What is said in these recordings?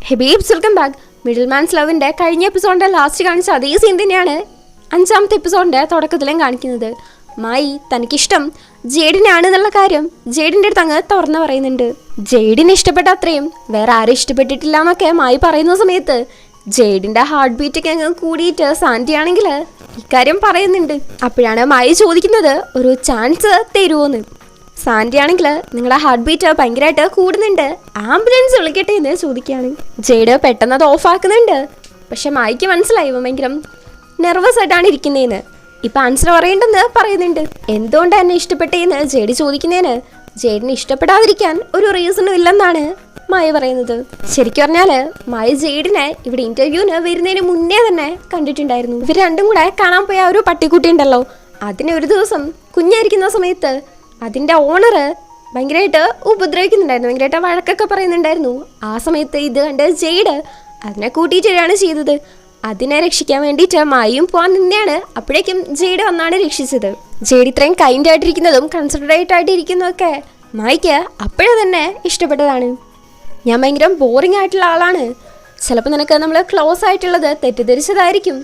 ഹെബീബ്സ് welcome back. Middle man's ലവിൻ്റെ കഴിഞ്ഞ എപ്പിസോഡിൻ്റെ last കാണിച്ച അതേ സീൻ തന്നെയാണ് 5ാമത്തെ എപ്പിസോഡിൻ്റെ തുടക്കത്തിലും കാണിക്കുന്നത്. മായി തനിക്കിഷ്ടം ജെയ്ഡിനാണ് എന്നുള്ള കാര്യം ജെയ്ഡിൻ്റെ അടുത്ത് അങ്ങ് തുറന്നു പറയുന്നുണ്ട്. ജെയ്ഡിനെ ഇഷ്ടപ്പെട്ട അത്രയും വേറെ ആരും ഇഷ്ടപ്പെട്ടിട്ടില്ല എന്നൊക്കെ മായി പറയുന്ന സമയത്ത് ജെയ്ഡിൻ്റെ ഹാർട്ട് ബീറ്റൊക്കെ അങ്ങ് കൂടിയിട്ട് സാൻഡി ആണെങ്കിൽ ഇക്കാര്യം പറയുന്നുണ്ട്. അപ്പോഴാണ് മായി ചോദിക്കുന്നത് ഒരു ചാൻസ് തരുമോന്ന്. സാൻഡി ആണെങ്കിൽ നിങ്ങളുടെ ഹാർട്ട് ബീറ്റ് ഭയങ്കരമായിട്ട് കൂടുന്നുണ്ട്, ആംബുലൻസ് വിളിക്കട്ടെ എന്ന് ചോദിക്കുകയാണ്. ജെയ്ഡ് പെട്ടെന്ന് അത് ഓഫ് ആക്കുന്നുണ്ട്. പക്ഷെ മായിക്ക് മനസ്സിലായി ഭയങ്കര നെർവസ് ആയിട്ടാണ് ഇരിക്കുന്നതെന്ന്. ഇപ്പം ആൻസർ പറയേണ്ടെന്ന് പറയുന്നുണ്ട്. എന്തുകൊണ്ടാണ് എന്നെ ഇഷ്ടപ്പെട്ടേന്ന് ജെയ്ഡ് ചോദിക്കുന്നതിന് ജെയ്ഡിനെ ഇഷ്ടപ്പെടാതിരിക്കാൻ ഒരു റീസണും ഇല്ലെന്നാണ് മായ പറയുന്നത്. ശരിക്കും പറഞ്ഞാൽ മായ ജെയ്ഡിനെ ഇവിടെ ഇന്റർവ്യൂവിന് വരുന്നതിന് മുന്നേ തന്നെ കണ്ടിട്ടുണ്ടായിരുന്നു. ഇവർ രണ്ടും കൂടെ കാണാൻ പോയ ഒരു പട്ടിക്കുട്ടി ഉണ്ടല്ലോ, അതിനെ ഒരു ദിവസം കുഞ്ഞായിരിക്കുന്ന സമയത്ത് അതിൻ്റെ ഓണറ് ഭയങ്കരമായിട്ട് ഉപദ്രവിക്കുന്നുണ്ടായിരുന്നു, ഭയങ്കരമായിട്ട് വഴക്കൊക്കെ പറയുന്നുണ്ടായിരുന്നു. ആ സമയത്ത് ഇത് കണ്ട് ജെയ്ഡ് അതിനെ കൂട്ടിയിട്ടാണ് ചെയ്തത്. അതിനെ രക്ഷിക്കാൻ വേണ്ടിയിട്ട് മായും പോകാൻ നിന്നെയാണ്. അപ്പോഴേക്കും ജെയ്ഡ് വന്നാണ് രക്ഷിച്ചത്. ജെയ്ഡ് ഇത്രയും കൈൻഡ് ആയിട്ടിരിക്കുന്നതും കൺസിഡറേറ്റ് ആയിട്ടിരിക്കുന്നതൊക്കെ മായ്ക്ക് അപ്പോഴേ തന്നെ ഇഷ്ടപ്പെട്ടതാണ്. ഞാൻ ഭയങ്കര ബോറിംഗ് ആയിട്ടുള്ള ആളാണ്, ചിലപ്പോൾ നിനക്ക് നമ്മൾ ക്ലോസ് ആയിട്ടുള്ളത് തെറ്റിദ്ധരിച്ചതായിരിക്കും,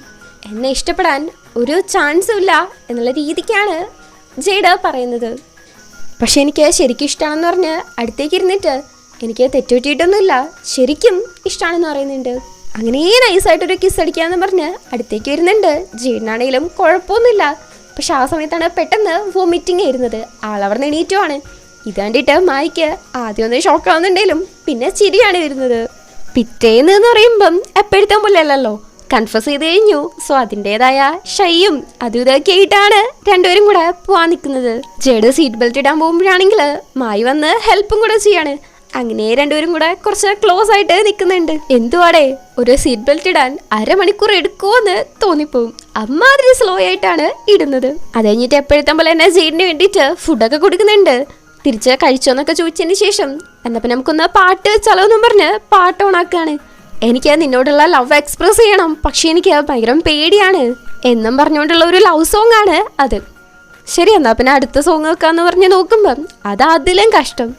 എന്നെ ഇഷ്ടപ്പെടാൻ ഒരു ചാൻസും ഇല്ല എന്നുള്ള രീതിക്കാണ് ജെയ്ഡ് പറയുന്നത്. പക്ഷെ എനിക്ക് ശരിക്കും ഇഷ്ടമാണെന്ന് പറഞ്ഞ് അടുത്തേക്ക് ഇരുന്നിട്ട് എനിക്ക് തെറ്റുപറ്റിയിട്ടൊന്നുമില്ല, ശരിക്കും ഇഷ്ടമാണെന്ന് പറയുന്നുണ്ട്. അങ്ങനെ നൈസായിട്ടൊരു കിസ് അടിക്കാമെന്ന് പറഞ്ഞ് അടുത്തേക്ക് വരുന്നുണ്ട്. ജെയ്ഡിനാണെങ്കിലും കുഴപ്പമൊന്നുമില്ല. പക്ഷെ ആ സമയത്താണ് പെട്ടെന്ന് വോമിറ്റിംഗ് ആയിരുന്നത്. ആളവർന്ന് എണീറ്റുമാണ്. ഇത് കണ്ടിട്ട് മായ്ക്ക് ആദ്യം ഒന്ന് ഷോക്കാവുന്നുണ്ടെങ്കിലും പിന്നെ ചിരിയാണ് വരുന്നത്. പിറ്റേന്ന് എന്ന് പറയുമ്പം എപ്പോഴത്തെ പോലെ അല്ലല്ലോ, കൺഫസ് ചെയ്ത് കഴിഞ്ഞു. സോ അതിൻ്റെതായ ഷൈയും അതും ഇതൊക്കെ ആയിട്ടാണ് രണ്ടുപേരും കൂടെ പോവാൻ നിൽക്കുന്നത്. ജെയ്ഡ് സീറ്റ് ബെൽറ്റ് ഇടാൻ പോകുമ്പോഴാണെങ്കിൽ മായി വന്ന് ഹെൽപ്പും കൂടെ ചെയ്യാണ്. അങ്ങനെ രണ്ടുപേരും കൂടെ കുറച്ച് ക്ലോസ് ആയിട്ട് നിൽക്കുന്നുണ്ട്. എന്തുവാടേ ഒരു സീറ്റ് ബെൽറ്റ് ഇടാൻ അരമണിക്കൂർ എടുക്കുമോന്ന് തോന്നിപ്പോവും, അമ്മാതിരി സ്ലോ ആയിട്ടാണ് ഇടുന്നത്. അത് കഴിഞ്ഞിട്ട് എപ്പോഴത്തെ പോലെ തന്നെ ജെയ്ഡിന് വേണ്ടിയിട്ട് ഫുഡൊക്കെ കൊടുക്കുന്നുണ്ട്. തിരിച്ച് കഴിച്ചോന്നൊക്കെ ചോദിച്ചതിന് ശേഷം എന്നപ്പം നമുക്കൊന്ന് പാട്ട് വെച്ചാലോ എന്നും പറഞ്ഞ് പാട്ട് ഓണാക്കാണ്. എനിക്ക് നിന്നോടുള്ള ലവ് എക്സ്പ്രസ് ചെയ്യണം, പക്ഷെ എനിക്ക് ഭയങ്കര പേടിയാണ് എന്നും പറഞ്ഞുകൊണ്ടുള്ള ഒരു ലവ് സോങ് ആണ് അത്. ശരി, എന്നാ പിന്നെ അടുത്ത സോങ് വെക്കാന്ന് പറഞ്ഞ് നോക്കുമ്പം അത് അതിലും കഷ്ടം.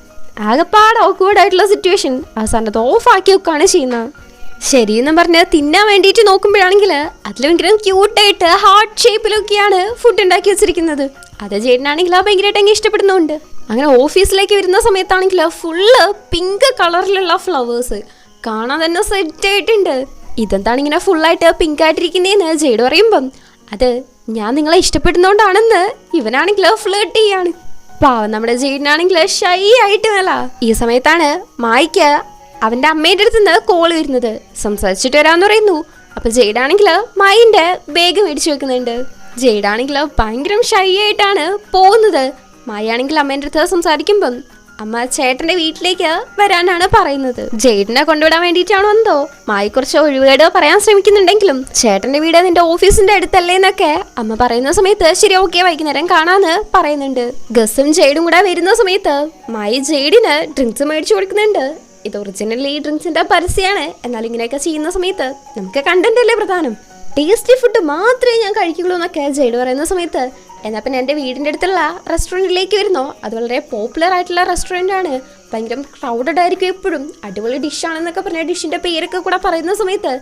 ആകെപ്പാട് ഓക്വേർഡ് ആയിട്ടുള്ള സിറ്റുവേഷൻ. അവസാനം അത് ഓഫ് ആക്കി വെക്കുകയാണ് ചെയ്യുന്നത്. ശരിയെന്നും പറഞ്ഞ് തിന്നാൻ വേണ്ടിയിട്ട് നോക്കുമ്പോഴാണെങ്കിൽ അതിൽ ഭയങ്കര ക്യൂട്ടായിട്ട് ഹാർട്ട് ഷേപ്പിലൊക്കെയാണ് ഫുഡ് ഉണ്ടാക്കി വെച്ചിരിക്കുന്നത്. അത് ജെയ്ഡിനാണെങ്കിൽ ഭയങ്കരമായിട്ട് അങ്ങ് ഇഷ്ടപ്പെടുന്നുണ്ട്. അങ്ങനെ ഓഫീസിലേക്ക് വരുന്ന സമയത്താണെങ്കിൽ ഫുള്ള് പിങ്ക് കളറിലുള്ള ഫ്ലവേഴ്സ് കാണാൻ തന്നെ സെറ്റ് ആയിട്ടുണ്ട്. ഇതെന്താണ് ഇങ്ങനെ ഫുള്ളായിട്ട് പിങ്ക് ആയിട്ടിരിക്കുന്നതെന്ന് ജെയ്ഡ് പറയുമ്പം അത് ഞാൻ നിങ്ങളെ ഇഷ്ടപ്പെടുന്നോണ്ടാണെന്ന് ഇവനാണെങ്കിൽ ഫ്ലേർട്ട് ചെയ്യാണ്. പാവം നമ്മുടെ ജെയ്ഡിനാണെങ്കിൽ ഷൈ ആയിട്ട് മേല. ഈ സമയത്താണ് മായ്ക്ക് അവന്റെ അമ്മയുടെ അടുത്ത് നിന്ന് കോള് വരുന്നത്. സംസാരിച്ചിട്ട് വരാന്ന് പറയുന്നു. അപ്പൊ ജെയ്ഡാണെങ്കിൽ മായിന്റെ ബാഗ് മേടിച്ചു വെക്കുന്നുണ്ട്. ജെയ്ഡാണെങ്കിൽ ഭയങ്കര ഷൈ ആയിട്ടാണ് പോകുന്നത്. മായാണെങ്കിൽ അമ്മേൻ്റെ അടുത്ത് സംസാരിക്കുമ്പം അമ്മ ചേട്ടന്റെ വീട്ടിലേക്ക് വരാനാണ് പറയുന്നത്. ജെയ്ഡിനെ കൊണ്ടുവിടാൻ വേണ്ടിയിട്ടാണോ എന്തോ മായി കുറച്ച് ഒഴിവുകേട് പറയാൻ ശ്രമിക്കുന്നുണ്ടെങ്കിലും ചേട്ടന്റെ വീട് നിന്റെ ഓഫീസിന്റെ അടുത്തല്ലേ എന്നൊക്കെ അമ്മ പറയുന്ന സമയത്ത് ശരി ഓക്കെ വൈകുന്നേരം കാണാന്ന് പറയുന്നുണ്ട്. ഗസും ജെയ്ഡും കൂടെ വരുന്ന സമയത്ത് മായി ജെയ്ഡിന് ഡ്രിങ്ക്സ് മേടിച്ചു കൊടുക്കുന്നുണ്ട്. ഇത് ഒറിജിനലി ഡ്രിങ്ക്സിന്റെ പരസ്യമാണ്. എന്നാൽ ഇങ്ങനെയൊക്കെ ചെയ്യുന്ന സമയത്ത് നമുക്ക് കണ്ടന്റ് അല്ലേ പ്രധാനം, ടേസ്റ്റി ഫുഡ് മാത്രമേ ഞാൻ കഴിക്കുള്ളൂ എന്നൊക്കെ ജെയ്ഡ് പറയുന്ന സമയത്ത് എന്നാൽ പിന്നെ എൻ്റെ വീടിൻ്റെ അടുത്തുള്ള റെസ്റ്റോറൻറ്റിലേക്ക് വരുന്നോ, അത് വളരെ പോപ്പുലർ ആയിട്ടുള്ള റെസ്റ്റോറൻ്റ് ആണ്, ഭയങ്കര ക്രൗഡഡ് ആയിരിക്കും എപ്പോഴും, അടിപൊളി ഡിഷാണെന്നൊക്കെ പറഞ്ഞ ഡിഷിൻ്റെ പേരൊക്കെ കൂടെ പറയുന്ന സമയത്ത്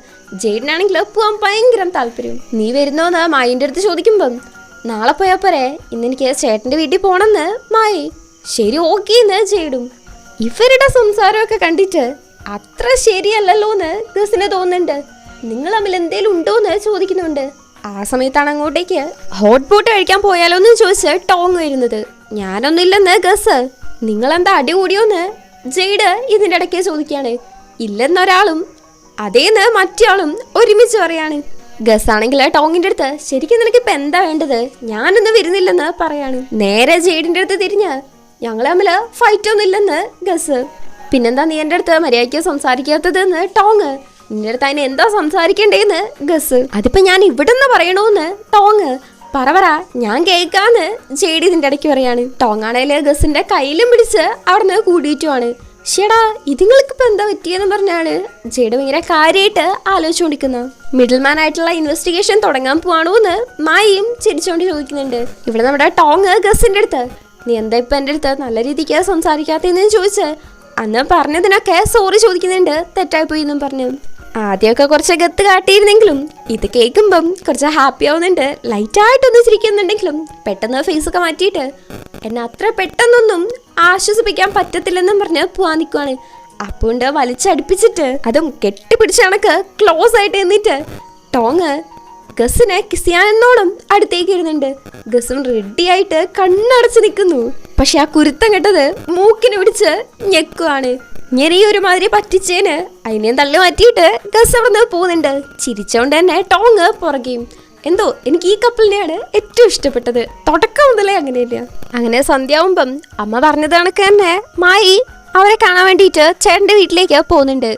ജെയ്ഡിനാണെങ്കിൽ പോകാൻ ഭയങ്കര താല്പര്യം. നീ വരുന്നോന്ന് മായിൻ്റെ അടുത്ത് ചോദിക്കുമ്പം നാളെ പോയാൽ പോരെ, ഇന്നെനിക്ക് ചേട്ടൻ്റെ വീട്ടിൽ പോകണമെന്ന് മായി. ശരി ഓക്കെ എന്ന് ജെയ്ഡും. ഇവരുടെ സംസാരമൊക്കെ കണ്ടിട്ട് അത്ര ശരിയല്ലല്ലോ എന്ന് ഗസിന് തോന്നുന്നുണ്ട്. നിങ്ങൾ തമ്മിൽ എന്തേലും ഉണ്ടോയെന്ന് ചോദിക്കുന്നുണ്ട്. ആ സമയത്താണ് അങ്ങോട്ടേക്ക് ഹോട്ട് ബോട്ട് കഴിക്കാൻ പോയാലോ എന്ന് ചോദിച്ച് ടോങ് വരുന്നത്. ഞാനൊന്നില്ലെന്ന് ഗസ്. നിങ്ങളെന്താ അടി കൂടിയോന്ന് ജെയ്ഡ് ഇതിൻ്റെ ഇടയ്ക്ക് ചോദിക്കുകയാണ്. ഇല്ലെന്നൊരാളും അതേന്ന് മറ്റയാളും ഒരുമിച്ച് പറയാണ്. ഗസ് ആണെങ്കിൽ ടോങ്ങിൻ്റെ അടുത്ത് ശരിക്കും നിനക്കിപ്പോൾ എന്താ വേണ്ടത്, ഞാനൊന്നും വരുന്നില്ലെന്ന് പറയാണ്. നേരെ ജെയ്ഡിൻ്റെ അടുത്ത് തിരിഞ്ഞ് ഞങ്ങൾ തമ്മിൽ ഫൈറ്റ് ഒന്നും ഇല്ലെന്ന് ഗസ്. പിന്നെന്താ നീ എൻ്റെ അടുത്ത് മര്യാദയ്ക്ക് സംസാരിക്കാത്തതെന്ന് ടോങ്. നിന്റെ അടുത്ത് അതിന് എന്താ സംസാരിക്കണ്ടേന്ന് ഗസ്. അതിപ്പോ ഞാൻ ഇവിടുന്ന് പറയണോന്ന് ടോങ്. പറ ഞാൻ കേൾക്കാന്ന് ജെയ്ഡ് ഇതിന്റെ ഇടയ്ക്ക് പറയാണ്. ടോങ്ങാണേല് ഗസിന്റെ കയ്യിലും പിടിച്ച് അവിടെ നിന്ന് കൂടിയിട്ടുമാണ്. ഷേടാ ഇതുങ്ങൾക്കിപ്പോൾ എന്താ പറ്റിയെന്ന് പറഞ്ഞാണ് ജെയ്ഡ് ഭയങ്കര കാര്യമായിട്ട് ആലോചിച്ചുകൊണ്ടിരിക്കുന്ന. മിഡിൽ മാൻ ആയിട്ടുള്ള ഇൻവെസ്റ്റിഗേഷൻ തുടങ്ങാൻ പോവാണോ എന്ന് മായും ചിരിച്ചുകൊണ്ട് ചോദിക്കുന്നുണ്ട്. ഇവിടെ നമ്മുടെ ടോങ് ഗസിന്റെ അടുത്ത് നീ എന്താ ഇപ്പം എൻ്റെ അടുത്ത് നല്ല രീതിക്ക് സംസാരിക്കാത്തതെന്ന് ചോദിച്ച് അന്ന് പറഞ്ഞതിനൊക്കെ സോറി ചോദിക്കുന്നുണ്ട്, തെറ്റായി പോയി എന്നും പറഞ്ഞു. ആദ്യമൊക്കെ കുറച്ച് ഗത്ത് കാട്ടിയിരുന്നെങ്കിലും ഇത് കേൾക്കുമ്പം കുറച്ച് ഹാപ്പി ആവുന്നുണ്ട്. ലൈറ്റായിട്ടൊന്ന് ചിരിക്കുന്നുണ്ടെങ്കിലും പെട്ടെന്ന് ഫേസൊക്കെ മാറ്റിയിട്ട് എന്നെ അത്ര പെട്ടെന്നൊന്നും ആശ്വസിപ്പിക്കാൻ പറ്റത്തില്ലെന്നും പറഞ്ഞ് പോവാൻ നിൽക്കുവാണ്. അപ്പോണ്ട് വലിച്ചടുപ്പിച്ചിട്ട് അതും കെട്ടിപ്പിടിച്ച കണക്ക് ക്ലോസ് ആയിട്ട് എന്നിട്ട് ടോങ് ഗസിനെ കിസ് ചെയ്യാനെന്നോണം അടുത്തേക്ക് ഇരുന്നുണ്ട്. ഗസും റെഡി ആയിട്ട് കണ്ണടച്ച് നിൽക്കുന്നു. പക്ഷെ ആ കുരുത്തം കെട്ടത് മൂക്കിന് പിടിച്ച് ഞെക്കുവാണ്. ഞെറിയൊരുമാതിരി പറ്റിച്ചേന് അതിനെയും തള്ളി മാറ്റിയിട്ട് ഗസ് അവിടെ നിന്ന് പോകുന്നുണ്ട്. ചിരിച്ചോണ്ട് തന്നെ ടോങ് പുറകെയും. എന്തോ എനിക്ക് ഈ കപ്പിളിനെയാണ് ഏറ്റവും ഇഷ്ടപ്പെട്ടത്, തുടക്കം മുതലേ അങ്ങനെയല്ല. അങ്ങനെ സന്ധ്യാവുമ്പം അമ്മ പറഞ്ഞത് കണക്ക് തന്നെ മായി അവരെ കാണാൻ വേണ്ടിയിട്ട് ചേട്ടൻ്റെ വീട്ടിലേക്ക് പോകുന്നുണ്ട്.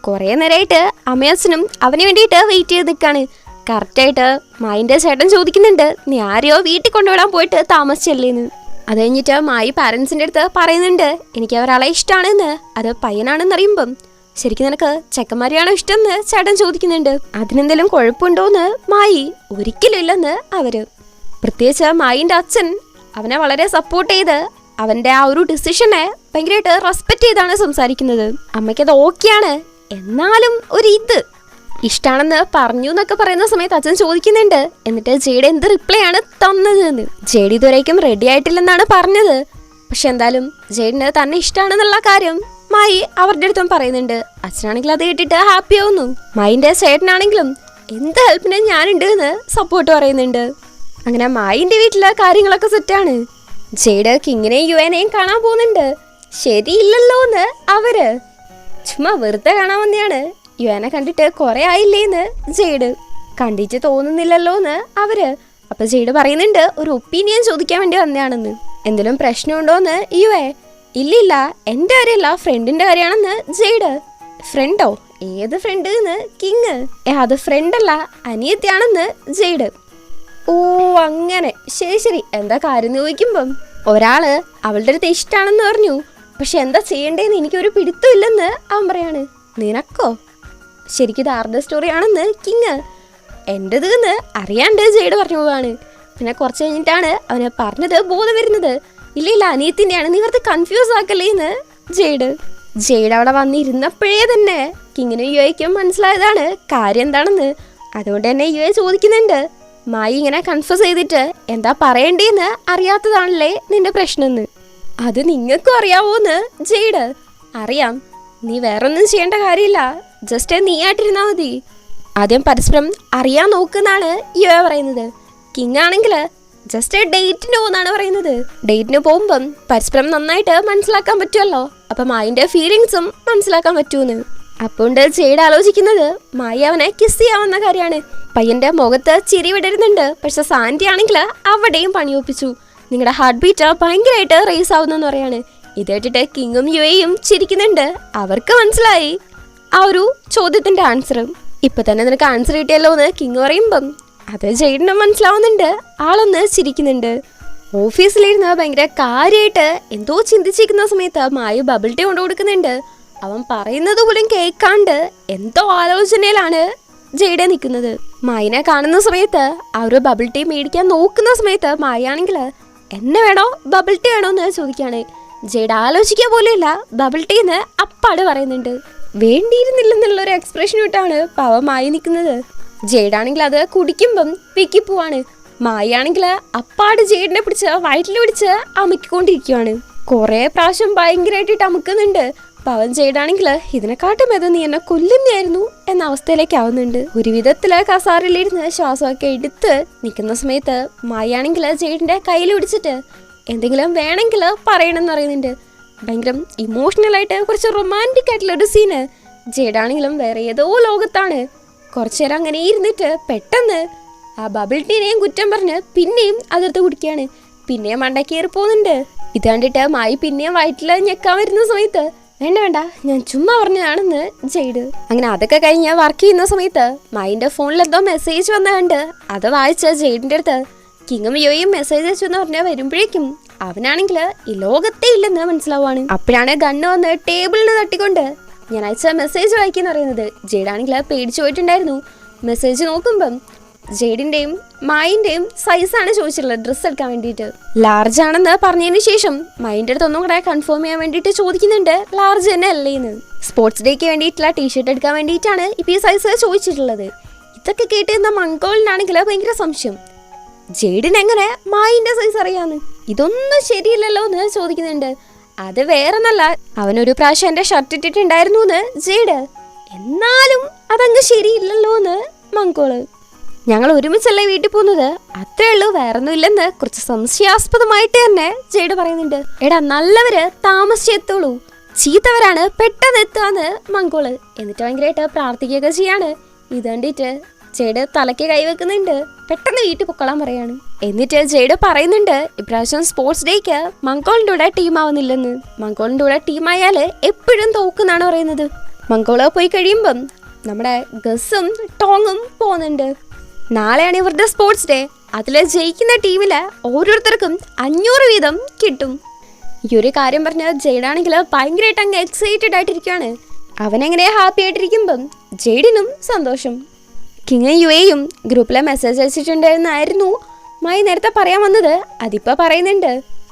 കുറേ നേരമായിട്ട് അമ്മയച്ഛനും അവന് വേണ്ടിയിട്ട് വെയിറ്റ് ചെയ്ത് നിൽക്കാണ്. കറക്റ്റായിട്ട് മായിൻ്റെ ചേട്ടൻ ചോദിക്കുന്നുണ്ട്, നീ ആരെയോ വീട്ടിൽ കൊണ്ടുവിടാൻ പോയിട്ട് താമസിച്ചല്ലേന്ന്. അത് കഴിഞ്ഞിട്ട് മായി പാരൻസിൻ്റെ അടുത്ത് പറയുന്നുണ്ട്, എനിക്ക് ഒരാളെ ഇഷ്ടമാണെന്ന്. അത് പയ്യനാണെന്ന് അറിയുമ്പം ശരിക്കും നിനക്ക് ചെക്കന്മാരെയാണോ ഇഷ്ടമെന്ന് ചേട്ടൻ ചോദിക്കുന്നുണ്ട്. അതിനെന്തെങ്കിലും കുഴപ്പമുണ്ടോയെന്ന് മായി ഒരിക്കലും ഇല്ലെന്ന് അവര്. പ്രത്യേകിച്ച് മായിൻ്റെ അച്ഛൻ അവനെ വളരെ സപ്പോർട്ട് ചെയ്ത് അവൻ്റെ ആ ഒരു ഡിസിഷനെ ഭയങ്കരമായിട്ട് റെസ്പെക്റ്റ് ചെയ്താണ് സംസാരിക്കുന്നത്. അമ്മയ്ക്കത് ഓക്കെയാണ്, എന്നാലും ഒരു ഇത് ഇഷ്ടമാണെന്ന് പറഞ്ഞു എന്നൊക്കെ പറയുന്ന സമയത്ത് അച്ഛൻ ചോദിക്കുന്നുണ്ട്, എന്നിട്ട് ജെയ്ഡ് എന്ത് റിപ്ലൈ ആണ് തന്നത് എന്ന്. ജെയ്ഡ് ഇതുവരേക്കും റെഡി ആയിട്ടില്ലെന്നാണ് പറഞ്ഞത്. പക്ഷെ എന്തായാലും ജെയ്ഡിന് തന്നെ ഇഷ്ടമാണെന്നുള്ള കാര്യം മായി അവരുടെ അടുത്തും പറയുന്നുണ്ട്. അച്ഛനാണെങ്കിൽ അത് കേട്ടിട്ട് ഹാപ്പി ആവുന്നു. മായിൻ്റെ ചേട്ടനാണെങ്കിലും എന്ത് ഹെൽപ്പിന് ഞാനുണ്ട് എന്ന് സപ്പോർട്ട് പറയുന്നുണ്ട്. അങ്ങനെ മായിൻ്റെ വീട്ടിലെ കാര്യങ്ങളൊക്കെ സെറ്റാണ്. ജെയ്ഡ് കിങ്ങിനെയും യുവനെയും കാണാൻ പോകുന്നുണ്ട്. ശരിയില്ലല്ലോ എന്ന് അവര് ചുമ്മാ വെറുതെ കാണാൻ വന്നെയാണ്. യുവനെ കണ്ടിട്ട് കുറെ ആയില്ലേന്ന് ജെയ്ഡ്. കണ്ടിട്ട് തോന്നുന്നില്ലല്ലോ എന്ന് അവര്. അപ്പൊ ജെയ്ഡ് പറയുന്നുണ്ട്, ഒരു ഒപ്പീനിയൻ ചോദിക്കാൻ വേണ്ടി വന്നതാണെന്ന്. എന്തെങ്കിലും പ്രശ്നമുണ്ടോന്ന് യുവേ. ഇല്ലില്ല, എൻ്റെ കാര്യമല്ല, ഫ്രണ്ടിന്റെ കാര്യമാണെന്ന് ജെയ്ഡ്. ഫ്രണ്ടോ? ഏത് ഫ്രണ്ട് എന്ന് കിങ്. അത് ഫ്രണ്ടല്ല, അനിയത്തിയാണെന്ന് ജെയ്ഡ്. ഓ അങ്ങനെ, ശരി ശരി, എന്താ കാര്യം ചോദിക്കുമ്പം ഒരാള് അവളുടെ അടുത്ത് ഇഷ്ടമാണെന്ന് പറഞ്ഞു. പക്ഷെ എന്താ ചെയ്യണ്ടേന്ന് എനിക്കൊരു പിടുത്തമില്ലെന്ന് അവൻ പറയാണ്. നിനക്കോ? ശരിക്കും ഇത് ആരുടെ സ്റ്റോറിയാണെന്ന് കിങ്. എൻ്റെത് എന്ന് അറിയാണ്ട് ജെയ്ഡ് പറഞ്ഞു പോവാണ്. പിന്നെ കുറച്ച് കഴിഞ്ഞിട്ടാണ് അവന് പറഞ്ഞത് ബോധം വരുന്നത്. ഇല്ല അനിയത്തിൻ്റെയാണ്, നീ വെറുതെ കൺഫ്യൂസ് ആക്കല്ലേന്ന് ജെയ്ഡ്. ജെയ്ഡ് അവിടെ വന്നിരുന്നപ്പോഴേ തന്നെ കിങ്ങിനും യുവയ്ക്കും മനസ്സിലായതാണ് കാര്യം എന്താണെന്ന്. അതുകൊണ്ട് തന്നെ യുവ ചോദിക്കുന്നുണ്ട്, മായി ഇങ്ങനെ കൺഫ്യൂസ് ചെയ്തിട്ട് എന്താ പറയണ്ടേന്ന് അറിയാത്തതാണല്ലേ നിന്റെ പ്രശ്നമെന്ന്. അത് നിങ്ങൾക്കും അറിയാവോന്ന് ജെയ്ഡ്. അറിയാം, നീ വേറൊന്നും ചെയ്യേണ്ട കാര്യമില്ല, ജസ്റ്റ് നീ ആയിട്ടിരുന്നാൽ മതി. ആദ്യം പരസ്പരം അറിയാൻ നോക്കുന്നാണ് യുവ പറയുന്നത്. കിങ് ആണെങ്കിൽ ജസ്റ്റ് ഡേറ്റിന് പോകുന്നാണ് പറയുന്നത്. ഡേറ്റിന് പോകുമ്പം പരസ്പരം നന്നായിട്ട് മനസ്സിലാക്കാൻ പറ്റുമല്ലോ, അപ്പം മായിൻ്റെ ഫീലിങ്സും മനസ്സിലാക്കാൻ പറ്റുമെന്ന്. അപ്പോണ്ട് ജെയ്ഡ് ആലോചിക്കുന്നത് മായി അവനെ കിസ് ചെയ്യാവുന്ന കാര്യമാണ്. പയ്യന്റെ മുഖത്ത് ചിരി വിടരുന്നുണ്ട്. പക്ഷെ സാൻഡി ആണെങ്കിൽ അവിടെയും പണിയൊപ്പിച്ചു. നിങ്ങളുടെ ഹാർട്ട് ബീറ്റ് ഭയങ്കരമായിട്ട് റേസ് ആവുന്നെന്ന് പറയാണ്. ഇത് കേട്ടിട്ട് കിങ്ങും യുവയും ചിരിക്കുന്നുണ്ട്. അവർക്ക് മനസ്സിലായി ആ ഒരു ചോദ്യത്തിന്റെ ആൻസർ. ഇപ്പൊ തന്നെ നിനക്ക് ആൻസർ കിട്ടിയല്ലോ എന്ന് കിങ് പറയുമ്പം അത് ജെയ്ഡിനും മനസ്സിലാവുന്നുണ്ട്. ആളൊന്ന് ചിരിക്കുന്നുണ്ട്. ഓഫീസിലിരുന്ന് ഭയങ്കര കാര്യമായിട്ട് എന്തോ ചിന്തിച്ചിരിക്കുന്ന സമയത്ത് മായി ബബിൾ ടീ കൊണ്ടു കൊടുക്കുന്നുണ്ട്. അവൻ പറയുന്നത് പോലും കേൾക്കാണ്ട് എന്തോ ആലോചനയിലാണ് ജെയ്ഡ് നിൽക്കുന്നത്. മായിനെ കാണുന്ന സമയത്ത് ആ ഒരു ബബിൾ ടീ മേടിക്കാൻ നോക്കുന്ന സമയത്ത് മായാണെങ്കിൽ എന്നെ വേണോ ബബിൾ ടീ വേണോ എന്ന് ചോദിക്കുകയാണ്. ജെയ്ഡ് ആലോചിക്കുക പോലെയല്ല, ബബിൾ ടീ എന്ന് അപ്പാട് പറയുന്നുണ്ട്. വേണ്ടിയിരുന്നില്ലെന്നുള്ളൊരു എക്സ്പ്രഷൻ ഇട്ടാണ് പാവമായി നിൽക്കുന്നത്. ജെയ്ഡാണെങ്കിൽ അത് കുടിക്കുമ്പം വിക്കിപ്പോവാണ്. മായാണെങ്കിൽ അപ്പാട് ജെയ്ഡിനെ പിടിച്ച് വയറ്റിൽ പിടിച്ച് അമുക്കിക്കൊണ്ടിരിക്കുകയാണ്. കുറെ പ്രാവശ്യം ഭയങ്കരമായിട്ട് അമുക്കുന്നുണ്ട്. പവൻ ജെയ്ഡാണെങ്കിൽ ഇതിനെക്കാട്ടും ഏത് നീ എന്നെ കൊല്ലുന്നതായിരുന്നു എന്ന അവസ്ഥയിലേക്ക് ആവുന്നുണ്ട്. ഒരു വിധത്തില് കസാറിലിരുന്ന് ശ്വാസമൊക്കെ എടുത്ത് നിൽക്കുന്ന സമയത്ത് മായാണെങ്കിൽ ജെയ്ഡിന്റെ കയ്യിൽ പിടിച്ചിട്ട് എന്തെങ്കിലും വേണമെങ്കിൽ പറയണമെന്ന് പറയുന്നുണ്ട്. ഭയങ്കര ഇമോഷണലായിട്ട് കുറച്ച് റൊമാൻറ്റിക് ആയിട്ടുള്ള ഒരു സീന്. ജെയ്ഡാണെങ്കിലും വേറെ ഏതോ ലോകത്താണ്. കുറച്ചു നേരം അങ്ങനെ ഇരുന്നിട്ട് പെട്ടെന്ന് ആ ബബിൾ ടീനെയും കുറ്റം പറഞ്ഞ് പിന്നെയും അതിർത്ത് കുടിക്കുകയാണ്. പിന്നെയും മണ്ടക്കേറി പോകുന്നുണ്ട്. ഇത് കണ്ടിട്ട് മായി പിന്നെയും വയറ്റിൽ ഞെക്കാൻ വരുന്ന സമയത്ത് വേണ്ട ഞാൻ ചുമ്മാ പറഞ്ഞതാണെന്ന് ജെയ്ഡ്. അങ്ങനെ അതൊക്കെ കഴിഞ്ഞ് വർക്ക് ചെയ്യുന്ന സമയത്ത് മൈൻ്റെ ഫോണിൽ എന്തോ മെസ്സേജ് വന്ന കണ്ട് അത് വായിച്ച ജെയ്ഡിൻ്റെ അടുത്ത് കിങ്ങും യോയും മെസ്സേജ് അയച്ചു എന്ന് പറഞ്ഞാൽ വരുമ്പോഴേക്കും അവനാണെങ്കിൽ ഈ ലോകത്തെ ഇല്ലെന്ന് മനസ്സിലാവുകയാണ്. അപ്പോഴാണ് ഗണ്ണ് വന്ന് ടേബിളിൽ തട്ടിക്കൊണ്ട് ഞാൻ അയച്ച മെസ്സേജ് വായിക്കുന്ന അറിയുന്നത്. ജെയ്ഡാണെങ്കിൽ പേടിച്ചു പോയിട്ടുണ്ടായിരുന്നു. മെസ്സേജ് നോക്കുമ്പം ജെയ്ഡിന്റെയും മായിന്റെയും സൈസാണ് ചോദിച്ചിട്ടുള്ളത് ഡ്രസ്സ് എടുക്കാൻ വേണ്ടിയിട്ട്. ലാർജ് ആണെന്ന് പറഞ്ഞതിന് ശേഷം മൈൻ്റെ അടുത്ത് ഒന്നും കൂടെ കൺഫേം ചെയ്യാൻ വേണ്ടിയിട്ട് ചോദിക്കുന്നുണ്ട് ലാർജ് തന്നെ അല്ലേന്ന്. സ്പോർട്സ് ഡേക്ക് വേണ്ടിയിട്ടുള്ള ടീഷർട്ട് എടുക്കാൻ വേണ്ടിയിട്ടാണ് ഇപ്പം ഈ സൈസ് ചോദിച്ചിട്ടുള്ളത്. ഇതൊക്കെ കേട്ടിരുന്ന മംഗോളിനാണെങ്കിൽ ഭയങ്കര സംശയം, ജെയ്ഡിന് എങ്ങനെ മായിന്റെ സൈസ് അറിയാന്ന്, ഇതൊന്നും ശരിയില്ലല്ലോ എന്ന് ചോദിക്കുന്നുണ്ട്. അത് വേറെ നല്ല, അവനൊരു പ്രാവശ്യം എന്റെ ഷർട്ട് ഇട്ടിട്ടുണ്ടായിരുന്നു എന്ന് ജെയ്ഡ്, എന്നാലും അതങ്ങ് ശരിയില്ലല്ലോ എന്ന് മംഗോള്. ഞങ്ങൾ ഒരുമിച്ചല്ലേ വീട്ടിൽ പോകുന്നത്, അത്രേ ഉള്ളൂ, വേറൊന്നും ഇല്ലെന്ന് കുറച്ച് സംശയാസ്പദമായിട്ട് തന്നെ ജെയ്ഡ് പറയുന്നുണ്ട്. എടാ നല്ലവര് താമസിച്ചെത്തുള്ളൂ, ചീത്തവരാണ് പെട്ടെന്ന് എത്താന്ന് മംഗോള്. എന്നിട്ട് ഭയങ്കരമായിട്ട് പ്രാർത്ഥിക്കുകയൊക്കെ ചെയ്യാണ്. ഇത് കണ്ടിട്ട് ജെയ്ഡ് തലയ്ക്ക് കൈവെക്കുന്നുണ്ട്, പെട്ടെന്ന് വീട്ടിൽ പൊക്കളാൻ പറയാണ്. എന്നിട്ട് ജെയ്ഡ് പറയുന്നുണ്ട് ഇപ്രാവശ്യം സ്പോർട്സ് ഡേക്ക് മംഗോളിന്റെ കൂടെ ടീം ആവുന്നില്ലെന്ന്. മംഗോളിന്റെ കൂടെ ടീമായാല് എപ്പോഴും തോക്കുന്നാണ് പറയുന്നത്. മംഗോള് പോയി കഴിയുമ്പം നമ്മുടെ ഗസും ടോങ്ങും പോകുന്നുണ്ട്. നാളെയാണ് ഇവരുടെ സ്പോർട്സ് ഡേ. അതിൽ ജയിക്കുന്ന ടീമില് ഓരോരുത്തർക്കും 500 വീതം കിട്ടും. ഈ ഒരു കാര്യം പറഞ്ഞ ജെയ്ഡാണെങ്കിൽ ഭയങ്കരമായിട്ട് അങ്ങ് എക്സൈറ്റഡ് ആയിട്ടിരിക്കുകയാണ്. അവനെങ്ങനെ ഹാപ്പി ആയിട്ടിരിക്കുമ്പം ജെയ്ഡിനും സന്തോഷം. കിങ് യുഎയും ഗ്രൂപ്പിലെ മെസ്സേജ് അയച്ചിട്ടുണ്ടായിരുന്നായിരുന്നു മായി നേരത്തെ പറയാൻ വന്നത്, അതിപ്പോൾ പറയുന്നുണ്ട്.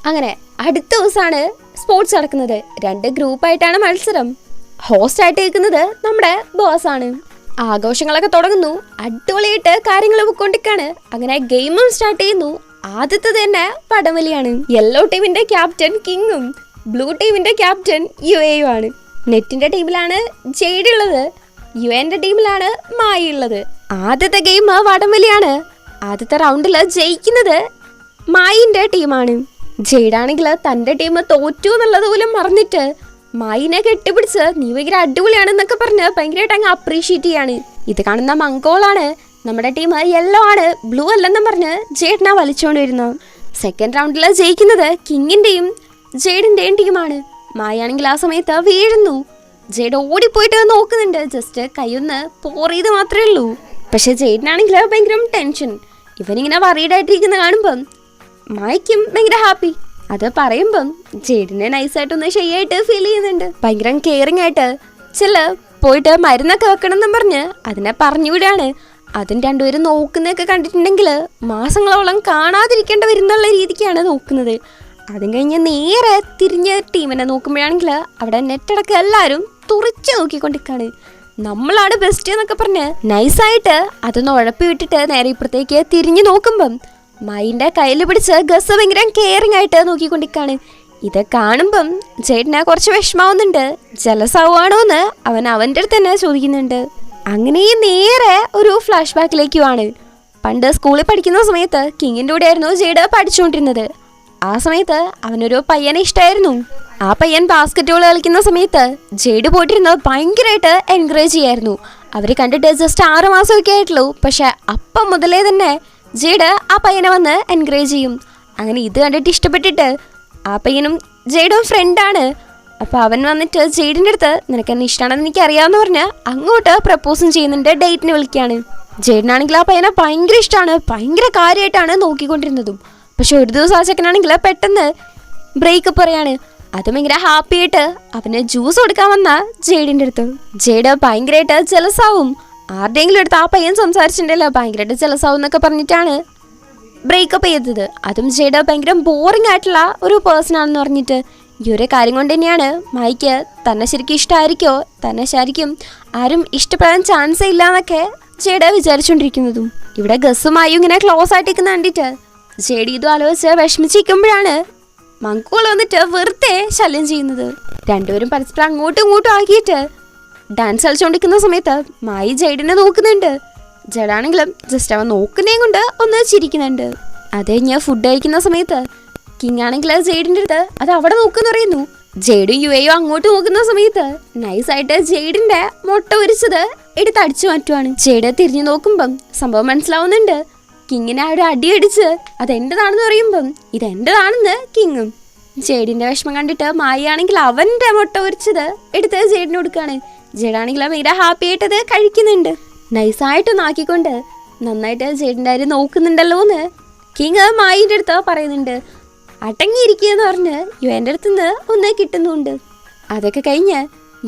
അങ്ങനെ അടുത്ത ദിവസമാണ് സ്പോർട്സ് നടക്കുന്നത്. 2 ഗ്രൂപ്പായിട്ടാണ് മത്സരം. ഹോസ്റ്റ് ആയിട്ട് നിൽക്കുന്നത് നമ്മുടെ ബോസാണ്. ആഘോഷങ്ങളൊക്കെ തുടങ്ങുന്നു, അടിപൊളിയായിട്ട് കാര്യങ്ങൾ പോയിക്കൊണ്ടിരിക്കാണ്. അങ്ങനെ ഗെയിമും സ്റ്റാർട്ട് ചെയ്യുന്നു. ആദ്യത്തെ തന്നെ വടംവലിയാണ്. യെല്ലോ ടീമിന്റെ ക്യാപ്റ്റൻ കിങ്ങും ബ്ലൂ ടീമിന്റെ ക്യാപ്റ്റൻ യുഎയും ആണ്. നെറ്റിന്റെ ടീമിലാണ് ജെയ്ഡ് ഉള്ളത്, യുഎന്റെ ടീമിലാണ് മായി ഉള്ളത്. ആദ്യത്തെ ഗെയിം വടംവലിയാണ്. ആദ്യത്തെ റൗണ്ടിൽ ജയിക്കുന്നത് മായിന്റെ ടീമാണ്. ജെയ്ഡാണെങ്കിൽ തന്റെ ടീം തോറ്റു എന്നുള്ളത് പോലും മറന്നിട്ട് മായിനെ കെട്ടിപ്പിടിച്ച് നീ ഭയങ്കര അടിപൊളിയാണെന്നൊക്കെ പറഞ്ഞ് ഭയങ്കരമായിട്ട് അങ്ങ് അപ്രീഷിയേറ്റ് ചെയ്യാണ്. ഇത് കാണുന്ന മംഗോളാണ് നമ്മുടെ ടീം യെല്ലോ ആണ് ബ്ലൂ അല്ലെന്നും പറഞ്ഞ് ജെയ്ഡിനെ വലിച്ചുകൊണ്ട് വരുന്നത്. സെക്കൻഡ് റൗണ്ടിൽ ജയിക്കുന്നത് കിങ്ങിന്റെയും ജെയ്ഡിന്റെയും ടീമാണ്. മായാണെങ്കിൽ ആ സമയത്ത് വീഴുന്നു. ജെയ്ഡ് ഓടിപ്പോയിട്ട് നോക്കുന്നുണ്ട്, ജസ്റ്റ് കൈയൊന്ന് പോറിയത് മാത്രമേ ഉള്ളൂ. പക്ഷെ ജെയ്ഡിനാണെങ്കിൽ ഭയങ്കര ടെൻഷൻ. ഇവനിങ്ങനെ വറീഡായിട്ടിരിക്കുന്ന കാണുമ്പം മായ്ക്കും ഭയങ്കര ഹാപ്പി. അത് പറയുമ്പം ജെയ്ഡിനെ നൈസായിട്ടൊന്ന് ശരിയായിട്ട് ഫീൽ ചെയ്യുന്നുണ്ട്. ഭയങ്കര കെയറിങ് ആയിട്ട് പോയിട്ട് മരുന്നൊക്കെ വെക്കണം എന്നും പറഞ്ഞ് അതിനെ പറഞ്ഞു വിടാണ്. അതിന് രണ്ടുപേരും നോക്കുന്നതൊക്കെ കണ്ടിട്ടുണ്ടെങ്കിൽ മാസങ്ങളോളം കാണാതിരിക്കേണ്ട വരുന്നുള്ള രീതിക്കാണ് നോക്കുന്നത്. അതും കഴിഞ്ഞ് നേരെ തിരിഞ്ഞ് ടീമിനെ നോക്കുമ്പോഴാണെങ്കിൽ അവിടെ നെറ്റടക്കം എല്ലാവരും തുറച്ച് നോക്കിക്കൊണ്ടിരിക്കുകയാണ്. നമ്മളാണ് ബെസ്റ്റ് എന്നൊക്കെ പറഞ്ഞ് നൈസായിട്ട് അതൊന്ന് ഉഴപ്പി വിട്ടിട്ട് നേരെ ഇപ്പുറത്തേക്ക് തിരിഞ്ഞു നോക്കുമ്പം മൈൻ്റെ കയ്യിൽ പിടിച്ച് ഗസ് ഭയങ്കര കെയറിങ് ആയിട്ട് നോക്കിക്കൊണ്ടിരിക്കുകയാണ്. ഇത് കാണുമ്പം ജെയ്ഡിനെ കുറച്ച് വിഷമാവുന്നുണ്ട്. ജലസാവുകയാണോ എന്ന് അവൻ അവൻ്റെ അടുത്ത് തന്നെ ചോദിക്കുന്നുണ്ട്. അങ്ങനെ നേരെ ഒരു ഫ്ലാഷ് ബാക്കിലേക്കുമാണ്. പണ്ട് സ്കൂളിൽ പഠിക്കുന്ന സമയത്ത് കിങ്ങിൻ്റെ കൂടെ ആയിരുന്നു ജെയ്ഡ് പഠിച്ചുകൊണ്ടിരുന്നത്. ആ സമയത്ത് അവനൊരു പയ്യനെ ഇഷ്ടമായിരുന്നു. ആ പയ്യൻ ബാസ്കറ്റ് ബോൾ കളിക്കുന്ന സമയത്ത് ജെയ്ഡ് പോയിട്ടിരുന്നത് ഭയങ്കരമായിട്ട് എൻകറേജ് ചെയ്യായിരുന്നു. അവർ കണ്ടിട്ട് ജസ്റ്റ് 6 മാസമൊക്കെ ആയിട്ടുള്ളൂ. പക്ഷെ അപ്പം മുതലേ തന്നെ ജെയ്ഡ് ആ പയ്യനെ വന്ന് എൻകറേജ് ചെയ്യും. അങ്ങനെ ഇത് കണ്ടിട്ട് ഇഷ്ടപ്പെട്ടിട്ട് ആ പയ്യനും ജെയ്ഡും ഫ്രണ്ടാണ്. അപ്പോൾ അവൻ വന്നിട്ട് ജെയ്ഡിൻ്റെ അടുത്ത് നിനക്ക് എന്നെ ഇഷ്ടമാണെന്ന് എനിക്ക് അറിയാമെന്ന് പറഞ്ഞ് അങ്ങോട്ട് പ്രപ്പോസും ചെയ്യുന്നുണ്ട്, ഡേറ്റിന് വിളിക്കുകയാണ്. ജെയ്ഡിനാണെങ്കിൽ ആ പയ്യനെ ഭയങ്കര ഇഷ്ടമാണ്, ഭയങ്കര കാര്യമായിട്ടാണ് നോക്കിക്കൊണ്ടിരുന്നതും. പക്ഷെ ഒരു ദിവസം ആ ചെക്കനാണെങ്കിൽ പെട്ടെന്ന് ബ്രേക്കപ്പ് പറയാണ്. അത് ഭയങ്കര ഹാപ്പി ആയിട്ട് അവന് ജ്യൂസ് കൊടുക്കാൻ വന്ന ജെയ്ഡിൻ്റെ അടുത്ത് ജെയ്ഡ് ഭയങ്കരമായിട്ട് ജലസാവും. ആരുടെയെങ്കിലും അടുത്ത് ആ പയ്യൻ സംസാരിച്ചിട്ടുണ്ടല്ലോ ഭയങ്കരമായിട്ട് ജലസാവും എന്നൊക്കെ പറഞ്ഞിട്ടാണ് ബ്രേക്കപ്പ് ചെയ്തത്. അതും ജെയ്ഡ് ഭയങ്കര ബോറിംഗ് ആയിട്ടുള്ള ഒരു പേഴ്സൺ ആണെന്ന് പറഞ്ഞിട്ട്. ഈ ഒരു കാര്യം കൊണ്ട് തന്നെയാണ് മായിക്ക് തന്നെ ശരിക്കും ഇഷ്ടമായിരിക്കോ, തന്നെ ശരിക്കും ആരും ഇഷ്ടപ്പെടാൻ ചാൻസേ ഇല്ല എന്നൊക്കെ ജെയ്ഡ് വിചാരിച്ചുകൊണ്ടിരിക്കുന്നതും. ഇവിടെ ഗസുമായും ഇങ്ങനെ ക്ലോസ് ആയിട്ടിരിക്കുന്ന കണ്ടിട്ട് ജെയ്ഡ് ഇതും ആലോചിച്ച് വിഷമിച്ചിരിക്കുമ്പോഴാണ് മംഗോൾ വന്നിട്ട് വെറുതെ ശല്യം ചെയ്യുന്നത്. രണ്ടുപേരും പരസ്പരം അങ്ങോട്ടും ഇങ്ങോട്ടും ആക്കിയിട്ട് ഡാൻസ് കളിച്ചുകൊണ്ടിരിക്കുന്ന സമയത്ത് മായി ജെയ്ഡിനെ നോക്കുന്നുണ്ട്. ജെയ്ഡാണെങ്കിലും ജസ്റ്റ് അവൻ നോക്കുന്നതും കൊണ്ട് ഒന്ന് ചിരിക്കുന്നുണ്ട്. അത് കഴിഞ്ഞ് ഫുഡ് കഴിക്കുന്ന സമയത്ത് കിങ് ആണെങ്കിൽ ജെയ്ഡിൻ്റെ അടുത്ത് അത് അവിടെ നോക്കുമെന്ന് പറയുന്നു. ജെയ്ഡും യുഎയും അങ്ങോട്ട് നോക്കുന്ന സമയത്ത് നൈസായിട്ട് ജെയ്ഡിന്റെ മുട്ട ഉരിച്ചത് എടുത്ത് അടിച്ചു മാറ്റുവാണ്. ജെയ്ഡ് തിരിഞ്ഞു നോക്കുമ്പം സംഭവം മനസ്സിലാവുന്നുണ്ട്. കിങ്ങിനെ ഒരു അടിയടിച്ച് അതെൻ്റെതാണെന്ന് പറയുമ്പം ഇതെൻ്റെതാണെന്ന് കിങ്ങും. ജെയ്ഡിന്റെ വിഷമം കണ്ടിട്ട് മായിയാണെങ്കിൽ അവന്റെ മുട്ട ഉരിച്ചത് എടുത്ത് ജെയ്ഡിന് കൊടുക്കുകയാണ്. ജെയ്ഡാണെങ്കിൽ ഭയങ്കര ഹാപ്പി ആയിട്ടത് കഴിക്കുന്നുണ്ട്. നൈസായിട്ട് നാക്കിക്കൊണ്ട് നന്നായിട്ട് ജെയ്ഡിൻ്റെ കാര്യം നോക്കുന്നുണ്ടല്ലോ എന്ന് കിങ് മായിൻ്റെ അടുത്ത് പറയുന്നുണ്ട്. അടങ്ങിയിരിക്കുകയെന്ന് പറഞ്ഞ് യുഎൻ്റെ അടുത്ത് നിന്ന് ഒന്ന് കിട്ടുന്നുണ്ട്. അതൊക്കെ കഴിഞ്ഞ്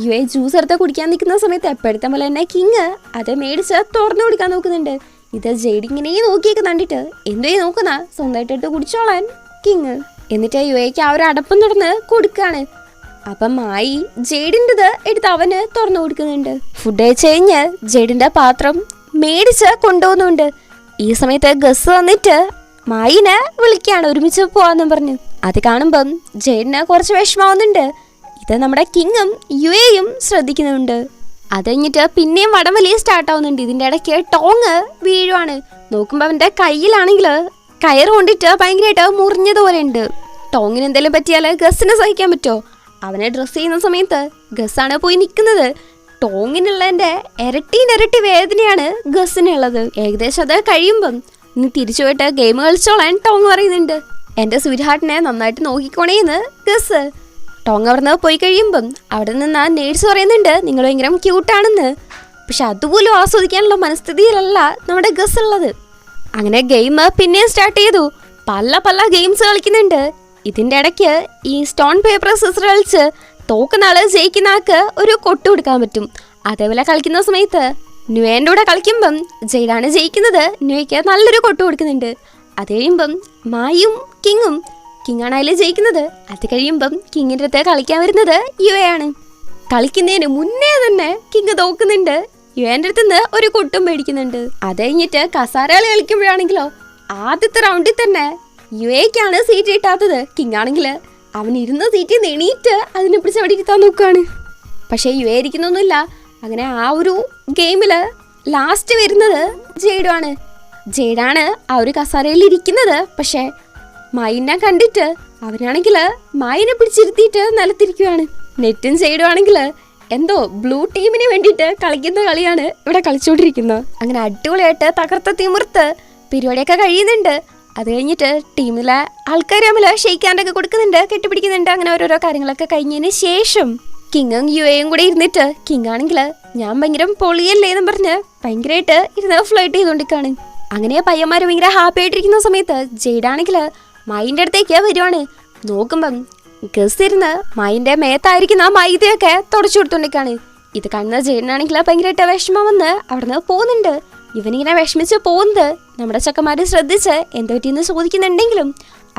യുഎ ജ്യൂസ് എടുത്ത് കുടിക്കാൻ നിൽക്കുന്ന സമയത്ത് എപ്പോഴത്തെ പോലെ തന്നെ കിങ് അത് മേടിച്ച് തുറന്നു കൊടുക്കാൻ നോക്കുന്നുണ്ട്. ഇത് ജെയ്ഡ് ഇങ്ങനെ നോക്കിയൊക്കെ കണ്ടിട്ട് എന്തോ നോക്കുന്ന സ്വന്തമായിട്ട് കുടിച്ചോളാൻ കിങ്. എന്നിട്ട് യുവയ്ക്ക് ആ ഒരു അടപ്പം തുറന്ന് കൊടുക്കാണ്. അപ്പം മായി ജെയ്ഡിൻ്റെത് എടുത്ത് അവന് തുറന്നു കൊടുക്കുന്നുണ്ട്. ഫുഡ് കഴിച്ച് കഴിഞ്ഞ് ജെയ്ഡിന്റെ പാത്രം മേടിച്ച് കൊണ്ടുപോകുന്നുണ്ട്. ഈ സമയത്ത് ഗസ് വന്നിട്ട് മായിനെ വിളിക്കാണ് ഒരുമിച്ച് പോവാന്നും പറഞ്ഞു. അത് കാണുമ്പം ജെയ്ഡിന് കുറച്ച് വിഷമാവുന്നുണ്ട്. ഇത് നമ്മുടെ കിങ്ങും യുവയും ശ്രദ്ധിക്കുന്നുണ്ട്. അത് കഴിഞ്ഞിട്ട് പിന്നെയും വടംവലി സ്റ്റാർട്ടാവുന്നുണ്ട്. ഇതിൻ്റെ ഇടയ്ക്ക് ടോങ് വീഴുവാണ്. നോക്കുമ്പോൾ അവൻ്റെ കയ്യിലാണെങ്കിൽ കയറ് കൊണ്ടിട്ട് ഭയങ്കരമായിട്ട് മുറിഞ്ഞതുപോലെ ഉണ്ട്. ടോങ്ങിന് എന്തെങ്കിലും പറ്റിയാൽ ഗസ്സിന് സഹിക്കാൻ പറ്റുമോ? അവനെ ഡ്രസ്സ് ചെയ്യുന്ന സമയത്ത് ഗസ്സാണ് പോയി നിൽക്കുന്നത്. ടോങ്ങിനുള്ളതിൻ്റെ ഇരട്ടി വേദനയാണ് ഗസ്സിനുള്ളത്. ഏകദേശം അത് കഴിയുമ്പം ഇനി തിരിച്ചു പോയിട്ട് ഗെയിം കളിച്ചോളാൻ ടോങ് പറയുന്നുണ്ട്. എൻ്റെ സ്വീറ്റ്ഹാർട്ടിനെ നന്നായിട്ട് നോക്കിക്കോണേന്ന് ഗസ്. ടോങ് അവിടെ പോയി കഴിയുമ്പം അവിടെ നിന്ന് ആ നേഴ്സ് പറയുന്നുണ്ട് നിങ്ങൾ ഭയങ്കര ക്യൂട്ടാണെന്ന്. പക്ഷെ അതുപോലും ആസ്വദിക്കാനുള്ള മനസ്ഥിതിയിലല്ല നമ്മുടെ ഗസ് ഉള്ളത്. അങ്ങനെ ഗെയിം പിന്നെയും സ്റ്റാർട്ട് ചെയ്തു. പല ഗെയിംസ് കളിക്കുന്നുണ്ട്. ഇതിൻ്റെ ഇടയ്ക്ക് ഈ സ്റ്റോൺ പേപ്പർ സിസർ കളിച്ച് തോക്കുന്ന ആള് ജയിക്കുന്ന ആൾക്ക് ഒരു കൊട്ട് കൊടുക്കാൻ പറ്റും. അതേപോലെ കളിക്കുന്ന സമയത്ത് ന്യൂയേൻ്റെ കൂടെ കളിക്കുമ്പം ജെയ്ഡാണ് ജയിക്കുന്നത്. ന്യൂയ്ക്ക് നല്ലൊരു കൊട്ട് കൊടുക്കുന്നുണ്ട്. അത് കഴിയുമ്പം മായും കിങ്ങാണ് അതിൽ ജയിക്കുന്നത്. അത് കഴിയുമ്പം കിങ്ങിൻ്റെ അടുത്ത് കളിക്കാൻ വരുന്നത് യുവയാണ്. കളിക്കുന്നതിന് മുന്നേ തന്നെ കിങ് തോക്കുന്നുണ്ട്. യുവൻ്റെ അടുത്ത് നിന്ന് ഒരു കൊട്ടും മേടിക്കുന്നുണ്ട്. അത് കഴിഞ്ഞിട്ട് കസാരകളി കളിക്കുമ്പോഴാണെങ്കിലോ ആദ്യത്തെ റൗണ്ടിൽ തന്നെ യുവയ്ക്കാണ് സീറ്റ് കിട്ടാത്തത്. കിങ് ആണെങ്കിൽ അവൻ ഇരുന്ന സീറ്റിൽ നിന്ന് എണീറ്റ് അതിനെ പിടിച്ച് അവിടെ ഇരുത്താൻ നോക്കുകയാണ്. പക്ഷേ യുവ ഇരിക്കുന്നൊന്നുമില്ല. അങ്ങനെ ആ ഒരു ഗെയിമിൽ ലാസ്റ്റ് വരുന്നത് ജെയ്ഡാണ് ആ ഒരു കസാരയിൽ ഇരിക്കുന്നത്. പക്ഷേ മൈനെ കണ്ടിട്ട് അവനാണെങ്കിൽ മൈനെ പിടിച്ചിരുത്തിയിട്ട് നിലത്തിരിക്കുകയാണ്. നെറ്റും ജെയ്ഡുമാണെങ്കിൽ എന്തോ ബ്ലൂ ടീമിന് വേണ്ടിയിട്ട് കളിക്കുന്ന കളിയാണ് ഇവിടെ കളിച്ചുകൊണ്ടിരിക്കുന്നത്. അങ്ങനെ അടിപൊളിയായിട്ട് തകർത്ത തിമിർത്ത് പരിപാടിയൊക്കെ കഴിയുന്നുണ്ട്. അത് കഴിഞ്ഞിട്ട് ടീമിലെ ആൾക്കാർ തമ്മിൽ ഷെയ്ക്കാൻ്റൊക്കെ കൊടുക്കുന്നുണ്ട്, കെട്ടിപ്പിടിക്കുന്നുണ്ട്. അങ്ങനെ ഓരോരോ കാര്യങ്ങളൊക്കെ കഴിഞ്ഞതിന് ശേഷം കിങ്ങും യുവയും കൂടെ ഇരുന്നിട്ട് കിങ് ആണെങ്കിൽ ഞാൻ ഭയങ്കര പൊളിയല്ലേ എന്നും പറഞ്ഞ് ഭയങ്കരമായിട്ട് ഇരുന്ന് ഫ്ലൈറ്റ് ചെയ്തുകൊണ്ടിരിക്കുകയാണ്. അങ്ങനെ പയ്യന്മാർ ഭയങ്കര ഹാപ്പി ആയിട്ടിരിക്കുന്ന സമയത്ത് ജെയ്ഡാണെങ്കിൽ മൈൻ്റെ അടുത്തേക്ക് വരുവാണ്. നോക്കുമ്പം ഗസ് ഇരുന്ന് മൈൻ്റെ മേത്തായിരിക്കുന്ന മൈദയൊക്കെ തുടച്ചു കൊടുത്തോണ്ടിരിക്കുകയാണ്. ഇത് കാണുന്ന ജെയ്ഡനാണെങ്കിൽ ഭയങ്കരമായിട്ട് വിഷമം വന്ന് അവിടെ നിന്ന് പോകുന്നുണ്ട്. ഇവനിങ്ങനെ വിഷമിച്ച് പോകുന്നത് നമ്മുടെ ചക്കന്മാര് ശ്രദ്ധിച്ച് എന്ത് പറ്റിയെന്ന് ചോദിക്കുന്നുണ്ടെങ്കിലും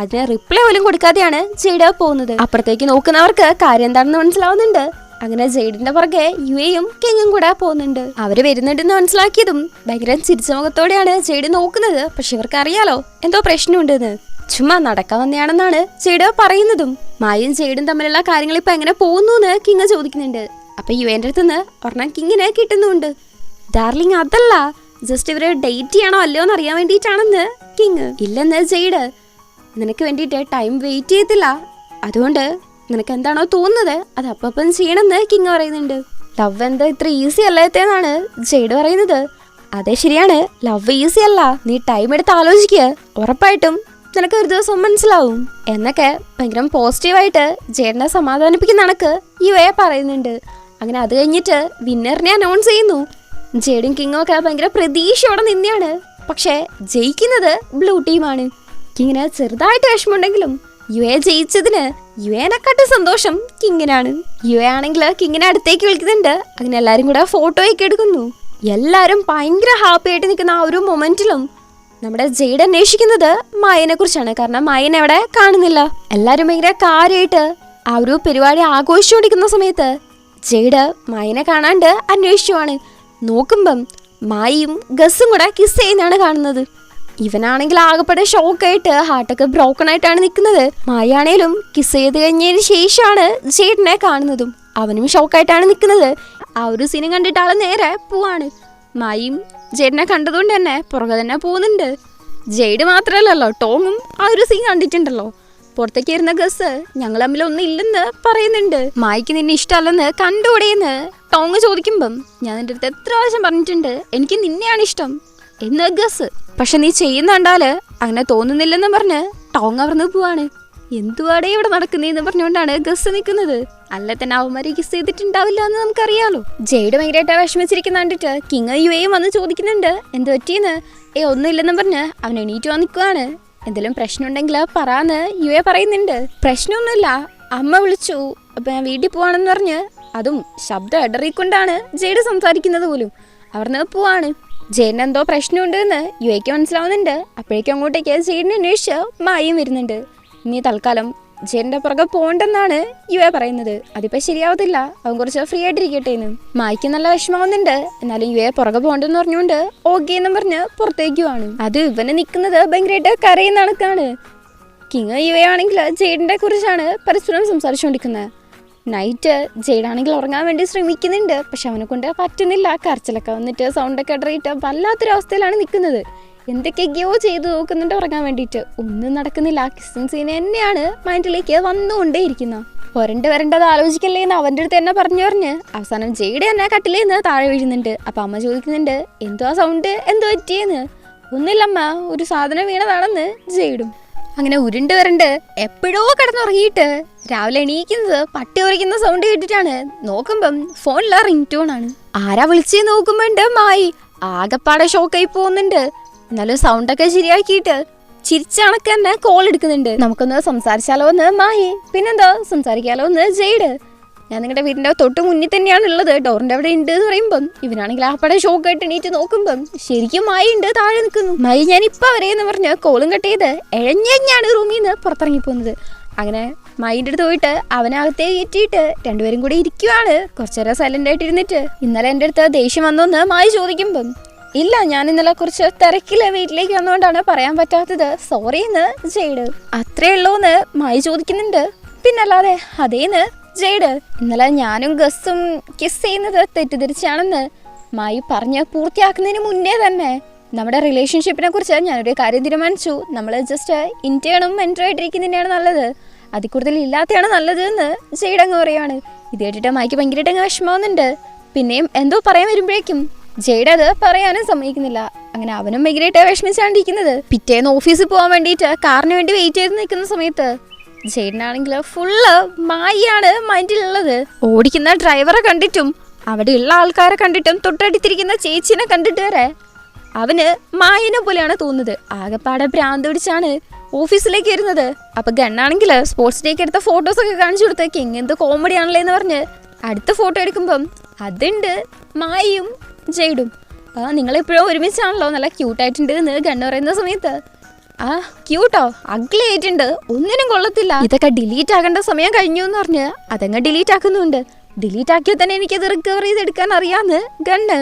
അതിന് റിപ്ലൈ പോലും കൊടുക്കാതെയാണ് ജെയ്ഡ് പോകുന്നത്. അപ്പുറത്തേക്ക് നോക്കുന്നവർക്ക് കാര്യം എന്താണെന്ന് മനസ്സിലാവുന്നുണ്ട്. അങ്ങനെ ജെയ്ഡിന്റെ പുറകെ യുവയും കിങ്ങും കൂടെ പോകുന്നുണ്ട്. അവര് വരുന്നുണ്ടെന്ന് മനസ്സിലാക്കിയതും ഭയങ്കര ചിരിച്ച മുഖത്തോടെയാണ് ജെയ്ഡ് നോക്കുന്നത്. പക്ഷെ ഇവർക്ക് അറിയാലോ എന്തോ പ്രശ്നമുണ്ടെന്ന്. ചുമ്മാ നടക്കാൻ വന്നെയാണെന്നാണ് ജെയ്ഡ് പറയുന്നതും. മായും ജെയ്ഡും തമ്മിലുള്ള കാര്യങ്ങൾ ഇപ്പൊ എങ്ങനെ പോകുന്നു എന്ന് കിങ് ചോദിക്കുന്നുണ്ട്. അപ്പൊ യുവേന്റെ അടുത്തുനിന്ന് ഒരെണ്ണം കിങ്ങിനെ കിട്ടുന്നുണ്ട്. ഡാർലിംഗ് അതല്ല, ജസ്റ്റ് ഇവര് ഡേറ്റ് ചെയ്യണോ അല്ലയോ എന്ന് അറിയാൻ വേണ്ടിയിട്ടാണെന്ന് കിങ്. ഇല്ലെന്ന് ജെയ്ഡ്, നിനക്ക് വേണ്ടിയിട്ട് ടൈം വെയിറ്റ് ചെയ്തില്ല, അതുകൊണ്ട് നിനക്ക് എന്താണോ തോന്നുന്നത് അത് അപ്പം ചെയ്യണമെന്ന് കിങ് പറയുന്നുണ്ട്. ലവ് എന്താ ഇത്ര ഈസി അല്ലാത്തതെന്നാണ് ജെയ്ഡ് പറയുന്നത്. അതെ ശരിയാണ്, ലവ് ഈസി അല്ല, നീ ടൈം എടുത്ത് ആലോചിക്കുക, ഉറപ്പായിട്ടും നിനക്ക് ഒരു ദിവസം മനസ്സിലാവും എന്നൊക്കെ ഭയങ്കര പോസിറ്റീവായിട്ട് ജെയ്ഡിനെ സമാധാനിപ്പിക്കുന്ന കണക്ക് യുവയെ പറയുന്നുണ്ട്. അങ്ങനെ അത് കഴിഞ്ഞിട്ട് വിന്നറിനെ അനൗൺസ് ചെയ്യുന്നു. ജെയ്ഡും കിങ്ങും ഒക്കെ ഭയങ്കര പ്രതീക്ഷയോടെ നിന്നെയാണ്. പക്ഷേ ജയിക്കുന്നത് ബ്ലൂ ടീമാണ്. കിങ്ങിന് ചെറുതായിട്ട് വിഷമമുണ്ടെങ്കിലും യുവയെ ജയിച്ചതിന് യുവേനെക്കാട്ട് സന്തോഷം കിങ്ങിനാണ്. യുവ ആണെങ്കിൽ കിങ്ങിനെ അടുത്തേക്ക് വിളിക്കുന്നുണ്ട്. അങ്ങനെ എല്ലാവരും കൂടെ ഫോട്ടോയൊക്കെ എടുക്കുന്നു. എല്ലാവരും ഭയങ്കര ഹാപ്പി ആയിട്ട് നിൽക്കുന്ന ആ ഒരു മൊമെന്റിലും നമ്മുടെ ജെയ്ഡ് അന്വേഷിക്കുന്നത് മായനെ കുറിച്ചാണ്. കാരണം മായനെ അവിടെ കാണുന്നില്ല. എല്ലാവരും ഭയങ്കര കാര്യമായിട്ട് ആ ഒരു പരിപാടി ആഘോഷിച്ചുകൊണ്ടിരിക്കുന്ന സമയത്ത് ജെയ്ഡ് മായനെ കാണാണ്ട് അന്വേഷിച്ചുവാണ്. നോക്കുമ്പം മായും ഗസും കൂടെ കിസ് ചെയ്യുന്നതാണ് കാണുന്നത്. ഇവനാണെങ്കിൽ ആകെപ്പെടെ ഷോക്കായിട്ട് ഹാർട്ടൊക്കെ ബ്രോക്കൺ ആയിട്ടാണ് നിൽക്കുന്നത്. മായാണേലും കിസ് ചെയ്ത് കഴിഞ്ഞതിന് ശേഷമാണ് ജെയ്ഡിനെ കാണുന്നതും. അവനും ഷോക്കായിട്ടാണ് നിൽക്കുന്നത്. ആ ഒരു സീനും കണ്ടിട്ട് ആള് നേരെ പോവാണ്. മായും ജെയ്ഡിനെ കണ്ടതുകൊണ്ട് തന്നെ പുറകെ തന്നെ പോകുന്നുണ്ട്. ജെയ്ഡ് മാത്രമല്ലല്ലോ, ടോങ്ങും ആ ഒരു സീൻ കണ്ടിട്ടുണ്ടല്ലോ. പുറത്തേക്ക് ഇരുന്ന ഗസ് ഞങ്ങൾ തമ്മിൽ ഒന്നും ഇല്ലെന്ന് പറയുന്നുണ്ട്. മായ്ക്ക് നിന്നെ ഇഷ്ടമല്ലെന്ന് കണ്ടുകൂടെയെന്ന് ടോങ് ചോദിക്കുമ്പം ഞാൻ നിന്റെ അടുത്ത് എത്ര പ്രാവശ്യം പറഞ്ഞിട്ടുണ്ട് എനിക്ക് നിന്നെയാണ് ഇഷ്ടം എന്ന് ഗസ്. പക്ഷെ നീ ചെയ്യുന്ന കണ്ടാല് അങ്ങനെ തോന്നുന്നില്ലെന്ന് പറഞ്ഞ് ടോങ് അവർന്ന് പോവാണ്. എന്തുവാടേ ഇവിടെ നടക്കുന്നതെന്ന് പറഞ്ഞുകൊണ്ടാണ് ഗസ് നിൽക്കുന്നത്. അല്ല തന്നെ അവന്മാരെ കിസ് ചെയ്തിട്ടുണ്ടാവില്ല എന്ന് നമുക്കറിയാലോ. ജെയ്ഡ് ഭയങ്കരമായിട്ട് വിഷമിച്ചിരിക്കുന്ന കണ്ടിട്ട് കിങ് യുവയും വന്ന് ചോദിക്കുന്നുണ്ട് എന്ത് പറ്റിയെന്ന്. ഒന്നുമില്ലെന്നും പറഞ്ഞ് അവൻ എണീറ്റ് വന്നിക്കുവാണ്. എന്തെങ്കിലും പ്രശ്നം ഉണ്ടെങ്കിൽ പറയാന്ന് യുവ പറയുന്നുണ്ട്. പ്രശ്നമൊന്നുമില്ല, അമ്മ വിളിച്ചു, അപ്പൊ ഞാൻ വീട്ടിൽ പോവാണെന്ന് പറഞ്ഞ് അതും ശബ്ദം ഇടറിക്കൊണ്ടാണ് ജെയ്ഡ് സംസാരിക്കുന്നത് പോലും. അവിടുന്ന് പോവാണ്. ജെയ്ഡിന് എന്തോ പ്രശ്നമുണ്ട് എന്ന് യുവയ്ക്ക് മനസ്സിലാവുന്നുണ്ട്. അപ്പോഴേക്കും അങ്ങോട്ടേക്ക് ജെയ്ഡിനെ അന്വേഷിച്ച് മായും വരുന്നുണ്ട്. ഇനി തൽക്കാലം ജെയ്ഡിന്റെ പുറകെ പോകണ്ടെന്നാണ് യുവ പറയുന്നത്. അതിപ്പോ ശരിയാവത്തില്ല, അവൻ കുറച്ച് ഫ്രീ ആയിട്ടിരിക്കട്ടെ എന്ന്. മായ്ക്ക് നല്ല വിഷമാവുന്നുണ്ട്. എന്നാലും യുവയെ പുറകെ പോകണ്ടെന്ന് പറഞ്ഞുകൊണ്ട് ഓക്കെ എന്ന് പറഞ്ഞ് പുറത്തേക്കുമാണ്. അത് ഇവന് നിൽക്കുന്നത് ഭയങ്കരമായിട്ട് കരയുന്ന കണക്കാണ്. കിങ് യുവയാണെങ്കിൽ ജെയ്ഡിനെ കുറിച്ചാണ് പരസ്പരം സംസാരിച്ചുകൊണ്ടിരിക്കുന്നത്. നൈറ്റ് ജെയ്ഡാണെങ്കിൽ ഉറങ്ങാൻ വേണ്ടി ശ്രമിക്കുന്നുണ്ട്. പക്ഷെ അവനെ കൊണ്ട് പറ്റുന്നില്ല. കരച്ചിലൊക്കെ വന്നിട്ട് സൗണ്ടൊക്കെ ഇടറിയിട്ട് വല്ലാത്തൊരവസ്ഥയിലാണ് നിൽക്കുന്നത്. എന്തൊക്കെയോ ചെയ്ത് നോക്കുന്നുണ്ട് ഉറങ്ങാൻ വേണ്ടിയിട്ട്. ഒന്നും നടക്കുന്നില്ല. കിസ്സിങ് സീൻ തന്നെയാണ് മൈൻഡിലേക്ക് വന്നുകൊണ്ടേയിരിക്കുന്നത്. വരേണ്ടത് ആലോചിക്കല്ലേ എന്ന് അവൻ്റെ അടുത്ത് തന്നെ പറഞ്ഞ് അവസാനം ജെയ്ഡ് തന്നെ കട്ടിലേന്ന് താഴെ വീഴുന്നുണ്ട്. അപ്പം അമ്മ ചോദിക്കുന്നുണ്ട് എന്തോ ആ സൗണ്ട് എന്തോ പറ്റിയെന്ന്. ഒന്നുമില്ലമ്മ, ഒരു സാധനം വീണതാണെന്ന് ജെയ്ഡും. അങ്ങനെ വരണ്ട് എപ്പോഴോ കിടന്നുറങ്ങിയിട്ട് രാവിലെ എണീക്കുന്നത് പട്ടി ഉറയ്ക്കുന്ന സൗണ്ട് കേട്ടിട്ടാണ്. നോക്കുമ്പം ഫോണിലെ റിംഗ് ടോൺ ആണ്. ആരാ വിളിച്ച് നോക്കുമ്പോണ്ട് മായി. ആകെപ്പാടെ ഷോക്കായി പോകുന്നുണ്ട്. എന്നാലും സൗണ്ടൊക്കെ ശരിയാക്കിയിട്ട് ചിരിച്ചണക്ക് തന്നെ കോൾ എടുക്കുന്നുണ്ട്. നമുക്കൊന്ന് സംസാരിച്ചാലോ എന്ന് മായി. പിന്നെന്താ സംസാരിക്കാലോ എന്ന് ജെയ്ഡ്. ഞാൻ നിങ്ങളുടെ വീടിന്റെ തൊട്ട് മുന്നിൽ തന്നെയാണ് ഉള്ളത്, ഡോറിന്റെ അവിടെ ഉണ്ട് എന്ന് പറയുമ്പം ഇവനാണെങ്കിൽ ആപ്പടെ ഷോക്കായിട്ട് എണീറ്റ് നോക്കുമ്പം ശരിക്കും മായി ഉണ്ട് താഴെ നിൽക്കുന്നു. മായി ഞാൻ ഇപ്പൊ വരെയെന്ന് പറഞ്ഞ് കോളും കട്ട് ചെയ്ത് എഴഞ്ഞാണ് റൂമിൽ നിന്ന് പുറത്തിറങ്ങി പോകുന്നത്. അങ്ങനെ മൈൻ്റെ അടുത്ത് പോയിട്ട് അവനകത്തേ കയറ്റിയിട്ട് രണ്ടുപേരും കൂടി ഇരിക്കുവാണ്. കുറച്ചേരം സൈലന്റ് ആയിട്ട് ഇരുന്നിട്ട് ഇന്നലെ എൻ്റെ അടുത്ത് ദേഷ്യം വന്നോന്ന് മായി ചോദിക്കുമ്പം ഇല്ല, ഞാൻ ഇന്നലെ കുറച്ച് തിരക്കില് വീട്ടിലേക്ക് വന്നുകൊണ്ടാണ് പറയാൻ പറ്റാത്തത്, സോറി എന്ന് ജെയ്ഡ്. അത്രേ ഉള്ളൂന്ന് മായി ചോദിക്കുന്നുണ്ട്. പിന്നല്ലാതെ അതേന്ന് ജെയ്ഡ്. ഇന്നലെ ഞാനും ഗസ്സും കിസ് ചെയ്യുന്നത് തെറ്റിദ്ധരിച്ചാണെന്ന് മായി പറഞ്ഞ് പൂർത്തിയാക്കുന്നതിന് മുന്നേ തന്നെ നമ്മുടെ റിലേഷൻഷിപ്പിനെ കുറിച്ച് ഞാനൊരു കാര്യം തീരുമാനിച്ചു. നമ്മൾ ജസ്റ്റ് ഇന്റേണും മെന്ററും ആയിട്ടിരിക്കുന്നതിനാണ് നല്ലത്, അതിൽ കൂടുതൽ ഇല്ലാത്തതാണ് നല്ലത് എന്ന് ജെയ്ഡ് അങ്ങ് പറയുവാണ്. ഇത് കേട്ടിട്ട് മായ്ക്ക് ഭയങ്കരമായിട്ട് അങ്ങ് വിഷമാവുന്നുണ്ട്. പിന്നെയും എന്തോ പറയാൻ വരുമ്പോഴേക്കും ജെയ്ഡ് അത് പറയാനും സമ്മതിക്കുന്നില്ല. അങ്ങനെ അവനും ഭയങ്കരമായിട്ട് വിഷമിച്ചാണ്ടിരിക്കുന്നത്. പിറ്റേന്ന് ഓഫീസിൽ പോകാൻ വേണ്ടിയിട്ട് കാറിന് വേണ്ടി വെയിറ്റ് ചെയ്ത് നിൽക്കുന്ന സമയത്ത് ജെയ്ഡിനാണെങ്കിൽ ഫുള്ള് മായിയാണ് മൈൻഡിലുള്ളത്. ഓടിക്കുന്ന ഡ്രൈവറെ കണ്ടിട്ടും അവിടെയുള്ള ആൾക്കാരെ കണ്ടിട്ടും തൊട്ടടുത്തിരിക്കുന്ന ചേച്ചിനെ കണ്ടിട്ട് വരെ അവന് മായിനെ പോലെയാണ് തോന്നുന്നത്. ആകെപ്പാടെ ഭ്രാന്ത് പിടിച്ചാണ് ഓഫീസിലേക്ക് വരുന്നത്. അപ്പൊ ഗണ്ണാണെങ്കിൽ സ്പോർട്സ് ഡേക്ക് എടുത്ത ഫോട്ടോസൊക്കെ കാണിച്ചു കൊടുത്ത് കിങ് എന്ത് കോമഡി ആണല്ലേ എന്ന് പറഞ്ഞ് അടുത്ത ഫോട്ടോ എടുക്കുമ്പം അതുണ്ട് മായിയും ജെയ്ഡും. നിങ്ങളെപ്പോഴും ഒരുമിച്ചാണല്ലോ, നല്ല ക്യൂട്ടായിട്ടുണ്ട് എന്ന് ഗണ്ണ് പറയുന്ന സമയത്ത് ക്യൂട്ടോ അഗ്ലി ആയിട്ടുണ്ട്, ഒന്നിനും കൊള്ളത്തില്ല, ഇതൊക്കെ ഡിലീറ്റ് ആക്കേണ്ട സമയം കഴിഞ്ഞു എന്ന് പറഞ്ഞ് അതങ്ങ് ഡിലീറ്റ് ആക്കുന്നുണ്ട്. ഡിലീറ്റ് ആക്കിയാൽ തന്നെ എനിക്കത് റിക്കവർ ചെയ്തെടുക്കാൻ അറിയാന്ന് ഗണ്ണ്.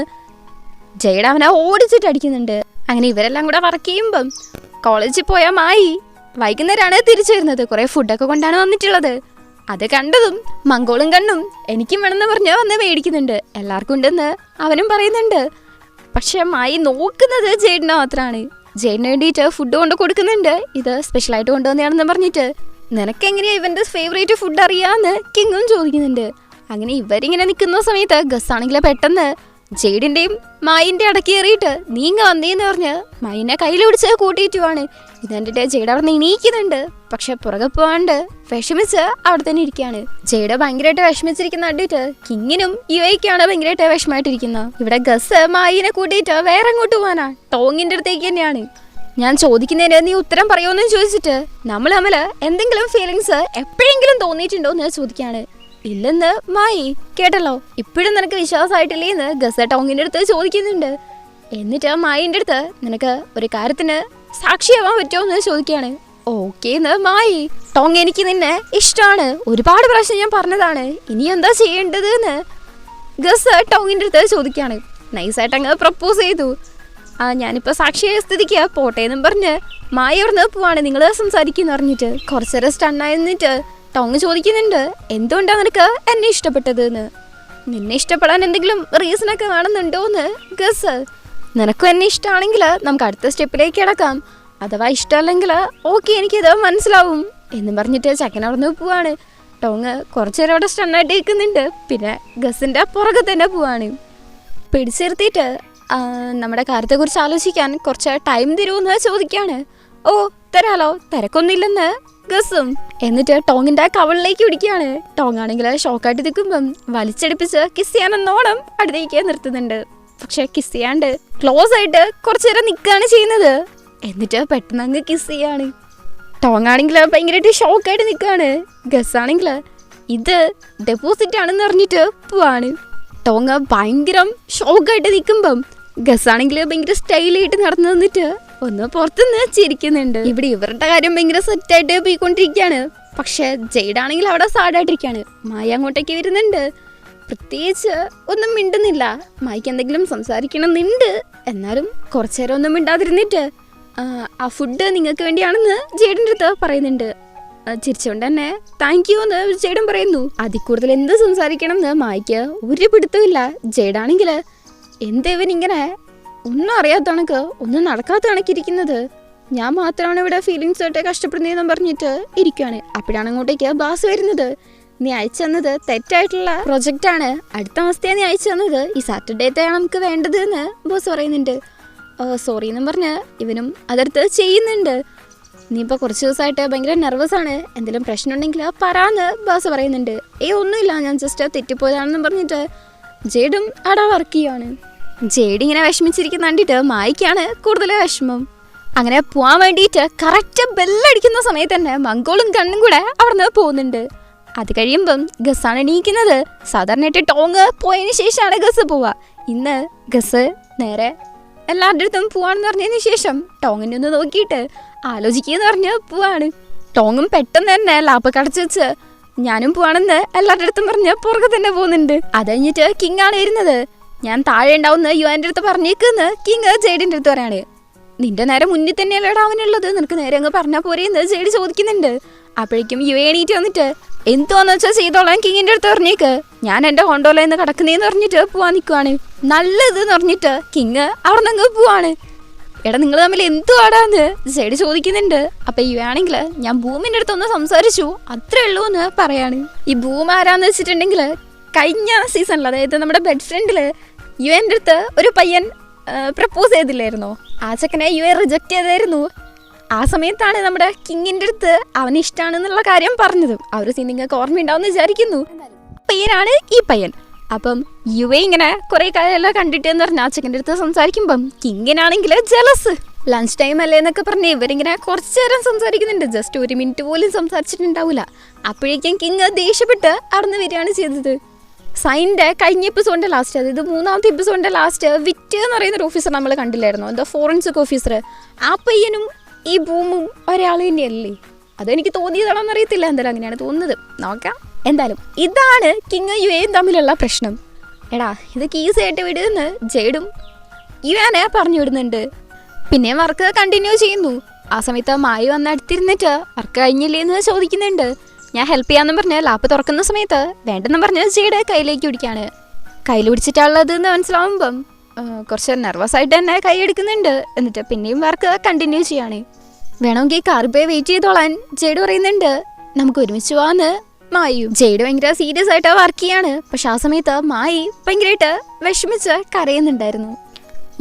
ജെയ്ഡ് അവനെ ഓടിച്ചിട്ട് അടിക്കുന്നുണ്ട്. അങ്ങനെ ഇവരെല്ലാം കൂടെ വർക്ക് ചെയ്യുമ്പം കോളേജിൽ പോയ മായി വൈകുന്നേരമാണ് തിരിച്ചു വരുന്നത്. കുറെ ഫുഡൊക്കെ കൊണ്ടാണ് വന്നിട്ടുള്ളത്. അത് കണ്ടതും മംഗോളും കണ്ണും എനിക്കും വേണമെന്ന് പറഞ്ഞ് വന്ന് മേടിക്കുന്നുണ്ട്. എല്ലാവർക്കും ഉണ്ടെന്ന് അവനും പറയുന്നുണ്ട്. പക്ഷെ മായി നോക്കുന്നത് ജെയ്ഡിനെ മാത്രമാണ്. ജെയ്ഡിന് വേണ്ടിയിട്ട് ഫുഡ് കൊണ്ട് കൊടുക്കുന്നുണ്ട്. ഇത് സ്പെഷ്യലായിട്ട് കൊണ്ടുവന്നതാണെന്ന് പറഞ്ഞിട്ട് നിനക്കെങ്ങനെയാ ഇവന്റെ ഫേവറേറ്റ് ഫുഡ് അറിയാന്ന് കിങ്ങും ചോദിക്കുന്നുണ്ട്. അങ്ങനെ ഇവരിങ്ങനെ നിൽക്കുന്ന സമയത്ത് ഗസ് ആണെങ്കിൽ പെട്ടെന്ന് ജെയ്ഡിന്റെയും മായിന്റെ ഇടയ്ക്ക് കയറിയിട്ട് നീങ്ങ വന്നേന്ന് പറഞ്ഞ് മൈനെ കയ്യിൽ പിടിച്ച് കൂട്ടിയിട്ടുവാണ്. ഇത് കണ്ടിട്ട് ജെയ്ഡ് അവിടെ നിന്ന് എണീക്കുന്നുണ്ട്. പക്ഷെ പുറകെ പോവാണ്ട് വിഷമിച്ച് അവിടെ തന്നെ ഇരിക്കുകയാണ്. ജെയ്ഡ് ഭയങ്കരമായിട്ട് വിഷമിച്ചിരിക്കുന്ന കണ്ടിട്ട് കിങ്ങിനും യുവയ്ക്കാണ് ഭയങ്കരമായിട്ട് വിഷമമായിട്ടിരിക്കുന്നത്. ഇവിടെ ഗസ് മായിനെ കൂട്ടിയിട്ട് വേറെ അങ്ങോട്ട് പോകാനാ ടോങ്ങിന്റെ അടുത്തേക്ക് തന്നെയാണ്. ഞാൻ ചോദിക്കുന്നതിന് നീ ഉത്തരം പറയുമെന്ന് ചോദിച്ചിട്ട് നമ്മൾ തമ്മിൽ എന്തെങ്കിലും ഫീലിങ്സ് എപ്പോഴെങ്കിലും തോന്നിയിട്ടുണ്ടോ എന്ന് ചോദിക്കാണ്. ഇല്ലെന്ന് മായി. കേട്ടല്ലോ, ഇപ്പോഴും നിനക്ക് വിശ്വാസമായിട്ടില്ലേന്ന് ഗസ് ടോങ്ങിന്റെ അടുത്ത് ചോദിക്കുന്നുണ്ട്. എന്നിട്ട് മായിന്റെ അടുത്ത് നിനക്ക് ഒരു കാര്യത്തിന് സാക്ഷിയാവാൻ പറ്റുമോ എന്ന് ചോദിക്കുകയാണ്. ഓക്കേന്ന് മായി. ടോങ് എനിക്ക് നിന്നെ ഇഷ്ടമാണ്, ഒരുപാട് പ്രാവശ്യം ഞാൻ പറഞ്ഞതാണ്, ഇനി എന്താ ചെയ്യേണ്ടത് എന്ന് ഗസ് ടോങ്ങിന്റെ അടുത്ത് ചോദിക്കുകയാണ്. നൈസായിട്ട് അങ്ങ് പ്രപ്പോസ് ചെയ്തു. ഞാനിപ്പോൾ സാക്ഷിയായ സ്ഥിതിക്ക് പോട്ടെ എന്നും പറഞ്ഞ് മായി അവിടെ പോവാണ്. നിങ്ങൾ സംസാരിക്കുന്നു പറഞ്ഞിട്ട് കുറച്ചേരം സ്റ്റണ്ണായി നിന്നിട്ട് ടോങ് ചോദിക്കുന്നുണ്ട് എന്തുകൊണ്ടാണ് നിനക്ക് എന്നെ ഇഷ്ടപ്പെട്ടത് എന്ന്. നിന്നെ ഇഷ്ടപ്പെടാൻ എന്തെങ്കിലും റീസണൊക്കെ കാണുന്നുണ്ടോ എന്ന് ഗസ്. നിനക്കും എന്നെ ഇഷ്ടമാണെങ്കിൽ നമുക്ക് അടുത്ത സ്റ്റെപ്പിലേക്ക് കിടക്കാം, അഥവാ ഇഷ്ടമല്ലെങ്കിൽ ഓക്കെ എനിക്കിത് മനസ്സിലാവും എന്നും പറഞ്ഞിട്ട് ചക്കൻ അവിടെ പോവാണ്. ടോങ് കുറച്ചേരം അവിടെ സ്റ്റണ്ണായിട്ട് ഇരിക്കുന്നുണ്ട്. പിന്നെ ഗസിൻ്റെ പുറകെ തന്നെ പോവാണ്. പിടിച്ചിരുത്തിയിട്ട് നമ്മുടെ കാര്യത്തെക്കുറിച്ച് ആലോചിക്കാൻ കുറച്ച് ടൈം തരുമെന്ന് ചോദിക്കുകയാണ്. ഓ തരാലോ, തിരക്കൊന്നുമില്ലെന്ന് ഗസും. എന്നിട്ട് ടോങ്ങിന്റെ കവളിലേക്ക് പിടിക്കുകയാണ്. ടോങ് ആണെങ്കിൽ ഷോക്കായിട്ട് നിൽക്കുമ്പം വലിച്ചടിപ്പിച്ച് കിസ് ചെയ്യാനെന്നോണം അടുത്തേക്ക് നിർത്തുന്നുണ്ട്. പക്ഷെ കിസ് ചെയ്യാണ്ട് ക്ലോസ് ആയിട്ട് കുറച്ചു നേരം നിൽക്കുകയാണ് ചെയ്യുന്നത്. എന്നിട്ട് പെട്ടെന്ന് അങ്ങ് കിസ് ചെയ്യാണ്. ടോങ് ആണെങ്കിൽ ഭയങ്കരമായിട്ട് ഷോക്കായിട്ട് നിൽക്കുകയാണ്. ഗസ് ആണെങ്കിൽ ഇത് ഡെപ്പോസിറ്റ് ആണെന്ന് പറഞ്ഞിട്ട് പോവാണ്. ടോങ് ഭയങ്കര ഷോക്കായിട്ട് നിൽക്കുമ്പം ഗസ്സാണെങ്കിൽ ഭയങ്കര സ്റ്റൈലായിട്ട് നടന്നു വന്നിട്ട് ഒന്ന് പുറത്തുനിന്ന് ചിരിക്കുന്നുണ്ട്. ഇവിടെ ഇവരുടെ കാര്യം ഭയങ്കര സെറ്റായിട്ട് പോയിക്കൊണ്ടിരിക്കുകയാണ്. പക്ഷെ ജെയ്ഡാണെങ്കിൽ അവിടെ സാഡായിട്ടിരിക്കുകയാണ്. മായ അങ്ങോട്ടേക്ക് വരുന്നുണ്ട്. പ്രത്യേകിച്ച് ഒന്നും മിണ്ടുന്നില്ല. മായ്ക്ക് എന്തെങ്കിലും സംസാരിക്കണമെന്നുണ്ട്. എന്നാലും കുറച്ചു നേരം ഒന്നും മിണ്ടാതിരുന്നിട്ട് ആ ഫുഡ് നിങ്ങൾക്ക് വേണ്ടിയാണെന്ന് ജെയ്ഡിൻ്റെ അടുത്ത് പറയുന്നുണ്ട്. ചിരിച്ചുകൊണ്ട് തന്നെ താങ്ക് യു എന്ന് ജെയ്ഡൻ പറയുന്നു. അതിൽ കൂടുതൽ എന്ത് സംസാരിക്കണം എന്ന് മായ്ക്ക് ഒരു പിടുത്തമില്ല. ജെയ്ഡാണെങ്കിൽ എന്താ ഇവനിങ്ങനെ ഒന്നും അറിയാത്ത കണക്ക് ഒന്നും നടക്കാത്ത കണക്കിരിക്കുന്നത്, ഞാൻ മാത്രമാണ് ഇവിടെ ഫീലിങ്സ് ആയിട്ട് കഷ്ടപ്പെടുന്നതെന്നും പറഞ്ഞിട്ട് ഇരിക്കുകയാണ്. അപ്പോഴാണ് അങ്ങോട്ടേക്ക് ബാസ് വരുന്നത്. നീ അയച്ചു തന്നത് തെറ്റായിട്ടുള്ള പ്രൊജക്റ്റാണ്, അടുത്ത മാസത്തെ നീ അയച്ചു തന്നത് ഈ സാറ്റർഡേത്തെയാണ് നമുക്ക് വേണ്ടത് എന്ന് ബോസ് പറയുന്നുണ്ട്. സോറി എന്നും പറഞ്ഞ് ഇവനും അതെടുത്ത് ചെയ്യുന്നുണ്ട്. നീ ഇപ്പോൾ കുറച്ച് ദിവസമായിട്ട് ഭയങ്കര നെർവസ് ആണ്, എന്തെങ്കിലും പ്രശ്നം ഉണ്ടെങ്കിൽ പറയാന്ന് ബോസ് പറയുന്നുണ്ട്. ഒന്നുമില്ല, ഞാൻ ജസ്റ്റ് തെറ്റിപ്പോയതാണെന്നും പറഞ്ഞിട്ട് ജെയ്ഡും അവിടെ വർക്ക് ചെയ്യുകയാണ്. ജെയ്ഡ് ഇങ്ങനെ വിഷമിച്ചിരിക്കുന്ന കണ്ടിട്ട് മായ്ക്കാണ് കൂടുതൽ വിഷമം. അങ്ങനെ പോകാൻ വേണ്ടിയിട്ട് കറക്റ്റ് ബെല്ലടിക്കുന്ന സമയത്ത് തന്നെ മംഗോളും കണ്ണും കൂടെ അവിടെ നിന്ന് പോകുന്നുണ്ട്. അത് കഴിയുമ്പം ഗസ്സാണ് എണീക്കുന്നത്. സാധാരണയായിട്ട് ടോങ് പോയതിന് ശേഷമാണ് ഗസ് പോവുക. ഇന്ന് ഗസ് നേരെ എല്ലാവരുടെ അടുത്തും പോവാണെന്ന് പറഞ്ഞതിന് ശേഷം ടോങ്ങിനെ ഒന്ന് നോക്കിയിട്ട് ആലോചിക്കുകയെന്ന് പറഞ്ഞ് പോവാണ്. ടോങ്ങും പെട്ടെന്ന് തന്നെ ലാപ്പ് കടച്ചു വെച്ച് ഞാനും പോവാണെന്ന് എല്ലാവരുടെ അടുത്തും പറഞ്ഞ് പുറകെ തന്നെ പോകുന്നുണ്ട്. അത് കഴിഞ്ഞിട്ട് കിങ് ആണ് വരുന്നത്. ഞാൻ താഴെ ഉണ്ടാവുന്ന യുവാൻ്റെ അടുത്ത് പറഞ്ഞേക്കുന്ന് കിങ് ജെയ്ഡിൻ്റെ അടുത്ത് പറയാണ്. നിന്റെ നേരെ മുന്നിൽ തന്നെയല്ലേടാ അവനുള്ളത്, നിനക്ക് നേരെ അങ്ങ് പറഞ്ഞാൽ പോരെയെന്ന് ജെയ്ഡ് ചോദിക്കുന്നുണ്ട്. അപ്പോഴേക്കും യു എണീറ്റ് വന്നിട്ട് എന്തോന്ന് വെച്ചാൽ ചെയ്തോളാം കിങ്ങിൻ്റെ അടുത്ത് പറഞ്ഞേക്ക്, ഞാൻ എൻ്റെ ഹോണ്ടോലെന്ന് കിടക്കുന്നേന്ന് പറഞ്ഞിട്ട് പോവാൻ നിൽക്കുവാണ്. നല്ലതെന്ന് പറഞ്ഞിട്ട് കിങ് അവിടെ നിന്ന് അങ്ങ് പോവാണ്. എടാ നിങ്ങൾ തമ്മിൽ എന്തുവാടാന്ന് ജെയ്ഡ് ചോദിക്കുന്നുണ്ട്. അപ്പം യു ആണെങ്കിൽ ഞാൻ ഭൂമിൻ്റെ അടുത്തൊന്ന് സംസാരിച്ചു അത്രേ ഉള്ളൂ എന്ന് പറയാണ്. ഈ ഭൂമി ആരാന്ന് വെച്ചിട്ടുണ്ടെങ്കിൽ കഴിഞ്ഞ സീസണിൽ, അതായത് നമ്മുടെ ബെഡ് ഫ്രണ്ടിൽ യു എൻ്റെ അടുത്ത് ഒരു പയ്യൻ പ്രപ്പോസ് ചെയ്തില്ലായിരുന്നോ, ആ ചെക്കനെ യു എ റിജക്റ്റ് ചെയ്തായിരുന്നു. ആ സമയത്താണ് നമ്മുടെ കിങ്ങിൻ്റെ അടുത്ത് അവന് ഇഷ്ടമാണെന്നുള്ള കാര്യം പറഞ്ഞത്. ആ ഒരു സീൻ നിങ്ങൾക്ക് ഓർമ്മയുണ്ടാവും എന്ന് വിചാരിക്കുന്നു. പയ്യനാണ് ഈ പയ്യൻ. അപ്പം യു എ ഇങ്ങനെ കുറേ കാര്യമെല്ലാം കണ്ടിട്ട് എന്ന് പറഞ്ഞാൽ ആ ചെക്കൻ്റെ അടുത്ത് സംസാരിക്കുമ്പം കിങ്ങിനാണെങ്കിൽ ജലസ്. ലഞ്ച് ടൈം അല്ലേ എന്നൊക്കെ പറഞ്ഞ് ഇവരിങ്ങനെ കുറച്ച് നേരം സംസാരിക്കുന്നുണ്ട്. ജസ്റ്റ് 1 മിനിറ്റ് പോലും സംസാരിച്ചിട്ടുണ്ടാവില്ല. അപ്പോഴേക്കും കിങ് ദേഷ്യപ്പെട്ട് അവിടെ നിന്ന് വരികയാണ് ചെയ്തത്. സൈൻ്റെ കഴിഞ്ഞ എപ്പിസോഡിൻ്റെ ലാസ്റ്റ്, അതായത് 3ാമത്തെ എപ്പിസോഡിൻ്റെ ലാസ്റ്റ് വിറ്റ് എന്ന് പറയുന്നൊരു ഓഫീസർ നമ്മൾ കണ്ടില്ലായിരുന്നു, എന്താ ഫോറൻസിക് ഓഫീസർ. ആ പയ്യനും ഈ ഭൂമും ഒരാൾ തന്നെയല്ലേ? അതെനിക്ക് തോന്നിയതാണോന്ന് അറിയത്തില്ല, എന്തായാലും അങ്ങനെയാണ് തോന്നുന്നത്. നോക്കാം. എന്തായാലും ഇതാണ് കിങ് യു എയും തമ്മിലുള്ള പ്രശ്നം. എടാ ഇതൊക്കെ ഈസി ആയിട്ട് വിടുമെന്ന് ജെയ്ഡും യു എനെ പറഞ്ഞു വിടുന്നുണ്ട്. പിന്നെ വർക്ക് കണ്ടിന്യൂ ചെയ്യുന്നു. ആ സമയത്ത് മായി വന്ന് അടുത്തിരുന്നിട്ട് വർക്ക് കഴിഞ്ഞില്ലേ എന്ന് ചോദിക്കുന്നുണ്ട്. ഞാൻ ഹെൽപ്പ് ചെയ്യാമെന്നും പറഞ്ഞ് ലാപ്പ് തുറക്കുന്ന സമയത്ത് വേണ്ടെന്നും പറഞ്ഞ് ജെയ്ഡ് കയ്യിലേക്ക് പിടിക്കുകയാണ്. കയ്യിൽ പിടിച്ചിട്ടുള്ളത് എന്ന് മനസ്സിലാവുമ്പം കുറച്ച് നെർവസ് ആയിട്ട് തന്നെ കൈ എടുക്കുന്നുണ്ട്. എന്നിട്ട് പിന്നെയും വർക്ക് കണ്ടിന്യൂ ചെയ്യാണ്. വേണമെങ്കിൽ കാർ പോയി വെയിറ്റ് ചെയ്തോളാൻ ജെയ്ഡ് പറയുന്നുണ്ട്. നമുക്ക് ഒരുമിച്ച് പോവാന്ന് മായും. ജെയ്ഡ് ഭയങ്കര സീരിയസ് ആയിട്ട് വർക്ക് ചെയ്യാണ്. പക്ഷെ ആ സമയത്ത് മായി ഭയങ്കരമായിട്ട് വിഷമിച്ച് കരയുന്നുണ്ടായിരുന്നു.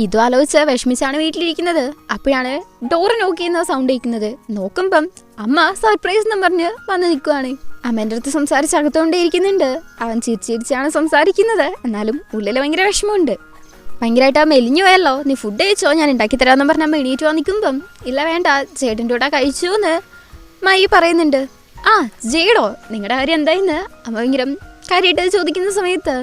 ഇതും ആലോചിച്ച് വിഷമിച്ചാണ് വീട്ടിലിരിക്കുന്നത്. അപ്പോഴാണ് ഡോറ് നോക്ക് ചെയ്യുന്ന സൗണ്ട് കേൾക്കുന്നത്. നോക്കുമ്പം അമ്മ സർപ്രൈസ് എന്ന് പറഞ്ഞ് വന്ന് നിൽക്കുവാണ്. അമ്മേൻ്റെ അടുത്ത് സംസാരിച്ച് അകത്തോണ്ടേ ഇരിക്കുന്നുണ്ട്. അവൻ ചിരിച്ചാണ് സംസാരിക്കുന്നത്. എന്നാലും ഉള്ളിൽ ഭയങ്കര വിഷമമുണ്ട്. ഭയങ്കരമായിട്ട് മെലിഞ്ഞു പോയല്ലോ, നീ ഫുഡ് കഴിച്ചോ, ഞാൻ ഉണ്ടാക്കി തരാമെന്ന് പറഞ്ഞാൽ അമ്മ എണീറ്റ് വന്ന് നിൽക്കുമ്പം ഇല്ല വേണ്ട ജെയ്ഡിൻ്റെ കൂടെ കഴിച്ചു എന്ന് മായി പറയുന്നുണ്ട്. ആ ജെയ്ഡോ, നിങ്ങളുടെ കാര്യം എന്തായിന്ന് അമ്മ ഭയങ്കര കാര്യമായിട്ട് ചോദിക്കുന്ന സമയത്ത്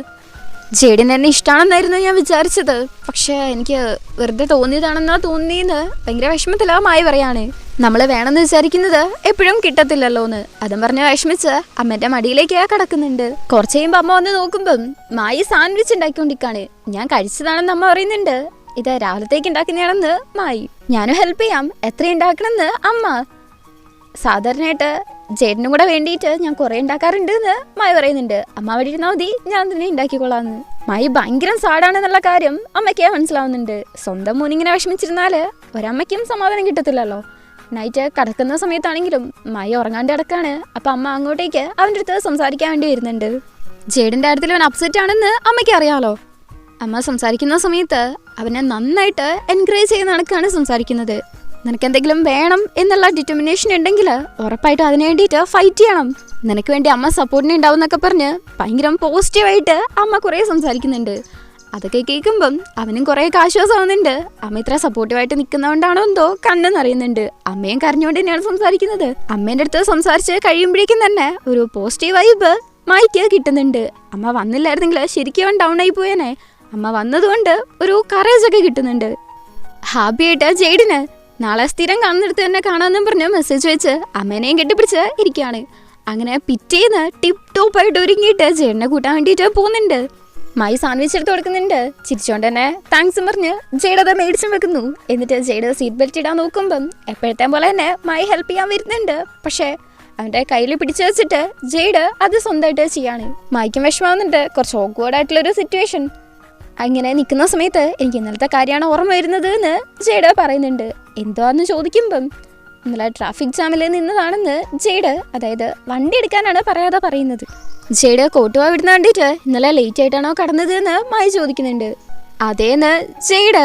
ജെയ്ഡിന് എന്നെ ഇഷ്ടമാണെന്നായിരുന്നു ഞാൻ വിചാരിച്ചത്. പക്ഷേ എനിക്ക് വെറുതെ തോന്നിയതാണെന്നാ തോന്നിയെന്ന് ഭയങ്കര വിഷമത്തിലാ മായി പറയാണ്. നമ്മൾ വേണമെന്ന് വിചാരിക്കുന്നത് എപ്പോഴും കിട്ടത്തില്ലല്ലോ എന്ന് അതും പറഞ്ഞ് വിഷമിച്ച് അമ്മേൻ്റെ മടിയിലേക്ക് കിടക്കുന്നുണ്ട്. കുറച്ച് കഴിയുമ്പോൾ അമ്മ വന്ന് നോക്കുമ്പം മായി സാൻഡ്വിച്ച് ഉണ്ടാക്കിക്കൊണ്ടിരിക്കുകയാണ്. ഞാൻ കഴിച്ചതാണെന്ന് അമ്മ പറയുന്നുണ്ട്. ഇത് രാവിലത്തേക്ക് ഉണ്ടാക്കുന്നതാണെന്ന് മായി. ഞാനും ഹെൽപ്പ് ചെയ്യാം, എത്ര ഉണ്ടാക്കണമെന്ന് അമ്മ. സാധാരണയായിട്ട് ജെയ്ഡിനും കൂടെ വേണ്ടിയിട്ട് ഞാൻ കുറേ ഉണ്ടാക്കാറുണ്ട് എന്ന് മായി പറയുന്നുണ്ട്. അമ്മ അവിടെ ഇരുന്നാൽ മതി, ഞാൻ തന്നെ ഉണ്ടാക്കിക്കൊള്ളാന്ന്. മായി ഭയങ്കര സാഡാണെന്നുള്ള കാര്യം അമ്മയ്ക്ക് മനസ്സിലാവുന്നുണ്ട്. സ്വന്തം മോനിങ്ങനെ വിഷമിച്ചിരുന്നാൽ ഒരമ്മയ്ക്കും സമാധാനം കിട്ടത്തില്ലല്ലോ. നൈറ്റ് കിടക്കുന്ന സമയത്താണെങ്കിലും മായി ഉറങ്ങാണ്ട് കിടക്കാണ്. അപ്പം അമ്മ അങ്ങോട്ടേക്ക് അവൻ്റെ അടുത്ത് സംസാരിക്കാൻ വേണ്ടി വരുന്നുണ്ട്. ജെയ്ഡിൻ്റെ കാര്യത്തിൽ അവൻ അപ്സെറ്റ് ആണെന്ന് അമ്മയ്ക്ക് അറിയാമല്ലോ. അമ്മ സംസാരിക്കുന്ന സമയത്ത് അവനെ നന്നായിട്ട് എൻകറേജ് ചെയ്യുന്ന കണക്കാണ് സംസാരിക്കുന്നത്. നിനക്ക് എന്തെങ്കിലും വേണം എന്നുള്ള ഡിറ്റർമിനേഷൻ ഉണ്ടെങ്കിൽ ഉറപ്പായിട്ടും അതിന് വേണ്ടിയിട്ട് ഫൈറ്റ് ചെയ്യണം, നിനക്ക് വേണ്ടി അമ്മ സപ്പോർട്ടിന് ഉണ്ടാവും എന്നൊക്കെ പറഞ്ഞ് ഭയങ്കര പോസിറ്റീവായിട്ട് അമ്മ കുറേ സംസാരിക്കുന്നുണ്ട്. അതൊക്കെ കേൾക്കുമ്പം അവനും കുറേ ആശ്വാസമാവുന്നുണ്ട്. അമ്മ ഇത്ര സപ്പോർട്ടീവായിട്ട് നിൽക്കുന്നതുകൊണ്ടാണോ എന്തോ കണ്ണെന്നറിയുന്നുണ്ട്. അമ്മയും കരഞ്ഞുകൊണ്ട് തന്നെയാണ് സംസാരിക്കുന്നത്. അമ്മേൻ്റെ അടുത്ത് സംസാരിച്ച് കഴിയുമ്പോഴേക്കും തന്നെ ഒരു പോസിറ്റീവ് വൈബ് മായിക്ക് കിട്ടുന്നുണ്ട്. അമ്മ വന്നില്ലായിരുന്നെങ്കിൽ ശരിക്കും അവൻ ഡൗൺ ആയി പോയേനെ. അമ്മ വന്നതുകൊണ്ട് ഒരു കറേജൊക്കെ കിട്ടുന്നുണ്ട്. ഹാപ്പി ആയിട്ട് ജെയ്ഡിന് നാളെ സ്ഥിരം കാണുന്നിടത്ത് തന്നെ കാണാമെന്നും പറഞ്ഞ് മെസ്സേജ് വെച്ച് അമ്മേനെയും കെട്ടിപ്പിടിച്ച് ഇരിക്കുകയാണ്. അങ്ങനെ പിറ്റേന്ന് ടിപ്പ് ടോപ്പായിട്ട് ഒരുങ്ങിയിട്ട് ജെയ്ഡിനെ കൂട്ടാൻ വേണ്ടിയിട്ട് പോകുന്നുണ്ട്. മായി സാൻഡ്വിച്ച് എടുത്ത് കൊടുക്കുന്നുണ്ട്. ചിരിച്ചോണ്ട് തന്നെ താങ്ക്സും പറഞ്ഞ് ജെയ്ഡ് അത് മേടിച്ചും വെക്കുന്നു. എന്നിട്ട് ജെയ്ഡ് സീറ്റ് ബെൽറ്റ് ഇടാൻ നോക്കുമ്പം എപ്പോഴത്തെ പോലെ തന്നെ മായി ഹെൽപ്പ് ചെയ്യാൻ വരുന്നുണ്ട്. പക്ഷേ അവൻ്റെ കയ്യിൽ പിടിച്ചു വെച്ചിട്ട് ജെയ്ഡ് അത് സ്വന്തമായിട്ട് ചെയ്യാണ്. മായ്ക്കും വിഷമാവുന്നുണ്ട്. കുറച്ച് ഓക്വേർഡ് ആയിട്ടുള്ളൊരു സിറ്റുവേഷൻ. അങ്ങനെ നിൽക്കുന്ന സമയത്ത് എനിക്ക് ഇന്നലത്തെ കാര്യമാണ് ഓർമ്മ വരുന്നത് എന്ന് ജെയ്ഡ് പറയുന്നുണ്ട്. എന്താന്ന് ചോദിക്കുമ്പം ഇന്നലെ ട്രാഫിക് ജാമിൽ നിന്നതാണെന്ന് ജെയ്ഡ്, അതായത് വണ്ടി എടുക്കാനാണ് പറയാതെ പറയുന്നത്. ജെയ്ഡ് കോട്ടുവാ വിടുന്ന കണ്ടിട്ട് ഇന്നലെ ലേറ്റ് ആയിട്ടാണോ കടന്നത് എന്ന് മായി ചോദിക്കുന്നുണ്ട്. അതേന്ന് ജെയ്ഡ്.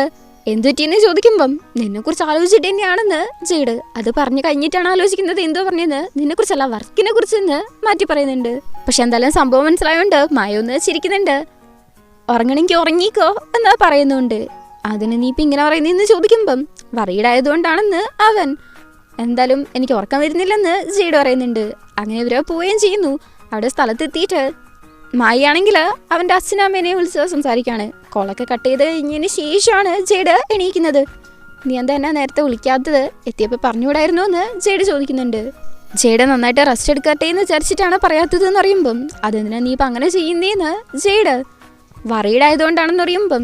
എന്തുപറ്റിയെന്ന് ചോദിക്കുമ്പം നിന്നെക്കുറിച്ച് ആലോചിച്ചിട്ട് തന്നെയാണെന്ന് ജെയ്ഡ്. അത് പറഞ്ഞു കഴിഞ്ഞിട്ടാണ് ആലോചിക്കുന്നത്. എന്തോ പറഞ്ഞെന്ന് നിന്നെക്കുറിച്ചല്ല വർക്കിനെ കുറിച്ചെന്ന് മാറ്റി പറയുന്നുണ്ട്. പക്ഷെ എന്തായാലും സംഭവം മനസ്സിലായോണ്ട് മായി ഒന്ന് ചിരിക്കുന്നുണ്ട്. ഉറങ്ങണമെങ്കിൽ ഉറങ്ങിക്കോ എന്ന് പറയുന്നുണ്ട്. അതിന് നീ ഇപ്പം ഇങ്ങനെ പറയുന്നതെന്ന് ചോദിക്കുമ്പം വറീഡായതുകൊണ്ടാണെന്ന് അവൻ. എന്തായാലും എനിക്ക് ഉറക്കം വരുന്നില്ലെന്ന് ജെയ്ഡ് പറയുന്നുണ്ട്. അങ്ങനെ ഇവരെ പോവുകയും ചെയ്യുന്നു. അവിടെ സ്ഥലത്തെത്തിയിട്ട് മായി ആണെങ്കിൽ അവൻ്റെ അച്ഛനും അമ്മേനെയും വിളിച്ച് സംസാരിക്കുകയാണ്. കോളൊക്കെ കട്ട് ചെയ്ത് കഴിഞ്ഞതിന് ശേഷമാണ് ജെയ്ഡ് എണീക്കുന്നത്. നീ എന്താ എന്നെ നേരത്തെ വിളിക്കാത്തത്? എത്തിയപ്പോൾ പറഞ്ഞുകൂടായിരുന്നു എന്ന് ജെയ്ഡ് ചോദിക്കുന്നുണ്ട്. ജെയ്ഡ് നന്നായിട്ട് റെസ്റ്റ് എടുക്കട്ടെ എന്ന് വിചാരിച്ചിട്ടാണ് പറയാത്തതെന്ന് അറിയുമ്പം അതെന്തിനാ നീ ഇപ്പം അങ്ങനെ ചെയ്യുന്നേന്ന് ജെയ്ഡ്. വറീഡായതുകൊണ്ടാണെന്ന് അറിയുമ്പം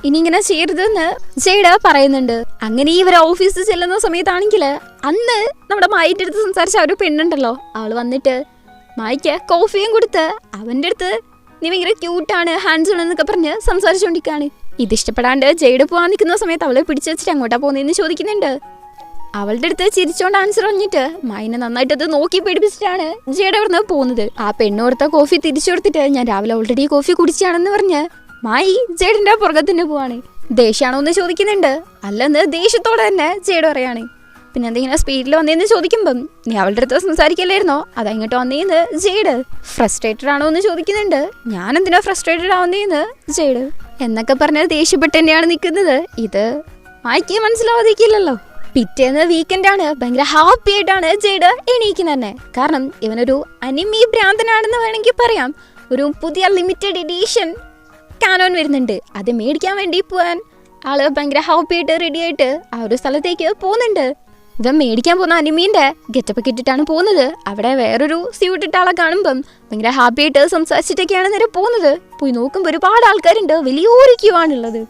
ഇനി ഇങ്ങനെ ചെയ്യരുതെന്ന് ജെയ്ഡ് പറയുന്നുണ്ട്. അങ്ങനെ ഇവർ ഓഫീസിൽ ചെല്ലുന്ന സമയത്താണെങ്കിൽ അന്ന് നമ്മുടെ മായിൻ്റെ അടുത്ത് സംസാരിച്ച ഒരു പെണ്ണുണ്ടല്ലോ, അവൾ വന്നിട്ട് മായിക്ക് കോഫിയും കൊടുത്ത് അവൻ്റെ അടുത്ത് നീ ഭയങ്കര ക്യൂട്ടാണ്, ഹാൻഡ്സൺ എന്നൊക്കെ പറഞ്ഞ് സംസാരിച്ചുകൊണ്ടിരിക്കുകയാണ്. ഇതിഷ്ടപ്പെടാണ്ട് ജെയ്ഡ് പോകാൻ നിൽക്കുന്ന സമയത്ത് അവളെ പിടിച്ചു വെച്ചിട്ട് അങ്ങോട്ടാ പോകുന്നതെന്ന് ചോദിക്കുന്നുണ്ട്. അവളുടെ അടുത്ത് ചിരിച്ചോണ്ട് ആൻസർ പറഞ്ഞിട്ട് മായിനെ നന്നായിട്ടത് നോക്കി പേടിപ്പിച്ചിട്ടാണ് ജെയ്ഡ് അവിടുന്ന് പോകുന്നത്. ആ പെണ്ണ് കൊടുത്ത കോഫി തിരിച്ചു കൊടുത്തിട്ട് ഞാൻ രാവിലെ ഓൾറെഡി കോഫി കുടിച്ചാണെന്ന് പറഞ്ഞ് മായി ജെയ്ഡിന്റെ പുറകത്തിന് പോവാണ്. ദേഷ്യാണോ എന്ന് ചോദിക്കുന്നുണ്ട്. അല്ലെന്ന് ദേഷ്യത്തോടെ തന്നെ ജെയ്ഡ് പറയാണ്. പിന്നെ എന്തെങ്കിലും സ്പീഡിൽ വന്നേന്ന് ചോദിക്കുമ്പം നീ അവളുടെ അടുത്ത് സംസാരിക്കല്ലായിരുന്നോ, അതങ്ങോട്ട് വന്നേന്ന് ജെയ്ഡ്. ഫ്രസ്ട്രേറ്റഡ് ആണോ എന്ന് ചോദിക്കുന്നുണ്ട്. ഞാൻ എന്തിനാ ഫ്രസ്ട്രേറ്റഡ് ആവുന്നേന്ന് ജെയ്ഡ് എന്നൊക്കെ പറഞ്ഞ് ദേഷ്യപ്പെട്ട് തന്നെയാണ് നിൽക്കുന്നത്. ഇത് മായ്ക്ക് മനസ്സിലാവാതിരിക്കില്ലല്ലോ. പിറ്റേന്ന് വീക്കെൻഡാണ്. ഭയങ്കര ഹാപ്പി ആയിട്ടാണ് ജെയ്ഡ് എണീക്കുന്നത് തന്നെ. കാരണം ഇവനൊരു അനിമി ഭ്രാന്തനാണെന്ന് വേണമെങ്കിൽ പറയാം. ഒരു പുതിയ ലിമിറ്റഡ് എഡിഷൻ കാനോൻ വരുന്നുണ്ട്. അത് മേടിക്കാൻ വേണ്ടി പോകാൻ ആള് ഭയങ്കര ഹാപ്പി ആയിട്ട് റെഡി ആയിട്ട് ആ ഒരു സ്ഥലത്തേക്ക് പോകുന്നുണ്ട്. ഇവൻ മേടിക്കാൻ പോകുന്ന അനിമീൻ്റെ ഗെറ്റപ്പൊക്കെ ഇട്ടിട്ടാണ് പോകുന്നത്. അവിടെ വേറൊരു സ്യൂട്ട് ഇട്ട ആളെ കാണുമ്പം ഭയങ്കര ഹാപ്പി ആയിട്ട് സംസാരിച്ചിട്ടൊക്കെയാണ് നേരെ പോകുന്നത്. പോയി നോക്കുമ്പോൾ ഒരുപാട് ആൾക്കാരുണ്ട്. വലിയൊരു ക്യൂ ആണുള്ളത്.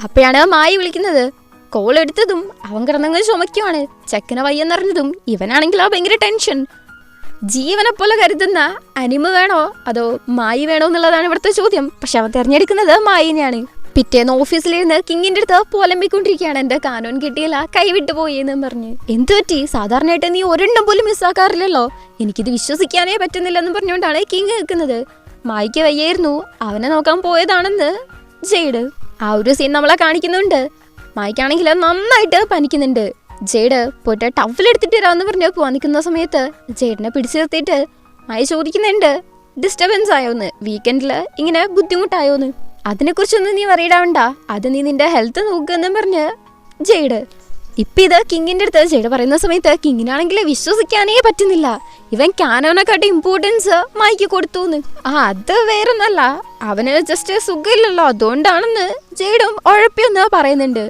അപ്പോഴാണ് മായി വിളിക്കുന്നത്. കോൾ എടുത്തതും അവൻ കിടന്നങ്ങ് ചുമയ്ക്കുവാണ്. ചെക്കനെ വയ്യെന്നറിഞ്ഞതും ഇവനാണെങ്കിലോ ഭയങ്കര ടെൻഷൻ. ജീവനെ പോലെ കരുതുന്ന അനിമ വേണോ അതോ മായി വേണോ എന്നുള്ളതാണ് ഇവിടുത്തെ ചോദ്യം. പക്ഷെ അവൻ തിരഞ്ഞെടുക്കുന്നത് മായിനെയാണ്. പിറ്റേന്ന് ഓഫീസിലിരുന്ന് കിങ്ങിന്റെ അടുത്ത് പോലമ്പിക്കൊണ്ടിരിക്കുകയാണ്. എൻ്റെ കാനോൻ കിട്ടിയില്ല, കൈവിട്ടു പോയി എന്നും പറഞ്ഞ്. എന്തു പറ്റി? സാധാരണയായിട്ട് നീ ഒരെണ്ണം പോലും മിസ്സാക്കാറില്ലല്ലോ, എനിക്കിത് വിശ്വസിക്കാനേ പറ്റുന്നില്ലെന്ന് പറഞ്ഞുകൊണ്ടാണ് കിങ് നിൽക്കുന്നത്. മായിക്ക് വയ്യായിരുന്നു, അവനെ നോക്കാൻ പോയതാണെന്ന് ജെയ്ഡ്. ആ ഒരു സീൻ നമ്മളെ കാണിക്കുന്നുണ്ട്. മായിക്കാണെങ്കിൽ നന്നായിട്ട് പനിക്കുന്നുണ്ട്. ജെയ്ഡ് പോയിട്ട് ടവലെടുത്തിട്ട് വരാമെന്ന് പറഞ്ഞ് പോകാൻ നിൽക്കുന്ന സമയത്ത് ജെയ്ഡിനെ പിടിച്ചു നിർത്തിയിട്ട് മായി ചോദിക്കുന്നുണ്ട് ഡിസ്റ്റർബൻസ് ആയോന്ന്, വീക്കെൻഡിൽ ഇങ്ങനെ ബുദ്ധിമുട്ടായോന്ന്. അതിനെക്കുറിച്ചൊന്നും നീ വറീഡാവണ്ട, അത് നീ നിന്റെ ഹെൽത്ത് നോക്കുമെന്നും പറഞ്ഞ് ജെയ്ഡ്. ഇപ്പം ഇത് കിങ്ങിൻ്റെ അടുത്ത് ജെയ്ഡ് പറയുന്ന സമയത്ത് കിങ്ങിനാണെങ്കിൽ വിശ്വസിക്കാനേ പറ്റുന്നില്ല. ഇവൻ കാനോനെക്കാട്ടി ഇമ്പോർട്ടൻസ് മായിക്ക് കൊടുത്തുന്ന്. അത് വേറൊന്നല്ല, അവന് ജസ്റ്റ് സുഖമില്ലല്ലോ അതുകൊണ്ടാണെന്ന് ജെയ്ഡും ഉഴപ്പിയൊന്ന് പറയുന്നുണ്ട്.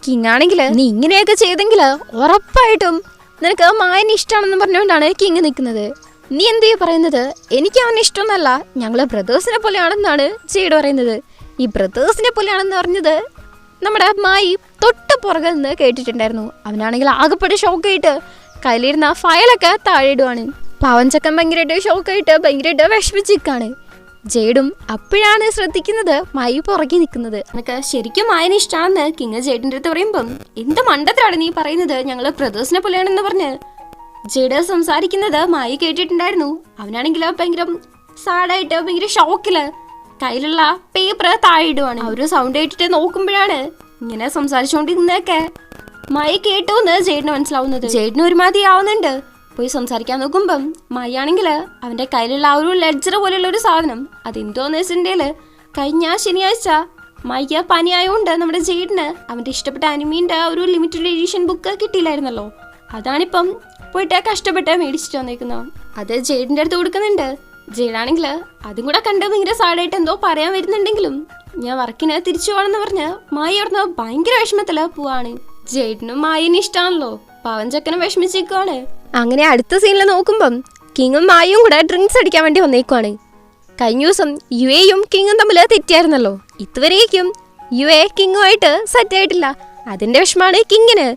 കിങ് ആണെങ്കിൽ നീ ഇങ്ങനെയൊക്കെ ചെയ്തെങ്കിൽ ഉറപ്പായിട്ടും നിനക്ക് മായനെ ഇഷ്ടമാണെന്ന് പറഞ്ഞുകൊണ്ടാണ് കിങ് നിൽക്കുന്നത്. നീ എന്തേ പറയുന്നത്? എനിക്ക് അവനെ ഇഷ്ടമൊന്നല്ല, ഞങ്ങൾ ബ്രദേഴ്സിനെ പോലെയാണെന്നാണ് ജെയ്ഡ് പറയുന്നത്. ഈ ബ്രദേഴ്സിനെ പോലെയാണെന്ന് പറഞ്ഞത് നമ്മുടെ മായി തൊട്ട് പുറകിൽ നിന്ന് കേട്ടിട്ടുണ്ടായിരുന്നു. അവനാണെങ്കിൽ ആകെപ്പെട്ട് ഷോക്കായിട്ട് കയ്യിലിരുന്ന ഫയലൊക്കെ താഴെ ഇടുവാണ്. പാവൻ ചക്കൻ ഭയങ്കരമായിട്ട് ഷോക്കായിട്ട് ഭയങ്കരമായിട്ട് വിഷമിച്ചിരിക്കാണ്. ജെയ്ഡും അപ്പോഴാണ് ശ്രദ്ധിക്കുന്നത് മായി പുറകെ നിൽക്കുന്നത്. എനിക്ക് ശരിക്കും മായനെ ഇഷ്ടമാണെന്ന് കിങ് ജെയ്ഡിൻ്റെ അടുത്ത് പറയുമ്പം എന്ത് മണ്ടത്തിലാണ് നീ പറയുന്നത്, ഞങ്ങൾ ബ്രദേഴ്സിനെ പോലെയാണെന്ന് പറഞ്ഞ് ജെയ്ഡ് സംസാരിക്കുന്നത് മായി കേട്ടിട്ടുണ്ടായിരുന്നു. അവനാണെങ്കിലോ ഭയങ്കര സാഡായിട്ട് ഭയങ്കര ഷോക്കില് കയ്യിലുള്ള പേപ്പർ താഴെ ഇടുവാണ്. ആ ഒരു സൗണ്ട് കേട്ടിട്ട് നോക്കുമ്പോഴാണ് ഇങ്ങനെ സംസാരിച്ചുകൊണ്ടിരുന്നതൊക്കെ മായി കേട്ടു എന്ന് ജെയ്ഡിന് മനസ്സിലാവുന്നത്. ജെയ്ഡിന് ഒരുമാതിരി ആവുന്നുണ്ട്. പോയി സംസാരിക്കാൻ നോക്കുമ്പം മായി ആണെങ്കിൽ അവൻ്റെ കയ്യിലുള്ള ആ ഒരു ലെഡ്ജർ പോലെയുള്ള ഒരു സാധനം അതെന്തോന്ന് വെച്ചിട്ടുണ്ടെങ്കിൽ കഴിഞ്ഞ ശനിയാഴ്ച മൈക്ക് പനിയായതുകൊണ്ട് നമ്മുടെ ജെയ്ഡിന് അവൻ്റെ ഇഷ്ടപ്പെട്ട അനിമീൻ്റെ ഒരു ലിമിറ്റഡ് എഡിഷൻ ബുക്ക് കിട്ടിയില്ലായിരുന്നല്ലോ, അതാണിപ്പം പോയിട്ട് കഷ്ടപ്പെട്ട് മേടിച്ചിട്ട് വന്നേക്കുന്നത്. അത് ജെയ്ഡിൻ്റെ അടുത്ത് കൊടുക്കുന്നുണ്ട്. ജെയ്ഡാണെങ്കിൽ അതും കൂടെ കണ്ട് ഭയങ്കര സാഡായിട്ട് എന്തോ പറയാൻ വരുന്നുണ്ടെങ്കിലും ഞാൻ വർക്കിന് തിരിച്ചു പോകണമെന്ന് പറഞ്ഞ് മായി അവിടുന്ന് ഭയങ്കര വിഷമത്തില് പോവാണ്. ജെയ്ഡിനും മായിനും ഇഷ്ടമാണല്ലോ, പാവൻ ചെക്കനും വിഷമിച്ചേക്കുവാണ്. അങ്ങനെ അടുത്ത സീനിൽ നോക്കുമ്പം കിങ്ങും മായും കൂടെ ഡ്രിങ്ക്സ് അടിക്കാൻ വേണ്ടി വന്നേക്കുവാണ്. കഴിഞ്ഞ ദിവസം യുഎയും കിങ്ങും തമ്മിൽ തെറ്റിയായിരുന്നല്ലോ. ഇതുവരേക്കും യുഎ കിങ്ങുമായിട്ട് സെറ്റ് ആയിട്ടില്ല. അതിന്റെ വിഷമാണ് കിങ്ങിന്.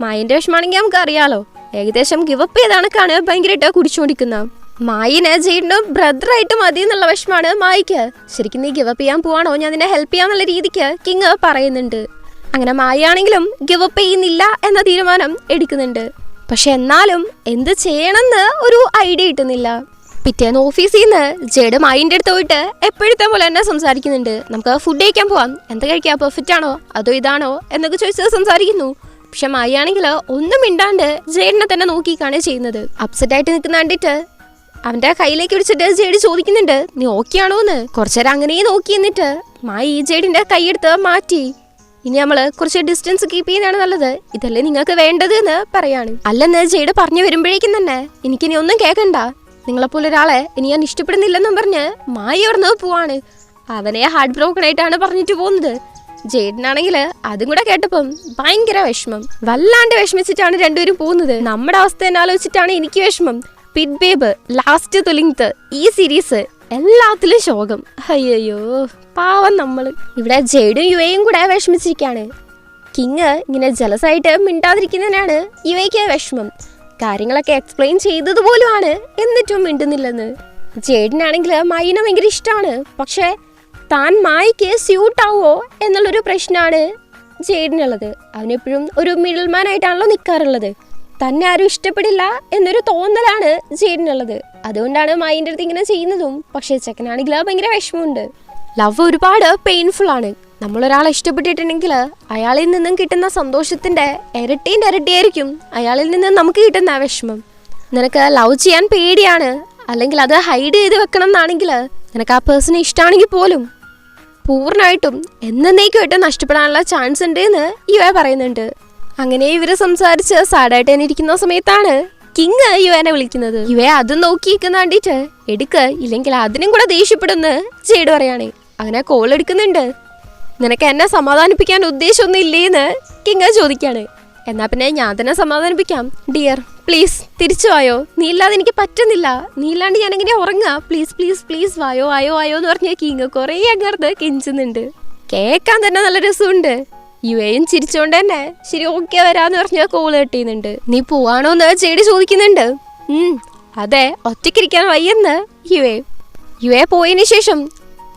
മായിന്റെ വിഷമാണെങ്കിൽ നമുക്ക് അറിയാലോ, ഏകദേശം ഗിവപ്പ് ചെയ്ത കണക്കാണ് ഭയങ്കരമായിട്ട് കുടിച്ചുകൊണ്ടിരിക്കുന്നത്. മായിനെ ജെയ്ഡിന് ബ്രദറായിട്ട് മതി എന്നുള്ള വിഷമാണ് മായിക്ക്. ശരിക്കും നീ ഗിവപ്പ് ചെയ്യാൻ പോവാണോ, ഞാൻ നിന്നെ ഹെൽപ്പ് ചെയ്യാന്നുള്ള രീതിക്ക് കിങ് പറയുന്നുണ്ട്. അങ്ങനെ മായാണെങ്കിലും ഗിവപ്പ് ചെയ്യുന്നില്ല എന്ന തീരുമാനം എടുക്കുന്നുണ്ട്. പക്ഷെ എന്നാലും എന്ത് ചെയ്യണമെന്ന് ഒരു ഐഡിയ കിട്ടുന്നില്ല. പിറ്റേന്ന് ഓഫീസിൽ നിന്ന് ജെയ്ഡ് മായിന്റെ അടുത്ത് പോയിട്ട് എപ്പോഴത്തെ പോലെ തന്നെ സംസാരിക്കുന്നുണ്ട്. നമുക്ക് ഫുഡ് കഴിക്കാൻ പോവാം, എന്താ കഴിക്കുക, പെർഫെക്റ്റ് ആണോ അതോ ഇതാണോ എന്നൊക്കെ ചോദിച്ചത് സംസാരിക്കുന്നു. പക്ഷെ മായാണെങ്കിൽ ഒന്നും മിണ്ടാണ്ട് ജെയ്ഡിനെ തന്നെ നോക്കിക്കാണ് ചെയ്യുന്നത്. അപ്സെറ്റ് ആയിട്ട് നിൽക്കുന്ന കണ്ടിട്ട് അവന്റെ കയ്യിലേക്ക് പിടിച്ചിട്ട് ജെയ്ഡ് ചോദിക്കുന്നുണ്ട്, നീ ഓക്കെ ആണോന്ന്. കുറച്ചേരം അങ്ങനെ നോക്കി എന്നിട്ട് മായി ജെയ്ഡിന്റെ കൈയെടുത്ത് മാറ്റി. ഇനി നമ്മള് കുറച്ച് ഡിസ്റ്റൻസ് കീപ്പ് ചെയ്യുന്നതാണ് നല്ലത്, ഇതല്ലേ നിങ്ങൾക്ക് വേണ്ടത് എന്ന് പറയാണ്. അല്ലെന്ന് ജെയ്ഡ് പറഞ്ഞു വരുമ്പോഴേക്കും തന്നെ എനിക്കിനി ഒന്നും കേൾക്കണ്ട, നിങ്ങളെപ്പോലെ ഒരാളെ ഇനി ഞാൻ ഇഷ്ടപ്പെടുന്നില്ലെന്നും പറഞ്ഞ് മായി അവിടുന്ന് പോവാണ്. അവനെ ഹാർട്ട് ബ്രോക്കൺ ആയിട്ടാണ് പറഞ്ഞിട്ട് പോകുന്നത്. ജെയ്ഡിനാണെങ്കിൽ അതും കൂടെ കേട്ടപ്പം ഭയങ്കര വിഷമം, വല്ലാണ്ട് വിഷമിച്ചിട്ടാണ് രണ്ടുപേരും പോകുന്നത്. നമ്മുടെ അവസ്ഥ തന്നെ ആലോചിച്ചിട്ടാണ് എനിക്ക് വിഷമം. പിറ്റ് ബേബ്, ലാസ്റ്റ് തുലിങ്ത്, ഈ സീരീസ് എല്ലാത്തിലും ശോകം. അയ്യോ പാവം നമ്മള്. ഇവിടെ ജെയ്ഡും യുഎയും കൂടെ വിഷമിച്ചിരിക്കാണ്. കിങ് ഇങ്ങനെ ജലസായിട്ട് മിണ്ടാതിരിക്കുന്നതിനാണ് യുഎയ്ക്ക് വിഷമം. കാര്യങ്ങളൊക്കെ എക്സ്പ്ലെയിൻ ചെയ്തതുപോലുമാണ്, എന്നിട്ടും മിണ്ടുന്നില്ലെന്ന്. ജെയ്ഡിനാണെങ്കിൽ മായിനെ ഭയങ്കര ഇഷ്ടമാണ്. പക്ഷെ താൻ മായിക്ക് സ്യൂട്ട് ആവുമോ എന്നുള്ളൊരു പ്രശ്നമാണ് ജെയ്ഡിനുള്ളത്. അവനെപ്പോഴും ഒരു മിഡിൽ മാൻ ആയിട്ടാണല്ലോ നിൽക്കാറുള്ളത്. തന്നെ ആരും ഇഷ്ടപ്പെടില്ല എന്നൊരു തോന്നലാണ് ജെയ്ഡിനുള്ളത്. അതുകൊണ്ടാണ് മായിൻ്റെ അടുത്ത് ഇങ്ങനെ ചെയ്യുന്നതും. പക്ഷേ ചെക്കനാണെങ്കിൽ ഭയങ്കര വിഷമമുണ്ട്. ലവ് ഒരുപാട് പെയിൻഫുൾ ആണ്. നമ്മളൊരാളെ ഇഷ്ടപ്പെട്ടിട്ടുണ്ടെങ്കിൽ അയാളിൽ നിന്നും കിട്ടുന്ന സന്തോഷത്തിൻ്റെ ഇരട്ടിയായിരിക്കും അയാളിൽ നിന്നും നമുക്ക് കിട്ടുന്ന വിഷമം. നിനക്ക് ലവ് ചെയ്യാൻ പേടിയാണ്, അല്ലെങ്കിൽ അത് ഹൈഡ് ചെയ്ത് വെക്കണം എന്നാണെങ്കിൽ നിനക്ക് ആ പേഴ്സണെ ഇഷ്ടമാണെങ്കിൽ പോലും പൂർണ്ണമായിട്ടും എന്നേക്കുമായിട്ട് നഷ്ടപ്പെടാനുള്ള ചാൻസ് ഉണ്ട് എന്ന് യുവ പറയുന്നുണ്ട്. അങ്ങനെ ഇവര് സംസാരിച്ച് സാഡായിട്ട് തന്നെ ഇരിക്കുന്ന സമയത്താണ് കിങ് യുവനെ വിളിക്കുന്നത്. യുവ അതും നോക്കി നിൽക്കുന്ന കണ്ടിട്ട് എടുക്ക്, ഇല്ലെങ്കിൽ അതിനും കൂടെ ദേഷ്യപ്പെടുന്ന് ജെയ്ഡ് പറയാണ്. അങ്ങനെ കോൾ എടുക്കുന്നുണ്ട്. നിനക്ക് എന്നെ സമാധാനിപ്പിക്കാൻ ഉദ്ദേശമൊന്നും ഇല്ലേന്ന് കിങ് ചോദിക്കാണ്. എന്നാ പിന്നെ ഞാൻ തന്നെ സമാധാനിപ്പിക്കാം. ഡിയർ പ്ലീസ് തിരിച്ചു വായോ, നീ ഇല്ലാതെ എനിക്ക് പറ്റുന്നില്ല, നീ ഇല്ലാണ്ട് ഞാൻ എങ്ങനെ ഉറങ്ങാ, പ്ലീസ് പ്ലീസ് പ്ലീസ് വായോ വായോ വായോ എന്ന് പറഞ്ഞ കിങ് കുറേ അങ്ങർന്ന് കെഞ്ചുന്നുണ്ട്. കേൾക്കാൻ തന്നെ നല്ല രസമുണ്ട്. യുഎയും ചിരിച്ചോണ്ട് തന്നെ ശരി ഓക്കെ വരാന്ന് പറഞ്ഞ കോൾ കട്ട് ചെയ്യുന്നുണ്ട്. നീ പോവാണോന്ന് ജെയ്ഡ് ചോദിക്കുന്നുണ്ട്. അതെ, ഒറ്റയ്ക്കിരിക്കാൻ വയ്യെന്ന് യുഎ പോയതിനു ശേഷം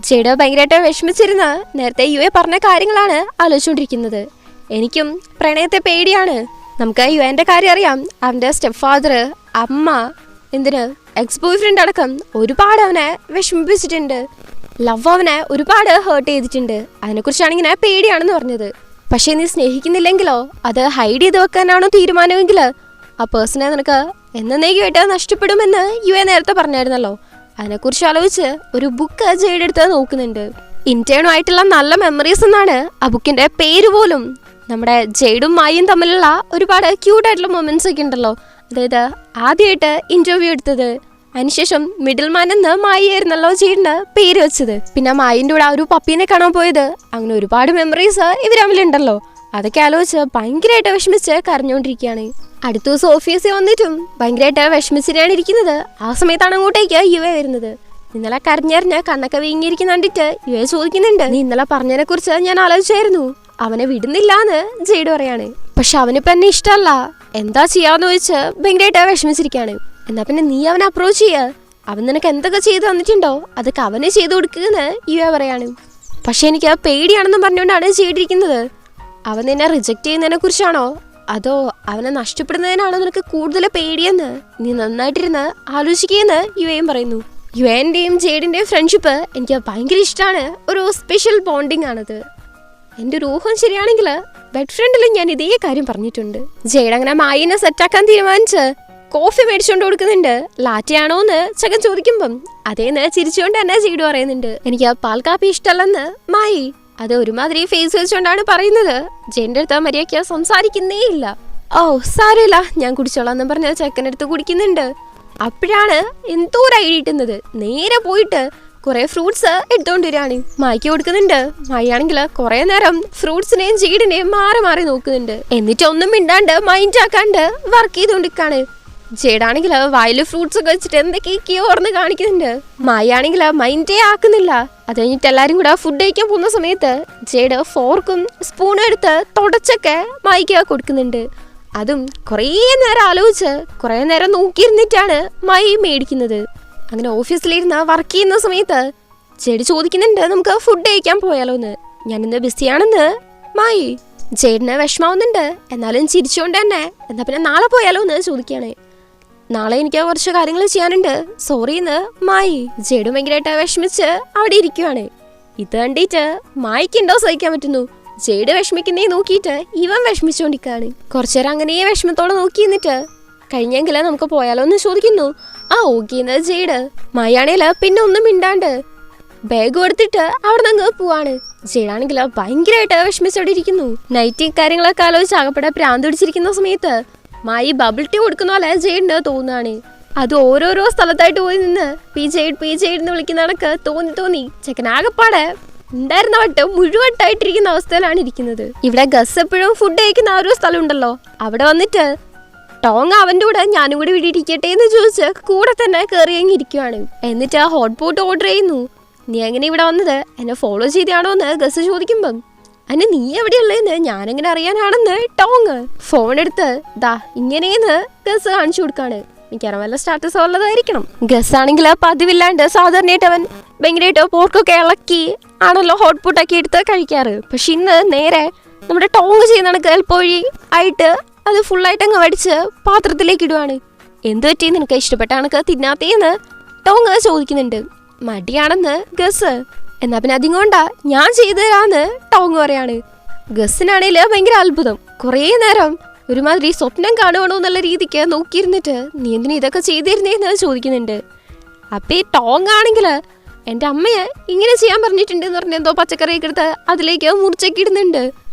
ജെയ്ഡ് ഭയങ്കരമായിട്ട് വിഷമിച്ചിരുന്ന നേരത്തെ യുഎ പറഞ്ഞ കാര്യങ്ങളാണ് ആലോചിച്ചുകൊണ്ടിരിക്കുന്നത്. എനിക്കും പ്രണയത്തെ പേടിയാണ്. നമുക്ക് യുഎന്റെ കാര്യം അറിയാം. അവന്റെ സ്റ്റെപ്പ് ഫാദർ, അമ്മ, എന്തിന് എക്സ് ബോയ് ഫ്രണ്ട് അടക്കം ഒരുപാട് അവനെ വിഷമിപ്പിച്ചിട്ടുണ്ട്. ലവ് അവനെ ഒരുപാട് ഹേർട്ട് ചെയ്തിട്ടുണ്ട്. അതിനെക്കുറിച്ചാണ് ഇങ്ങനെ പേടിയാണെന്ന് പറഞ്ഞത്. പക്ഷേ നീ സ്നേഹിക്കുന്നില്ലെങ്കിലോ അത് ഹൈഡ് ചെയ്ത് വെക്കാനാണോ തീരുമാനമെങ്കിൽ ആ പേഴ്സണെ നിനക്ക് എന്നേക്കുമായിട്ട് നഷ്ടപ്പെടുമെന്ന് യുഎ നേരത്തെ പറഞ്ഞായിരുന്നല്ലോ. അതിനെക്കുറിച്ച് ആലോചിച്ച് ഒരു ബുക്ക് ജെയ്ഡ് എടുത്ത് നോക്കുന്നുണ്ട്. ഇന്റേണുമായിട്ടുള്ള നല്ല മെമ്മറീസ് എന്നാണ് ആ ബുക്കിന്റെ പേര് പോലും. നമ്മുടെ ജെയ്ഡും മായും തമ്മിലുള്ള ഒരുപാട് ക്യൂട്ടായിട്ടുള്ള മൊമെന്റ്സ് ഒക്കെ ഉണ്ടല്ലോ. അതായത് ആദ്യമായിട്ട് ഇന്റർവ്യൂ എടുത്തത്, അതിനുശേഷം മിഡിൽ മാൻ എന്ന് മായിയായിരുന്നല്ലോ ജെയ്ഡിന് പേര് വെച്ചത്. പിന്നെ മായിൻ്റെ കൂടെ ആ ഒരു പപ്പീനെ കാണാൻ പോയത്, അങ്ങനെ ഒരുപാട് മെമ്മറീസ് ഇവർ തമ്മിലുണ്ടല്ലോ. അതൊക്കെ ആലോചിച്ച് ഭയങ്കരമായിട്ട് വിഷമിച്ച് കരഞ്ഞുകൊണ്ടിരിക്കുകയാണ്. അടുത്ത ദിവസം ഓഫീസിൽ വന്നിട്ടും ഭയങ്കരമായിട്ട് വിഷമിച്ചിട്ടാണ് ഇരിക്കുന്നത്. ആ സമയത്താണ് അങ്ങോട്ടേക്ക് യുവ വരുന്നത്. ഇന്നലെ കരഞ്ഞറിഞ്ഞ് കണ്ണൊക്കെ വീങ്ങിയിരിക്കുന്ന കണ്ടിട്ട് യുവ ചോദിക്കുന്നുണ്ട്, നീ ഇന്നലെ പറഞ്ഞതിനെ കുറിച്ച് ഞാൻ ആലോചിച്ചായിരുന്നു, അവനെ വിടുന്നില്ലാന്ന് ജെയ്ഡ് പറയാണ്. പക്ഷെ അവനിപ്പോൾ എന്നെ ഇഷ്ടമല്ല, എന്താ ചെയ്യാന്ന് ചോദിച്ച് ഭയങ്കരമായിട്ട് വിഷമിച്ചിരിക്കുകയാണ്. എന്നാ പിന്നെ നീ അവനെ അപ്രോച്ച് ചെയ്യ, അവൻ നിനക്ക് എന്തൊക്കെ ചെയ്ത് തന്നിട്ടുണ്ടോ അതൊക്കെ അവനെ ചെയ്തു കൊടുക്കുമെന്ന് യുവ പറയാണ്. പക്ഷെ എനിക്ക് പേടിയാണെന്നും പറഞ്ഞുകൊണ്ടാണ് ചെയ്തിരിക്കുന്നത്. അവൻ നിന്നെ റിജക്റ്റ് ചെയ്യുന്നതിനെ കുറിച്ചാണോ അതോ അവനെ നഷ്ടപ്പെടുന്നതിനാണോ നിനക്ക് കൂടുതൽ പേടിയെന്ന് നീ നന്നായിട്ടിരുന്ന് ആലോചിക്കുകയെന്ന് യുവയും പറയുന്നു. യുവന്റെയും ജെയ്ഡിന്റെയും ഫ്രണ്ട്ഷിപ്പ് എനിക്ക് ഭയങ്കര ഇഷ്ടമാണ്. ഒരു സ്പെഷ്യൽ ബോണ്ടിങ് ആണത്. എൻ്റെ ഒരു ഊഹം ശരിയാണെങ്കിൽ ബെഡ് ഫ്രണ്ടിലും ഞാൻ ഇതേ കാര്യം പറഞ്ഞിട്ടുണ്ട്. ജെയ്ഡ് അങ്ങനെ മായിനെ സെറ്റാക്കാൻ തീരുമാനിച്ച് കോഫി മേടിച്ചുകൊണ്ട് കൊടുക്കുന്നുണ്ട്. ലാറ്റയാണോന്ന് ചകൻ ചോദിക്കുമ്പം അതേന്ന് ചിരിച്ചുകൊണ്ട് തന്നെ ജെയ്ഡ് പറയുന്നുണ്ട്, എനിക്ക് പാൽ കാപ്പി ഇഷ്ടമല്ലെന്ന് മായി. അത് ഒരുമാതിരി ഫേസ് വെച്ചുകൊണ്ടാണ് പറയുന്നത്. ജെയ്ഡിന്റെ അടുത്ത് മര്യാദയ്ക്ക് സംസാരിക്കുന്നേ ഇല്ല. ഓ സാരമില്ല, ഞാൻ കുടിച്ചോളാം എന്ന് പറഞ്ഞ ചെക്കനടുത്ത് കുടിക്കുന്നുണ്ട്. അപ്പോഴാണ് എന്തോ ഒരു ഐഡിയ കിട്ടുന്നത്. നേരെ പോയിട്ട് കുറെ ഫ്രൂട്ട്സ് എടുത്തോണ്ട് വരികയാണ്. മായ്ക്ക് കൊടുക്കുന്നുണ്ട്. മായാണെങ്കിൽ കുറെ നേരം ഫ്രൂട്ട്സിനെയും ജെയ്ഡിനെയും മാറി മാറി നോക്കുന്നുണ്ട്. എന്നിട്ട് ഒന്നും മിണ്ടാണ്ട് മൈൻഡ് ആക്കാണ്ട് വർക്ക് ചെയ്തോണ്ടിരിക്കാണ്. ജെയ്ഡാണെങ്കിൽ വായില് ഫ്രൂട്ട്സ് ഒക്കെ വെച്ചിട്ട് എന്തൊക്കെയോ ഓർന്ന് കാണിക്കുന്നുണ്ട്. മായാണെങ്കിൽ മൈൻഡേ ആക്കുന്നില്ല. അത് കഴിഞ്ഞിട്ട് എല്ലാരും കൂടെ ഫുഡ് കഴിക്കാൻ പോകുന്ന സമയത്ത് ജെയ്ഡ് ഫോർക്കും സ്പൂണും എടുത്ത് തുടച്ചൊക്കെ മായ്ക്ക് കൊടുക്കുന്നുണ്ട്. അതും കുറേ നേരം ആലോചിച്ച് കുറേ നേരം നോക്കിയിരുന്നിട്ടാണ് മായി മേടിക്കുന്നത്. അങ്ങനെ ഓഫീസിലിരുന്ന് വർക്ക് ചെയ്യുന്ന സമയത്ത് ജെയ്ഡ് ചോദിക്കുന്നുണ്ട്, നമുക്ക് ഫുഡ് കഴിക്കാൻ പോയാലോ എന്ന്. ഞാനിന്ന് ബിസിയാണെന്ന് മായി. ജെയ്ഡിന് വിഷമാവുന്നുണ്ട്. എന്നാലും ചിരിച്ചുകൊണ്ട് തന്നെ എന്നാ പിന്നെ നാളെ പോയാലോ എന്ന് ചോദിക്കുകയാണ്. നാളെ എനിക്ക് കുറച്ച് കാര്യങ്ങൾ ചെയ്യാനുണ്ട്, സോറി എന്ന് മായി. ജെയ്ഡ് ഭയങ്കരമായിട്ട് വിഷമിച്ച് അവിടെ ഇരിക്കുവാണ്. ഇത് കണ്ടിട്ട് മായിക്കുണ്ടോ സഹിക്കാൻ പറ്റുന്നു. ജെയ്ഡ് വിഷമിക്കുന്നേ നോക്കിയിട്ട് ഇവൻ വിഷമിച്ചോണ്ടിരിക്കാണ്. കുറച്ചേരം അങ്ങനെ വിഷമത്തോടെ നോക്കി നിന്നിട്ട് കഴിഞ്ഞെങ്കിൽ നമുക്ക് പോയാലോ എന്ന് ചോദിക്കുന്നു. ആ ഓക്കെ എന്ന് ജെയ്ഡ്. മായാണേല് പിന്നെ ഒന്നും മിണ്ടാണ്ട് ബാഗ് കൊടുത്തിട്ട് അവിടെ നിന്ന് പോവാണ്. ജെയ്ഡാണെങ്കിൽ ഭയങ്കരമായിട്ട് വിഷമിച്ചവിടെ ഇരിക്കുന്നു. നൈറ്റ് കാര്യങ്ങളൊക്കെ ആലോചിച്ച് ആകപ്പെടെ പ്രാന്ത് പിടിച്ചിരിക്കുന്ന സമയത്ത് മായി ബബിൾ ടീ കൊടുക്കുന്ന പോലെ ജെയ്ഡിന് തോന്നുകയാണ്. അത് ഓരോരോ സ്ഥലത്തായിട്ട് പോയി നിന്ന് പി ജെയ്ഡ് എന്ന് വിളിക്കുന്ന കണക്ക് തോന്നി ചെക്കനാകപ്പാടെ ഉണ്ടായിരുന്ന വട്ടം മുഴുവട്ടായിട്ടിരിക്കുന്ന അവസ്ഥയിലാണ് ഇരിക്കുന്നത്. ഇവിടെ ഗസ് എപ്പോഴും ഫുഡ് കഴിക്കുന്ന ആ ഒരു സ്ഥലം ഉണ്ടല്ലോ, അവിടെ വന്നിട്ട് ടോങ് അവൻ്റെ കൂടെ ഞാനും കൂടി വീട്ടിരിക്കട്ടെ എന്ന് ചോദിച്ച് കൂടെ തന്നെ കയറി ഇരിക്കുവാണ്. എന്നിട്ട് ആ ഹോട്ട് പോട്ട് ഓർഡർ ചെയ്യുന്നു. നീ എങ്ങനെ ഇവിടെ വന്നത്, എന്നെ ഫോളോ ചെയ്താണോ എന്ന് ഗസ് ചോദിക്കുമ്പം അതിന് നീ എവിടെയുള്ളതെന്ന് ഞാനെങ്ങനെ അറിയാനാണെന്ന് ടോങ് ഫോൺ എടുത്ത് ദാ ഇങ്ങനെയെന്ന് ഗസ് കാണിച്ചു കൊടുക്കാണ്. മിക്കവാറും വല്ല സ്റ്റാറ്റസ് ഉള്ളതായിരിക്കണം. ഗസ് ആണെങ്കിൽ പതിവില്ലാണ്ട് സാധാരണയായിട്ട് അവൻ ഭയങ്കരമായിട്ട് പോർക്കൊക്കെ ഇളക്കി ആണല്ലോ ഹോട്ട് പോട്ടൊക്കെ എടുത്ത് കഴിക്കാറ്. പക്ഷെ ഇന്ന് നേരെ നമ്മുടെ ടോങ് ചെയ്യുന്ന കേൾപ്പൊഴി ആയിട്ട് അത് ഫുള്ളായിട്ട് അങ്ങ് വടിച്ച് പാത്രത്തിലേക്ക് ഇടുവാണ്. എന്ത് പറ്റി, നിനക്ക് ഇഷ്ടപ്പെട്ട കണക്ക് തിന്നാത്തേന്ന് ടോങ് ചോദിക്കുന്നുണ്ട്. മടിയാണെന്ന് ഗസ്. എന്നാ പിന്നെ അതിങ്ങോണ്ടാ ഞാൻ ചെയ്തു തരാന്ന് ടോങ് പറയാണ്. ഗസ്സിനാണേല് ഭയങ്കര അത്ഭുതം. കുറേ നേരം ഒരുമാതിരി സ്വപ്നം കാണുവാണോ എന്നുള്ള രീതിക്ക് നോക്കിയിരുന്നിട്ട് നീ എന്തിനാ ഇതൊക്കെ ചെയ്തിരുന്നേന്ന് ചോദിക്കുന്നുണ്ട്. അപ്പൊ ഈ ടോങ് ആണെങ്കിൽ എൻ്റെ അമ്മയെ ഇങ്ങനെ ചെയ്യാൻ പറഞ്ഞിട്ടുണ്ട് എന്ന് പറഞ്ഞ എന്തോ പച്ചക്കറിയൊക്കെ എടുത്ത് അതിലേക്ക് മുറിച്ചൊക്കെ ഇടുന്നുണ്ട്.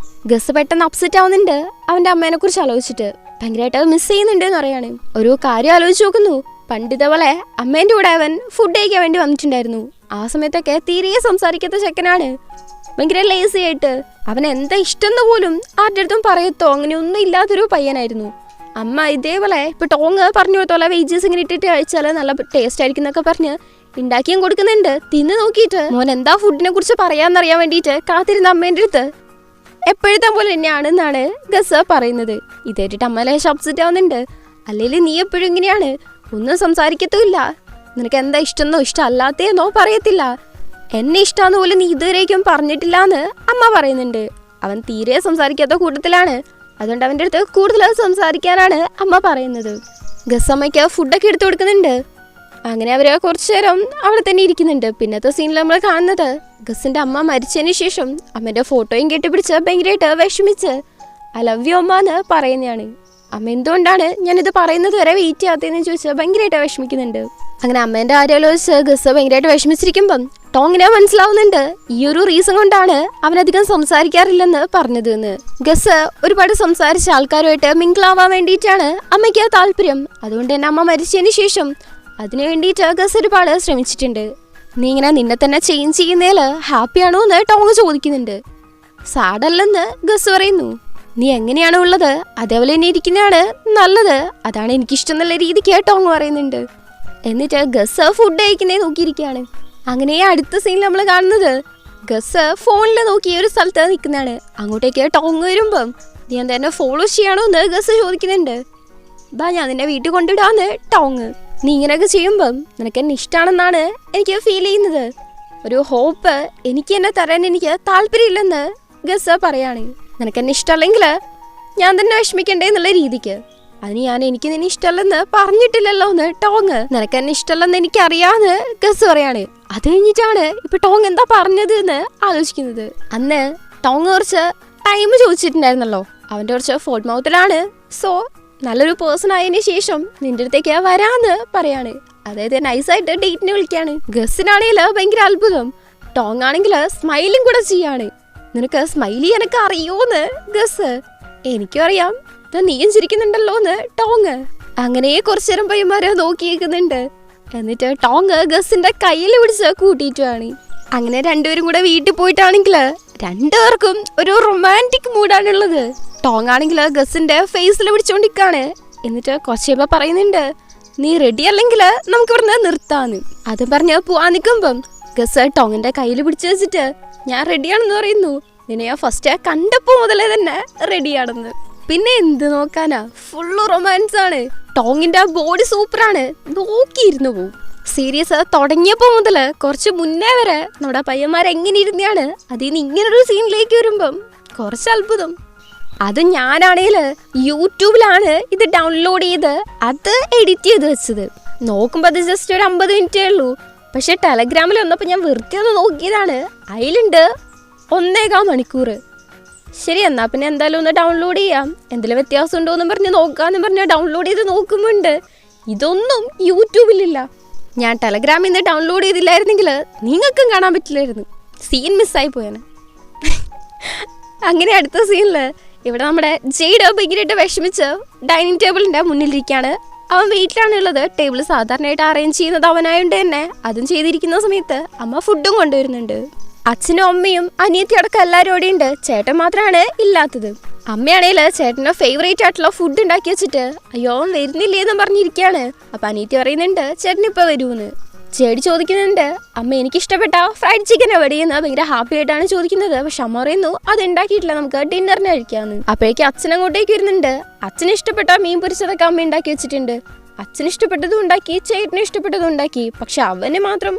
ഗസ് പെട്ടെന്ന് അപ്സെറ്റ് ആവുന്നുണ്ട് അവൻ്റെ അമ്മേനെ കുറിച്ച് ആലോചിച്ചിട്ട്. ഭയങ്കരമായിട്ട് മിസ് ചെയ്യുന്നുണ്ട് എന്ന് പറയാണ്. ഒരു കാര്യം ആലോചിച്ച് നോക്കുന്നു. പണ്ട് ഇതേപോലെ അമ്മേൻ്റെ കൂടെ അവൻ ഫുഡ് കഴിക്കാൻ വേണ്ടി വന്നിട്ടുണ്ടായിരുന്നു. ആ സമയത്തൊക്കെ തീരെ സംസാരിക്കാത്ത ചെക്കനാണ്. ഭയങ്കര ലേസി ആയിട്ട് അവൻ എന്താ ഇഷ്ടമെന്ന് പോലും ആരുടെ അടുത്തും പറയത്തോ അങ്ങനെയൊന്നും ഇല്ലാത്തൊരു പയ്യനായിരുന്നു. അമ്മ ഇതേപോലെ ഇപ്പൊ ടോങ് പറഞ്ഞു കൊടുത്തോലെ വെജസ് ഇങ്ങനെ ഇട്ടിട്ട് കഴിച്ചാൽ നല്ല ടേസ്റ്റ് ആയിരിക്കും എന്നൊക്കെ പറഞ്ഞ് ഉണ്ടാക്കിയും കൊടുക്കുന്നുണ്ട്. തിന്ന് നോക്കിയിട്ട് മോൻ എന്താ ഫുഡിനെ കുറിച്ച് പറയാന്നറിയാൻ വേണ്ടിയിട്ട് കാത്തിരുന്ന അമ്മേൻ്റെ അടുത്ത് എപ്പോഴത്തെ പോലെ തന്നെയാണെന്നാണ് ഗസ് പറയുന്നത്. ഇതേറ്റിട്ട് അമ്മ ലേശം അപ്സെറ്റ് ആവുന്നുണ്ട്. അല്ലെങ്കിൽ നീ എപ്പോഴും ഇങ്ങനെയാണ്, ഒന്നും സംസാരിക്കത്തുമില്ല, നിനക്ക് എന്താ ഇഷ്ടമെന്നോ ഇഷ്ടമല്ലാത്തേന്നോ പറയത്തില്ല, എന്നെ ഇഷ്ടമാന്ന് പോലും നീ ഇതുവരേക്കും പറഞ്ഞിട്ടില്ല എന്ന് അമ്മ പറയുന്നുണ്ട്. അവൻ തീരെ സംസാരിക്കാത്ത കൂട്ടത്തിലാണ്. അതുകൊണ്ട് അവൻ്റെ അടുത്ത് കൂടുതൽ സംസാരിക്കാനാണ് അമ്മ പറയുന്നത്. ഗസ് അമ്മയ്ക്ക് ഫുഡൊക്കെ എടുത്തു കൊടുക്കുന്നുണ്ട്. അങ്ങനെ അവർ കുറച്ചു നേരം അവിടെ തന്നെ ഇരിക്കുന്നുണ്ട്. പിന്നത്തെ സീനിൽ നമ്മൾ കാണുന്നത് ഗസിന്റെ അമ്മ മരിച്ചതിന് ശേഷം അമ്മേന്റെ ഫോട്ടോയും കെട്ടിപ്പിടിച്ച് ഭയങ്കരമായിട്ട് വിഷമിച്ച് ഐ ലവ് യു അമ്മ എന്ന് പറയുന്നതാണ്. അമ്മ എന്തുകൊണ്ടാണ് ഞാനിത് പറയുന്നത് വരെ വെയിറ്റ് ചെയ്യാത്തതെന്ന് ചോദിച്ചാൽ ഭയങ്കരമായിട്ട് വിഷമിക്കുന്നുണ്ട്. അങ്ങനെ അമ്മേന്റെ ആരോലോചിച്ച് ഗസ് ഭയങ്കരമായിട്ട് വിഷമിച്ചിരിക്കുമ്പം ടോങ്ങിനെ മനസ്സിലാവുന്നുണ്ട് ഈ ഒരു റീസൺ കൊണ്ടാണ് അവനധികം സംസാരിക്കാറില്ലെന്ന് പറഞ്ഞത് എന്ന്. ഗസ് ഒരുപാട് സംസാരിച്ച ആൾക്കാരുമായിട്ട് മിങ്കിളാവാൻ വേണ്ടിയിട്ടാണ് അമ്മയ്ക്ക് താല്പര്യം. അതുകൊണ്ട് തന്നെ അമ്മ മരിച്ചതിന് ശേഷം അതിനു വേണ്ടിയിട്ട് ഗസ് ഒരുപാട് ശ്രമിച്ചിട്ടുണ്ട്. നീ ഇങ്ങനെ നിന്നെ തന്നെ ചേഞ്ച് ചെയ്യുന്നതിൽ ഹാപ്പിയാണോ എന്ന് ടോങ് ചോദിക്കുന്നുണ്ട്. സാഡല്ലെന്ന് ഗസ് പറയുന്നു. നീ എങ്ങനെയാണോ ഉള്ളത് അതേപോലെ തന്നെ ഇരിക്കുന്നതാണ് നല്ലത്, അതാണ് എനിക്കിഷ്ടം എന്നുള്ള രീതിക്ക് ടോങ് പറയുന്നുണ്ട്. എന്നിട്ട് ഗസ് ഫുഡ് കഴിക്കുന്നേ നോക്കിയിരിക്കുകയാണ്. അങ്ങനെ അടുത്ത സീനിൽ നമ്മൾ കാണുന്നത് ഗസ് ഫോണിൽ നോക്കി ഒരു സ്ഥലത്ത് നിൽക്കുന്നതാണ്. അങ്ങോട്ടേക്ക് ടോങ് വരുമ്പം നീ എന്താ എന്നെ ഫോളോ ചെയ്യാണോ എന്ന് ഗസ് ചോദിക്കുന്നുണ്ട്. ബാ ഞാൻ നിന്നെ വീട്ടിൽ കൊണ്ടിടാന്ന് ടോങ്. നീ ഇങ്ങനെയൊക്കെ ചെയ്യുമ്പം നിനക്ക് എന്നെ ഇഷ്ടമാണെന്നാണ് എനിക്ക് ഫീൽ ചെയ്യുന്നത്. ഒരു ഹോപ്പ് എനിക്ക് എന്നെ തരാൻ എനിക്ക് താല്പര്യമില്ലെന്ന് ഗസ് പറയാണ്. നിനക്ക് എന്നെ ഇഷ്ടമല്ലെങ്കിൽ ഞാൻ തന്നെ വിഷമിക്കണ്ടേ എന്നുള്ള രീതിക്ക്. അതിന് എനിക്ക് നിന്നെ ഇഷ്ടമല്ലെന്ന് പറഞ്ഞിട്ടില്ലല്ലോ എന്ന് ടോങ്. നിനക്ക് എന്നെ ഇഷ്ടമല്ലെന്ന് എനിക്കറിയാന്ന് ഗസ് പറയാണ്. അത് കഴിഞ്ഞിട്ടാണ് ഇപ്പൊ ടോങ് എന്താ പറഞ്ഞത് എന്ന് ആലോചിക്കുന്നത്. അന്ന് ടോങ് കുറച്ച് ടൈം ചോദിച്ചിട്ടുണ്ടായിരുന്നല്ലോ, അവന്റെ കുറച്ച് ഫോൾ മൗത്തിലാണ്. സോ നല്ലൊരു പേഴ്സൺ ആയതിനു ശേഷം നിന്റെ അടുത്തേക്ക് വരാന്ന് പറയാണ്. അതായത് നൈസായിട്ട് ഡേറ്റിന് വിളിക്കാണ്. ഗസ്സിനാണെങ്കിൽ ഭയങ്കര അത്ഭുതം. ടോങ് ആണെങ്കിൽ സ്മൈലും കൂടെ ചെയ്യാണ്. നിനക്ക് സ്മൈൽ ചെയ്യാനൊക്കെ അറിയോന്ന് ഗസ്. എനിക്കും അറിയാം, നീയും ചിരിക്കുന്നുണ്ടല്ലോ എന്ന് ടോങ്. അങ്ങനെ കുറച്ചു നേരം പയ്യന്മാരെ നോക്കിയേക്കുന്നുണ്ട്. എന്നിട്ട് ടോങ് ഗസിന്റെ കയ്യിൽ പിടിച്ച് കൂട്ടിയിട്ടുമാണ്. അങ്ങനെ രണ്ടുപേരും കൂടെ വീട്ടിൽ പോയിട്ടാണെങ്കിൽ രണ്ടുപേർക്കും ഒരു റൊമാൻറ്റിക് മൂഡാണുള്ളത്. ടോങ് ആണെങ്കിൽ ഗസിന്റെ ഫേസിൽ പിടിച്ചോണ്ടിരിക്കാണ്. എന്നിട്ട് കുറച്ച് കഴിയുമ്പോൾ പറയുന്നുണ്ട്, നീ റെഡി അല്ലെങ്കിൽ നമുക്ക് ഇവിടുന്ന് നിർത്താന്ന്. അത് പറഞ്ഞ് പോവാൻ നിൽക്കുമ്പം ഗസ് ടോങ്ങിന്റെ കയ്യിൽ പിടിച്ചു വെച്ചിട്ട് ഞാൻ റെഡിയാണെന്ന് പറയുന്നു. നിന്നെ ഞാൻ ഫസ്റ്റ് കണ്ടപ്പോ മുതലേ തന്നെ റെഡിയാണെന്ന്. പിന്നെ എന്ത് നോക്കാനാ, ഫുള്ള് റൊമാൻസ് ആണ്. ടോങ്ങിന്റെ ബോഡി സൂപ്പറാണ്, നോക്കിയിരുന്നു പോവും. സീരീസ് തുടങ്ങിയപ്പോ മുതല് കുറച്ച് മുന്നേ വരെ നമ്മുടെ പയ്യന്മാരെങ്ങനെ ഇരുന്നാണ് അതിൽ നിന്ന് ഇങ്ങനൊരു സീനിലേക്ക് വരുമ്പം കുറച്ച് അത്ഭുതം. അത് ഞാനാണേല് യൂട്യൂബിലാണ് ഇത് ഡൗൺലോഡ് ചെയ്ത് അത് എഡിറ്റ് ചെയ്ത് വെച്ചത്. നോക്കുമ്പോൾ അത് ജസ്റ്റ് ഒരു 50 മിനിറ്റേ ഉള്ളൂ. പക്ഷെ ടെലഗ്രാമിൽ വന്നപ്പോൾ ഞാൻ വെറുതെ ഒന്ന് നോക്കിയതാണ്, അതിലുണ്ട് 1.25 മണിക്കൂർ. ശരി, എന്നാൽ പിന്നെ എന്തായാലും ഒന്ന് ഡൗൺലോഡ് ചെയ്യാം, എന്തെങ്കിലും വ്യത്യാസം ഉണ്ടോ എന്ന് പറഞ്ഞ് നോക്കാമെന്ന് പറഞ്ഞ് ഡൗൺലോഡ് ചെയ്ത് നോക്കുമ്പോണ്ട് ഇതൊന്നും യൂട്യൂബിലില്ല. ഞാൻ ടെലഗ്രാമിൽ നിന്ന് ഡൗൺലോഡ് ചെയ്തില്ലായിരുന്നെങ്കിൽ നിങ്ങൾക്കും കാണാൻ പറ്റില്ലായിരുന്നു. സീൻ മിസ്സായി പോയാണ്. അങ്ങനെ അടുത്ത സീനില് ഇവിടെ നമ്മുടെ ജെയ്ഡ് ഭയങ്കരമായിട്ട് വിഷമിച്ച് ഡൈനിങ് ടേബിളിന്റെ മുന്നിലിരിക്കുകയാണ്. അവൻ വീട്ടിലാണുള്ളത്. ടേബിൾ സാധാരണയായിട്ട് അറേഞ്ച് ചെയ്യുന്നത് അവനായോണ്ട് തന്നെ അതും ചെയ്തിരിക്കുന്ന സമയത്ത് അമ്മ ഫുഡും കൊണ്ടുവരുന്നുണ്ട്. അച്ഛനും അമ്മയും അനിയത്തി അടക്കം എല്ലാവരും അവിടെ ഉണ്ട്. ചേട്ടൻ മാത്രമാണ് ഇല്ലാത്തത്. അമ്മയാണേൽ ചേട്ടൻ്റെ ഫേവറേറ്റ് ആയിട്ടുള്ള ഫുഡ് ഉണ്ടാക്കി വെച്ചിട്ട് അയ്യോ അവൻ വരുന്നില്ലേന്ന് പറഞ്ഞിരിക്കുകയാണ്. അപ്പം അനിയത്തി പറയുന്നുണ്ട് ചേട്ടൻ ഇപ്പോൾ വരുമെന്ന്. ചേടി ചോദിക്കുന്നുണ്ട്, അമ്മ എനിക്ക് ഇഷ്ടപ്പെട്ട ഫ്രൈഡ് ചിക്കൻ എവിടെയെന്ന് ഭയങ്കര ഹാപ്പി ആയിട്ടാണ് ചോദിക്കുന്നത്. പക്ഷെ അമ്മ പറയുന്നു അത് ഉണ്ടാക്കിയിട്ടില്ല, നമുക്ക് ഡിന്നറിന് കഴിക്കാമെന്ന്. അപ്പോഴേക്കും അച്ഛൻ അങ്ങോട്ടേക്ക് വരുന്നുണ്ട്. അച്ഛന് ഇഷ്ടപ്പെട്ട മീൻ പൊരിച്ചതൊക്കെ അമ്മ ഉണ്ടാക്കി വെച്ചിട്ടുണ്ട്. അച്ഛന് ഇഷ്ടപ്പെട്ടതും ഉണ്ടാക്കി, ചേട്ടന് ഇഷ്ടപ്പെട്ടതും ഉണ്ടാക്കി. പക്ഷെ അവന് മാത്രം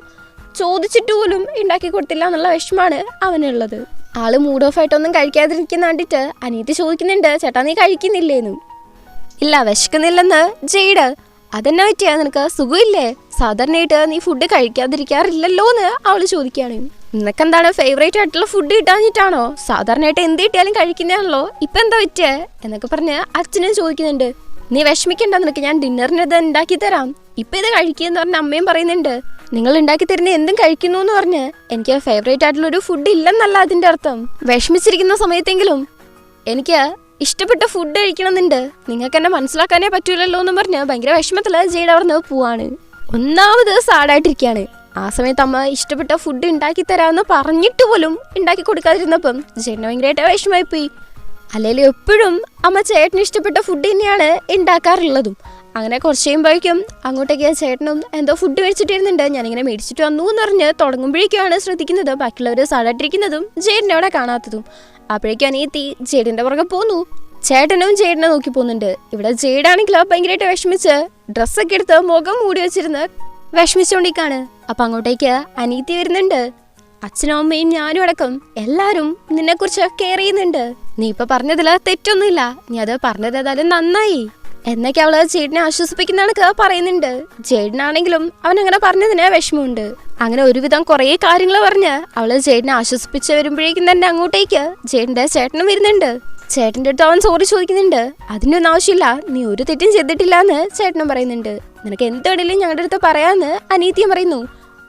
ചോദിച്ചിട്ട് പോലും ഉണ്ടാക്കി കൊടുത്തില്ല എന്നുള്ള വിഷമാണ് അവനുള്ളത്. ആള് മൂഡ് ഓഫ് ആയിട്ടൊന്നും കഴിക്കാതിരിക്കുന്ന കണ്ടിട്ട് അനിയത്തി ചോദിക്കുന്നുണ്ട്, ചേട്ടാ നീ കഴിക്കുന്നില്ലേന്ന്. ഇല്ല വിശക്കുന്നില്ലെന്ന് ജെയ്ഡ്. അതെന്നാ പറ്റിയാ, നിനക്ക് സുഖമില്ലേ? സാധാരണയായിട്ട് നീ ഫുഡ് കഴിക്കാതിരിക്കാറില്ലല്ലോ എന്ന് അവള് ചോദിക്കുകയാണ്. നിനക്കെന്താണ് ഫേവറേറ്റ് ആയിട്ടുള്ള ഫുഡ് കിട്ടാഞ്ഞിട്ടാണോ? സാധാരണയായിട്ട് എന്ത് കിട്ടിയാലും കഴിക്കുന്നതാണല്ലോ, ഇപ്പം എന്താ പറ്റിയേ എന്നൊക്കെ പറഞ്ഞ് അച്ഛനും ചോദിക്കുന്നുണ്ട്. നീ വിഷമിക്കണ്ട, നിനക്ക് ഞാൻ ഡിന്നറിന് ഇത് ഉണ്ടാക്കി തരാം, ഇപ്പം ഇത് കഴിക്കുകയെന്ന് പറഞ്ഞ് അമ്മയും പറയുന്നുണ്ട്. നിങ്ങൾ ഉണ്ടാക്കി തരുന്ന എന്തും കഴിക്കുന്നു എന്ന് പറഞ്ഞ് എനിക്ക് ഫേവറേറ്റ് ആയിട്ടുള്ളൊരു ഫുഡ് ഇല്ലെന്നല്ല അതിൻ്റെ അർത്ഥം. വിഷമിച്ചിരിക്കുന്ന സമയത്തെങ്കിലും എനിക്ക് ഇഷ്ടപ്പെട്ട ഫുഡ് കഴിക്കണമെന്നുണ്ട്, നിങ്ങൾക്ക് എന്നെ മനസ്സിലാക്കാനേ പറ്റൂലല്ലോ എന്ന് പറഞ്ഞ് ഭയങ്കര വിഷമത്തിൽ ജെയ്ഡ് അവിടുന്ന് പോവാണ്. ഒന്നാമത് സാഡായിട്ടിരിക്കുകയാണ്. ആ സമയത്ത് അമ്മ ഇഷ്ടപ്പെട്ട ഫുഡ് ഉണ്ടാക്കി തരാമെന്ന് പറഞ്ഞിട്ട് പോലും ഉണ്ടാക്കി കൊടുക്കാതിരുന്നപ്പം ജെയ്ഡിന് ഭയങ്കരമായിട്ട് വിഷമമായിപ്പോയി. അല്ലെങ്കിൽ എപ്പോഴും അമ്മ ചേട്ടന് ഇഷ്ടപ്പെട്ട ഫുഡ് തന്നെയാണ് ഉണ്ടാക്കാറുള്ളതും. അങ്ങനെ കുറച്ച് കഴിയുമ്പോഴേക്കും അങ്ങോട്ടേക്ക് ചേട്ടനും എന്തോ ഫുഡ് മേടിച്ചിട്ടിരുന്നുണ്ട്. ഞാനിങ്ങനെ മേടിച്ചിട്ട് വന്നു എന്ന് പറഞ്ഞ് തുടങ്ങുമ്പോഴേക്കുമാണ് ശ്രദ്ധിക്കുന്നത് ബാക്കിയുള്ളവർ സാഡായിട്ടിരിക്കുന്നതും ജെയ്ഡിനെ അവിടെ കാണാത്തതും. അപ്പോഴേക്കും അനിയത്തി ജെയ്ഡിന്റെ പുറകെ പോന്നു. ചേട്ടനും ജെയ്ഡിനെ നോക്കി പോകുന്നുണ്ട്. ഇവിടെ ജെയ്ഡാണെങ്കിൽ ഭയങ്കരമായിട്ട് വിഷമിച്ച് ഡ്രസ്സൊക്കെ എടുത്ത് മുഖം മൂടി വെച്ചിരുന്ന് വിഷമിച്ചുകൊണ്ടിരിക്കാണ്. അപ്പം അങ്ങോട്ടേക്ക് അനിയത്തി വരുന്നുണ്ട്. അച്ഛനും അമ്മയും ഞാനും അടക്കം എല്ലാവരും നിന്നെക്കുറിച്ച് കെയർ ചെയ്യുന്നുണ്ട്. നീ ഇപ്പൊ പറഞ്ഞതിൽ തെറ്റൊന്നുമില്ല, നീ അത് പറഞ്ഞത് ഏതായാലും നന്നായി എന്നൊക്കെ അവള് ജെയ്ഡിനെ ആശ്വസിപ്പിക്കുന്നതൊക്കെ പറയുന്നുണ്ട്. ജെയ്ഡിനാണെങ്കിലും അവനങ്ങനെ പറഞ്ഞതിന് വിഷമമുണ്ട്. അങ്ങനെ ഒരുവിധം കുറേ കാര്യങ്ങൾ പറഞ്ഞ് അവള് ജെയ്ഡിനെ ആശ്വസിപ്പിച്ച് വരുമ്പോഴേക്കും തന്നെ അങ്ങോട്ടേക്ക് ജെയ്ഡിന്റെ ചേട്ടനും വരുന്നുണ്ട്. ചേട്ടൻ്റെ അടുത്ത് അവൻ സോറി ചോദിക്കുന്നുണ്ട്. അതിനൊന്നും ആവശ്യമില്ല, നീ ഒരു തെറ്റും ചെയ്തിട്ടില്ല എന്ന് ചേട്ടനും പറയുന്നുണ്ട്. നിനക്ക് എന്തുവേണേലും ഞങ്ങളുടെ അടുത്ത് പറയാമെന്ന് അനീത്തിയും പറയുന്നു.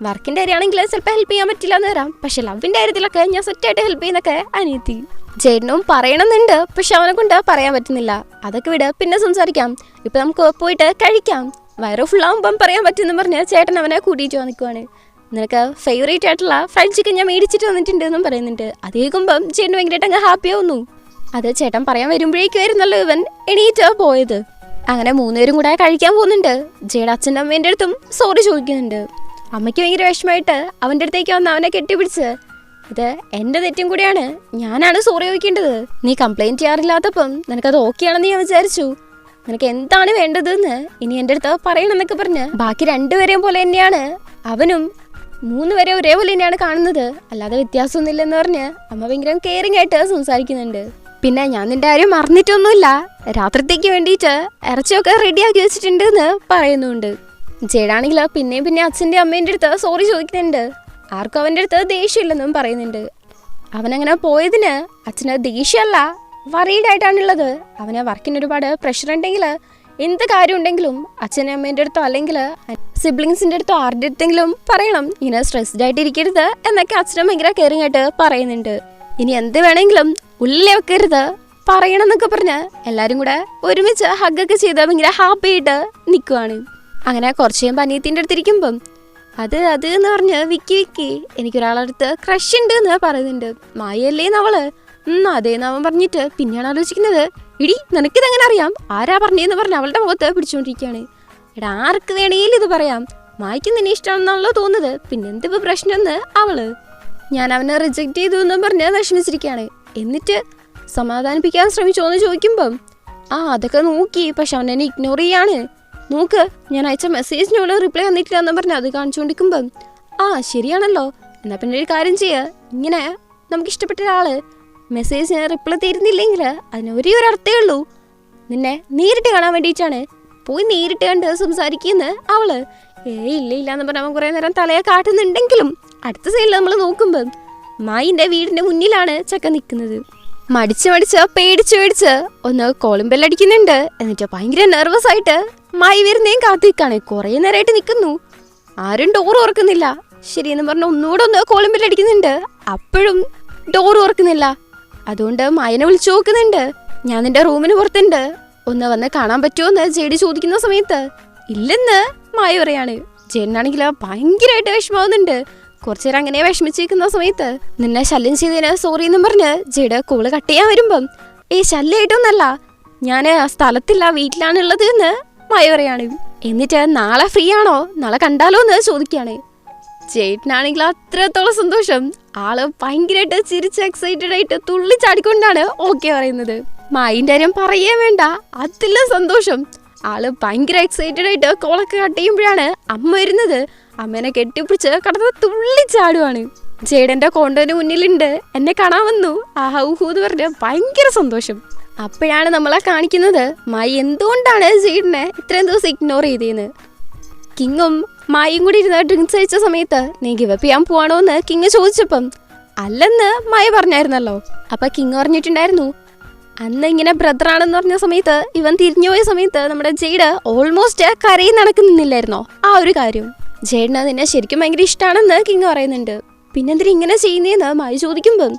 വർക്കിന്റെ കാര്യമാണെങ്കിൽ ചിലപ്പോൾ ഹെൽപ്പ് ചെയ്യാൻ പറ്റില്ല എന്ന് വരാം, പക്ഷെ ലവിന്റെ കാര്യത്തിലൊക്കെ ഞാൻ സെറ്റായിട്ട് ഹെൽപ്പ് ചെയ്യുന്നൊക്കെ അനീത്തി. ജെയ്ഡിനും പറയണമെന്നുണ്ട്, പക്ഷെ അവനെ കൊണ്ട് പറയാൻ പറ്റുന്നില്ല. അതൊക്കെ വിട്, പിന്നെ സംസാരിക്കാം, ഇപ്പൊ നമുക്ക് പോയിട്ട് കഴിക്കാം, വയറ് ഫുള്ളാകുമ്പം പറയാൻ പറ്റുമെന്ന് പറഞ്ഞ് ചേട്ടൻ അവനെ കൂട്ടിയിട്ട് വന്നിക്കുവാണ്. നിനക്ക് ഫേവറേറ്റ് ആയിട്ടുള്ള ഫ്രൈഡ് ചിക്കൻ ഞാൻ മേടിച്ചിട്ട് വന്നിട്ടുണ്ട് എന്നും പറയുന്നുണ്ട്. അത് കേൾക്കുമ്പം ചേട്ടൻ ഭയങ്കരമായിട്ട് അങ്ങ് ഹാപ്പി ആവുന്നു. അത് ചേട്ടൻ പറയാൻ വരുമ്പോഴേക്കുമായിരുന്നല്ലോ ഇവൻ എണീറ്റ് പോയത്. അങ്ങനെ 3 പേരും കൂടെ കഴിക്കാൻ പോകുന്നുണ്ട്. ജെയ്ഡ് അച്ഛൻ്റെ അമ്മേൻ്റെ അടുത്തും സോറി ചോദിക്കുന്നുണ്ട്. അമ്മയ്ക്ക് ഭയങ്കര വിഷമമായിട്ട് അവൻ്റെ അടുത്തേക്ക് വന്ന് അവനെ കെട്ടിപ്പിടിച്ച്, ഇത് എൻ്റെ തെറ്റും കൂടിയാണ്, ഞാനാണ് സോറി ചോദിക്കേണ്ടത്, നീ കംപ്ലൈൻറ്റ് ചെയ്യാറില്ലാത്തപ്പം നിനക്കത് ഓക്കെ ആണെന്ന് ഞാൻ വിചാരിച്ചു, നിനക്ക് എന്താണ് വേണ്ടതെന്ന് ഇനി എൻ്റെ അടുത്ത് പറയണമെന്നൊക്കെ പറഞ്ഞ് ബാക്കി 2 പേരെയും പോലെ തന്നെയാണ് അവനും 3 പേരെ ഒരേപോലെ തന്നെയാണ് കാണുന്നത്, അല്ലാതെ വ്യത്യാസമൊന്നുമില്ലെന്ന് പറഞ്ഞ് അമ്മ ഭയങ്കര കെയറിങ് ആയിട്ട് സംസാരിക്കുന്നുണ്ട്. പിന്നെ ഞാൻ നിന്റെ കാര്യം മറന്നിട്ടൊന്നുമില്ല, രാത്രിത്തേക്ക് വേണ്ടിയിട്ട് ഇറച്ചിയൊക്കെ റെഡിയാക്കി വെച്ചിട്ടുണ്ട് എന്ന് പറയുന്നുണ്ട്. ജെയ്ഡാണെങ്കിൽ പിന്നെ അച്ഛൻ്റെ അമ്മേൻ്റെ അടുത്ത് സോറി ചോദിക്കുന്നുണ്ട്. ആർക്കും അവൻ്റെ അടുത്ത് ദേഷ്യമില്ലെന്നും പറയുന്നുണ്ട്. അവനങ്ങനെ പോയതിന് അച്ഛന് ദേഷ്യമല്ല, വറീഡായിട്ടാണുള്ളത്. അവന് വർക്കിന് ഒരുപാട് പ്രഷർ ഉണ്ടെങ്കിൽ എന്ത് കാര്യം ഉണ്ടെങ്കിലും അച്ഛനും അമ്മേൻ്റെ അടുത്തോ അല്ലെങ്കിൽ സിബ്ലിങ്സിൻ്റെ അടുത്തോ ആരുടെ അടുത്തെങ്കിലും പറയണം, ഇങ്ങനെ സ്ട്രെസ്ഡ് ആയിട്ട് ഇരിക്കരുത് എന്നൊക്കെ അച്ഛനും ഭയങ്കര കെയറിങ് ആയിട്ട് പറയുന്നുണ്ട്. ഇനി എന്ത് വേണമെങ്കിലും ഉള്ളിൽ വെക്കരുത്, പറയണം എന്നൊക്കെ പറഞ്ഞ് എല്ലാരും കൂടെ ഒരുമിച്ച് ഹഗ്ഗൊക്കെ ചെയ്ത് ഭയങ്കര ഹാപ്പി ആയിട്ട് നിൽക്കുവാണ്. അങ്ങനെ കുറച്ച് കഴിയുമ്പോൾ അനിയത്തിൻ്റെ അടുത്തിരിക്കുമ്പം അത് എന്ന് പറഞ്ഞ് വിക്കി എനിക്കൊരാളടുത്ത് ക്രഷ് ഉണ്ട് എന്ന് പറയുന്നുണ്ട്. മായല്ലേന്ന് അവള് അതേന്ന് അവൻ പറഞ്ഞിട്ട് പിന്നെയാണ് ആലോചിക്കുന്നത്, ഇടി നിനക്കിതെങ്ങനെ അറിയാം, ആരാ പറഞ്ഞതെന്ന് പറഞ്ഞ് അവളുടെ മുഖത്ത് പിടിച്ചുകൊണ്ടിരിക്കുകയാണ്. എടാ ആർക്ക് വേണേലും ഇത് പറയാം, മായ്ക്ക് നിന്നെ ഇഷ്ടമാണെന്നാണല്ലോ തോന്നുന്നത്, പിന്നെന്തിപ്പോ പ്രശ്നമെന്ന് അവള്. ഞാൻ അവനെ റിജക്റ്റ് ചെയ്തു എന്ന് പറഞ്ഞ് വിഷമിച്ചിരിക്കുകയാണ്. എന്നിട്ട് സമാധാനിപ്പിക്കാൻ ശ്രമിച്ചോ എന്ന് ചോദിക്കുമ്പം അതൊക്കെ നോക്കി, പക്ഷെ അവൻ എന്നെ ഇഗ്നോർ ചെയ്യാണ്. നോക്ക് ഞാൻ അയച്ച മെസ്സേജിനോട് റിപ്ലൈ വന്നിട്ടില്ല എന്ന് പറഞ്ഞ് അത് കാണിച്ചുകൊണ്ടിരിക്കുമ്പം ശരിയാണല്ലോ, എന്നാൽ പിന്നെ ഒരു കാര്യം ചെയ്യുക, ഇങ്ങനെ നമുക്ക് ഇഷ്ടപ്പെട്ട ഒരാള് മെസ്സേജിന് റിപ്ലൈ തരുന്നില്ലെങ്കിൽ അതിന് ഒരേ ഒരു അർത്ഥമേ ഉള്ളൂ, നിന്നെ നേരിട്ട് കാണാൻ വേണ്ടിയിട്ടാണ്, പോയി നേരിട്ട് കണ്ട് സംസാരിക്കുന്ന അവള്. ഇല്ല എന്ന് പറഞ്ഞാൽ അവൻ കുറേ നേരം തലയെ കാട്ടുന്നുണ്ടെങ്കിലും അടുത്ത സൈഡിൽ നമ്മൾ നോക്കുമ്പം മായിൻ്റെ വീടിൻ്റെ മുന്നിലാണ് ചക്ക നിൽക്കുന്നത്. മടിച്ച് പേടിച്ച് ഒന്ന് കോളിംഗ് ബെൽ അടിക്കുന്നുണ്ട്. എന്നിട്ട് ഭയങ്കര നെർവസ് ആയിട്ട് മായി വരുന്നേം കാത്തിക്കാണ്. കുറേ നേരമായിട്ട് നിൽക്കുന്നു, ആരും ഡോർ തുറക്കുന്നില്ല. ശരിയെന്ന് പറഞ്ഞ ഒന്നുകൂടെ ഒന്ന് കോളിംഗ് ബെൽ അടിക്കുന്നുണ്ട്, അപ്പോഴും ഡോർ തുറക്കുന്നില്ല. അതുകൊണ്ട് മായനെ വിളിച്ചു നോക്കുന്നുണ്ട്. ഞാൻ നിന്റെ റൂമിന് പുറത്തുണ്ട്, ഒന്ന് വന്ന് കാണാൻ പറ്റുമോ എന്ന് ജെഡി ചോദിക്കുന്ന സമയത്ത് ഇല്ലെന്ന് മായ പറയാണ്. ജെഡിനാണെങ്കിൽ ഭയങ്കരമായിട്ട് വിഷമാവുന്നുണ്ട്. കുറച്ചു നേരം അങ്ങനെ വിഷമിച്ചിരിക്കുന്ന സമയത്ത് നിന്നെ ശല്യം ചെയ്തതിന് സോറി എന്നും പറഞ്ഞ് ജെഡ് കോള് കട്ട് ചെയ്യാൻ വരുമ്പം ശല്യമായിട്ടൊന്നല്ല, ഞാൻ സ്ഥലത്തില്ല, വീട്ടിലാണുള്ളത് എന്ന് മായ പറയാണ്. എന്നിട്ട് നാളെ ഫ്രീ ആണോ, നാളെ കണ്ടാലോ എന്ന് ചോദിക്കുകയാണ്. ചേട്ടനാണെങ്കിൽ അത്രത്തോളം സന്തോഷം, ആള് ഭയങ്കരമായിട്ട് ചിരിച്ച് എക്സൈറ്റഡ് ആയിട്ട് തുള്ളിച്ചാടിക്കൊണ്ടാണ് ഓക്കെ പറയുന്നത്. മായിൻ്റെ കാര്യം പറയേ വേണ്ട, അതിലും സന്തോഷം. ആള് ഭയങ്കര എക്സൈറ്റഡ് ആയിട്ട് കോളൊക്കെ കട്ട് ചെയ്യുമ്പോഴാണ് അമ്മ വരുന്നത്. അമ്മേനെ കെട്ടിപ്പിടിച്ച് കടന്ന് തുള്ളിച്ചാടുവാണ്. ജേഡന്റെ കോണ്ടോന് മുന്നിലുണ്ട്, എന്നെ കാണാൻ വന്നു, ഊഹൂ എന്ന് പറഞ്ഞ് ഭയങ്കര സന്തോഷം. അപ്പോഴാണ് നമ്മളെ കാണിക്കുന്നത് മായി എന്തുകൊണ്ടാണ് ജേഡനെ ഇത്രയും ദിവസം ഇഗ്നോർ ചെയ്തേന്ന്. കിങ്ങും മായും കൂടി ഇരുന്ന് ഡ്രിങ്ക്സ് കഴിച്ച സമയത്ത് നീ ഗിവപ്പ് ചെയ്യാൻ പോവാണോ എന്ന് കിങ് ചോദിച്ചപ്പം അല്ലെന്ന് മായ പറഞ്ഞായിരുന്നല്ലോ. അപ്പൊ കിങ് പറഞ്ഞിട്ടുണ്ടായിരുന്നു അന്ന് ഇങ്ങനെ ബ്രദറാണെന്ന് പറഞ്ഞ സമയത്ത് ഇവൻ തിരിഞ്ഞു പോയ സമയത്ത് നമ്മുടെ ജെയ്ഡ് ഓൾമോസ്റ്റ് കരയിൽ നടക്കുന്നില്ലായിരുന്നോ ആ ഒരു കാര്യം. ജെയ്ഡിന് നിന്നെ ശരിക്കും ഭയങ്കര ഇഷ്ടമാണെന്ന് കിങ് പറയുന്നുണ്ട്. പിന്നെന്തിനാ ഇങ്ങനെ ചെയ്യുന്നതെന്ന് മായി ചോദിക്കുമ്പം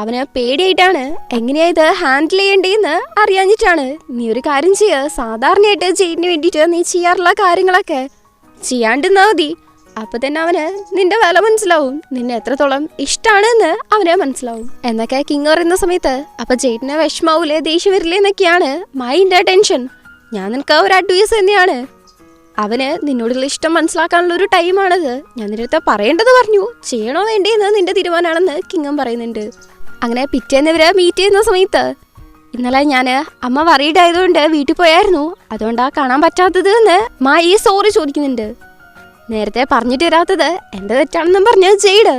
അവന് പേടിയായിട്ടാണ്, എങ്ങനെയാ ഇത് ഹാൻഡിൽ ചെയ്യേണ്ടതെന്ന് അറിയാഞ്ഞിട്ടാണ്. നീ ഒരു കാര്യം ചെയ്യുക, സാധാരണയായിട്ട് ജെയ്ഡിന് വേണ്ടിയിട്ട് നീ ചെയ്യാറുള്ള കാര്യങ്ങളൊക്കെ ചെയ്യാണ്ടിരുന്നാ മതി, അപ്പൊ തന്നെ അവന് നിന്റെ വില മനസ്സിലാവും, നിന്നെ എത്രത്തോളം ഇഷ്ടമാണെന്ന് അവന് മനസ്സിലാവും എന്നൊക്കെ കിങ് പറയുന്ന സമയത്ത് അപ്പൊ ജെയ്ഡിന് വിഷമാവൂലേ, ദേഷ്യം വരില്ലേ എന്നൊക്കെയാണ് മൈൻഡ് ടെൻഷൻ. ഞാൻ നിനക്ക് ഒരു അഡ്വൈസ് തന്നെയാണ്, അവന് നിന്നോടുള്ള ഇഷ്ടം മനസ്സിലാക്കാനുള്ള ഒരു ടൈമാണത്, ഞാൻ നിന്റെ അടുത്ത് പറയേണ്ടത് പറഞ്ഞു, ചെയ്യണോ വേണ്ടേന്ന് നിന്റെ തീരുമാനമാണെന്ന് കിങ്ങും പറയുന്നുണ്ട്. അങ്ങനെ പിറ്റേന്ന് ഇവര് മീറ്റ് ചെയ്യുന്ന സമയത്ത് ഇന്നലെ ഞാൻ അമ്മ വറീഡ് ആയതുകൊണ്ട് വീട്ടിൽ പോയായിരുന്നു, അതുകൊണ്ടാ കാണാൻ പറ്റാത്തത് എന്ന് മായി സോറി ചോദിക്കുന്നുണ്ട്. നേരത്തെ പറഞ്ഞിട്ട് വരാത്തത് എന്റെ തെറ്റാണെന്നും പറഞ്ഞ് ജെയ്ഡ്.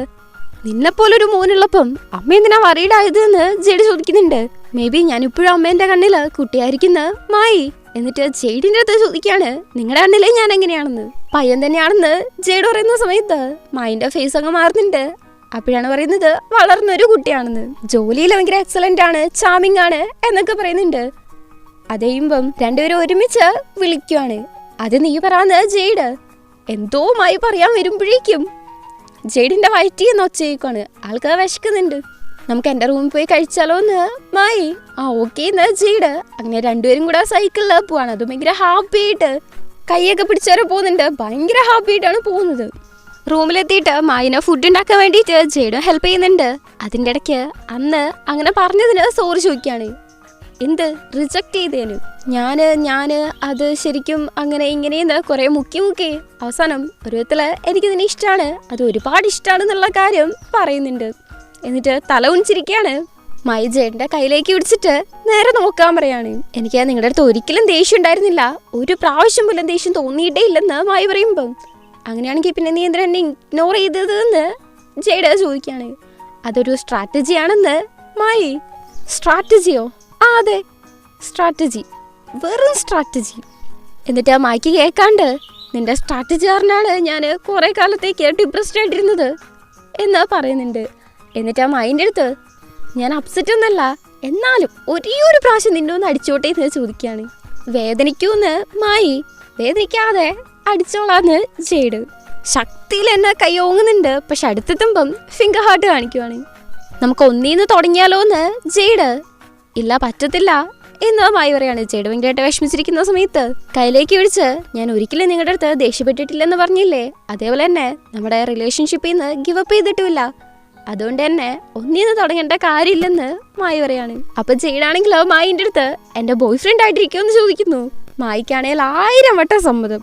നിന്നെപ്പോലൊരു മോനുള്ളപ്പം അമ്മ എന്തിനാ വറീഡ് ആയത് എന്ന് ജെയ്ഡ് ചോദിക്കുന്നുണ്ട്. മേ ബി ഞാൻ ഇപ്പോഴും അമ്മേന്റെ കണ്ണില് കുട്ടിയായിരിക്കുന്ന മായി. എന്നിട്ട് ജെയ്ഡിന്റെ അടുത്ത് ചോദിക്കാണ് നിങ്ങളുടെ കണ്ണില് ഞാൻ എങ്ങനെയാണെന്ന്. പയ്യൻ തന്നെയാണെന്ന് ജെയ്ഡ് പറയുന്ന സമയത്ത് മായിന്റെ ഫേസ് അങ്ങ് മാറുന്നുണ്ട്. അപ്പോഴാണ് പറയുന്നത് വളർന്നൊരു കുട്ടിയാണെന്ന്, ജോലിയിൽ ഭയങ്കര എക്സലന്റ് ആണ്, ചാമിങ് ആണ് എന്നൊക്കെ പറയുന്നുണ്ട്. അതേയുമ്പം രണ്ടുപേരും ഒരുമിച്ച് വിളിക്കുവാണ്. അത് നീ പറയാന്ന് ജെയ്ഡ് എന്തോ മായി പറയാൻ വരുമ്പോഴേക്കും ജെയ്ഡിന്റെ വയറ്റിന്ന് ഒച്ചയേക്കാണ്. ആൾക്ക് വിശക്കുന്നുണ്ട്, നമുക്ക് എൻ്റെ റൂമിൽ പോയി കഴിച്ചാലോ എന്ന് മായി. ഓക്കെ എന്ന് ജെയ്ഡ്. അങ്ങനെ രണ്ടുപേരും കൂടെ സൈക്കിളിൽ പോവാണ്. അത് ഭയങ്കര ഹാപ്പി ആയിട്ട് കൈയൊക്കെ പിടിച്ചവരെ പോകുന്നുണ്ട്, ഭയങ്കര ഹാപ്പി ആയിട്ടാണ് പോകുന്നത്. റൂമിലെത്തിയിട്ട് മായിനെ ഫുഡ് ഉണ്ടാക്കാൻ വേണ്ടിയിട്ട് ജെയ്ഡ് ഹെൽപ്പ് ചെയ്യുന്നുണ്ട്. അതിൻ്റെ ഇടയ്ക്ക് അന്ന് അങ്ങനെ പറഞ്ഞതിന് സോറി ചോദിക്കുകയാണ്. എന്ത് റിജക്റ്റ് ചെയ്തേന് ഞാൻ അത് ശരിക്കും അങ്ങനെ ഇങ്ങനെയെന്ന് കുറേ മുക്കി അവസാനം ഒരു വിധത്തിൽ എനിക്കിതിനെ ഇഷ്ടമാണ്, അത് ഒരുപാട് ഇഷ്ടമാണെന്നുള്ള കാര്യം പറയുന്നുണ്ട്. എന്നിട്ട് തല ഉണിച്ചിരിക്കുകയാണ്. മായി ജെയ്ഡിന്റെ കയ്യിലേക്ക് പിടിച്ചിട്ട് നേരെ നോക്കാൻ പറയാണ്. എനിക്ക് നിങ്ങളുടെ അടുത്ത് ഒരിക്കലും ദേഷ്യം ഉണ്ടായിരുന്നില്ല, ഒരു പ്രാവശ്യം പോലും ദേഷ്യം തോന്നിയിട്ടേ ഇല്ലെന്ന് മായി പറയുമ്പം അങ്ങനെയാണെങ്കിൽ പിന്നെ നീ എന്തിനാ എന്നെ ഇഗ്നോർ ചെയ്തത് എന്ന് ജെയ്ഡ് ചോദിക്കുകയാണ്. അതൊരു സ്ട്രാറ്റജിയാണെന്ന് മായി. സ്ട്രാറ്റജിയോ? അതെ സ്ട്രാറ്റജി, വെറും സ്ട്രാറ്റജി. എന്നിട്ട് ആ മായ്ക്ക് കേൾക്കാണ്ട് നിന്റെ സ്ട്രാറ്റജി കാരനാണ് ഞാൻ കുറേ കാലത്തേക്ക് ഡിപ്രസ്ഡ് ആയിട്ടിരുന്നത് എന്ന് പറയുന്നുണ്ട്. എന്നിട്ട് ആ മായിൻ്റെ അടുത്ത് ഞാൻ അപ്സെറ്റ് ഒന്നല്ല, എന്നാലും ഒരേ ഒരു പ്രാവശ്യം നിന്നെ ഒന്ന് അടിച്ചോട്ടെ എന്ന് ചോദിക്കുകയാണ്. വേദനിക്കൂന്ന് മായി. വേദനിക്കാതെ അടിച്ചോളാന്ന് ജെയ്ഡ്. ശക്തിയിൽ എന്നെ കൈ ഓങ്ങുന്നുണ്ട്, പക്ഷെ അടുത്തെത്തുമ്പം ഫിംഗർ ഹാർട്ട് കാണിക്കുവാണ്. നമുക്ക് ഒന്നീന്ന് തുടങ്ങിയാലോ എന്ന് ജെയ്ഡ്. ഇല്ല പറ്റത്തില്ല എന്ന് മായി പറയാണ്. ജെയ്ഡ് ഭയങ്കരമായിട്ട് വിഷമിച്ചിരിക്കുന്ന സമയത്ത് കയ്യിലേക്ക് വിളിച്ച് ഞാൻ ഒരിക്കലും നിങ്ങളുടെ അടുത്ത് ദേഷ്യപ്പെട്ടിട്ടില്ലെന്ന് പറഞ്ഞില്ലേ, അതേപോലെ തന്നെ നമ്മുടെ റിലേഷൻഷിപ്പിൽ നിന്ന് ഗിവ് അപ്പ് ചെയ്തിട്ടുമില്ല, അതുകൊണ്ട് തന്നെ ഒന്നിന്ന് തുടങ്ങേണ്ട കാര്യമില്ലെന്ന് മായി പറയാണ്. അപ്പൊ ജെയ്ഡാണെങ്കിലോ മായിന്റെ അടുത്ത് എന്റെ ബോയ് ഫ്രണ്ട് ആയിട്ടിരിക്കുമെന്ന് ചോദിക്കുന്നു. മായിക്കാണെങ്കിൽ 1000 വട്ടം സമ്മതം.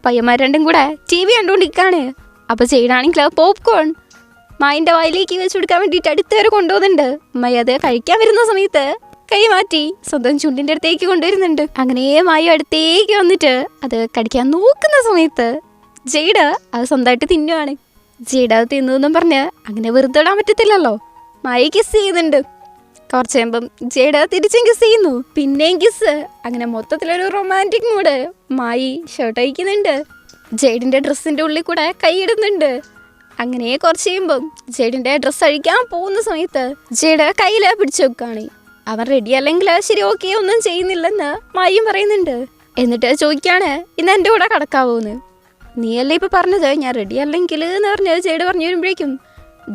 പയ്യന്മാർ രണ്ടും കൂടെ TV കണ്ടുകൊണ്ടിരിക്കാണ്. അപ്പൊ ജെയ്ഡാണെങ്കിലോ പോപ്കോൺ മായിന്റെ വായിലേക്ക് വെച്ച് കൊടുക്കാൻ വേണ്ടിയിട്ട് അടുത്തേരെ കൊണ്ടുപോകുന്നുണ്ട്. മായി അത് കഴിക്കാൻ വരുന്ന സമയത്ത് കൈ മാറ്റി സ്വന്തം ചുണ്ടിന്റെ അടുത്തേക്ക് കൊണ്ടുവരുന്നുണ്ട്. അങ്ങനെ മായി അടുത്തേക്ക് വന്നിട്ട് അത് കടിക്കാൻ നോക്കുന്ന സമയത്ത് ജെയ്ഡ് അത് സ്വന്തമായിട്ട് തിന്നുവാണ്. ജെയ്ഡ് അത് തിന്നു പറഞ്ഞ് അങ്ങനെ വെറുതെ ഇടാൻ പറ്റത്തില്ലല്ലോ. മായി കിസ് ചെയ്യുന്നുണ്ട്. കുറച്ച് കഴിയുമ്പം ജെയ്ഡ് തിരിച്ചും കിസ് ചെയ്യുന്നു, പിന്നെയും കിസ്. അങ്ങനെ മൊത്തത്തിലൊരു റൊമാൻറ്റിക് മൂഡ്. മായി ഷർട്ട് അയക്കുന്നുണ്ട്, ജെയ്ഡിന്റെ ഡ്രസ്സിന്റെ ഉള്ളിൽ കൂടെ കൈയിടുന്നുണ്ട്. അങ്ങനെ കുറച്ച് കഴിയുമ്പം ജെയ്ഡിന്റെ ഡ്രസ്സ് അഴിക്കാൻ പോകുന്ന സമയത്ത് ജെയ്ഡ് കയ്യിൽ പിടിച്ചു വെക്കുകയാണ്. അവൻ റെഡി അല്ലെങ്കിൽ ശരി ഓക്കെ ഒന്നും ചെയ്യുന്നില്ലെന്ന് മായും പറയുന്നുണ്ട്. എന്നിട്ട് ചോദിക്കാണ് ഇന്ന് എൻ്റെ കൂടെ കടക്കാവോന്ന്. നീയല്ലേ ഇപ്പം പറഞ്ഞത് ഞാൻ റെഡി അല്ലെങ്കിൽ എന്ന് പറഞ്ഞ് ജെയ്ഡ് പറഞ്ഞു വരുമ്പോഴേക്കും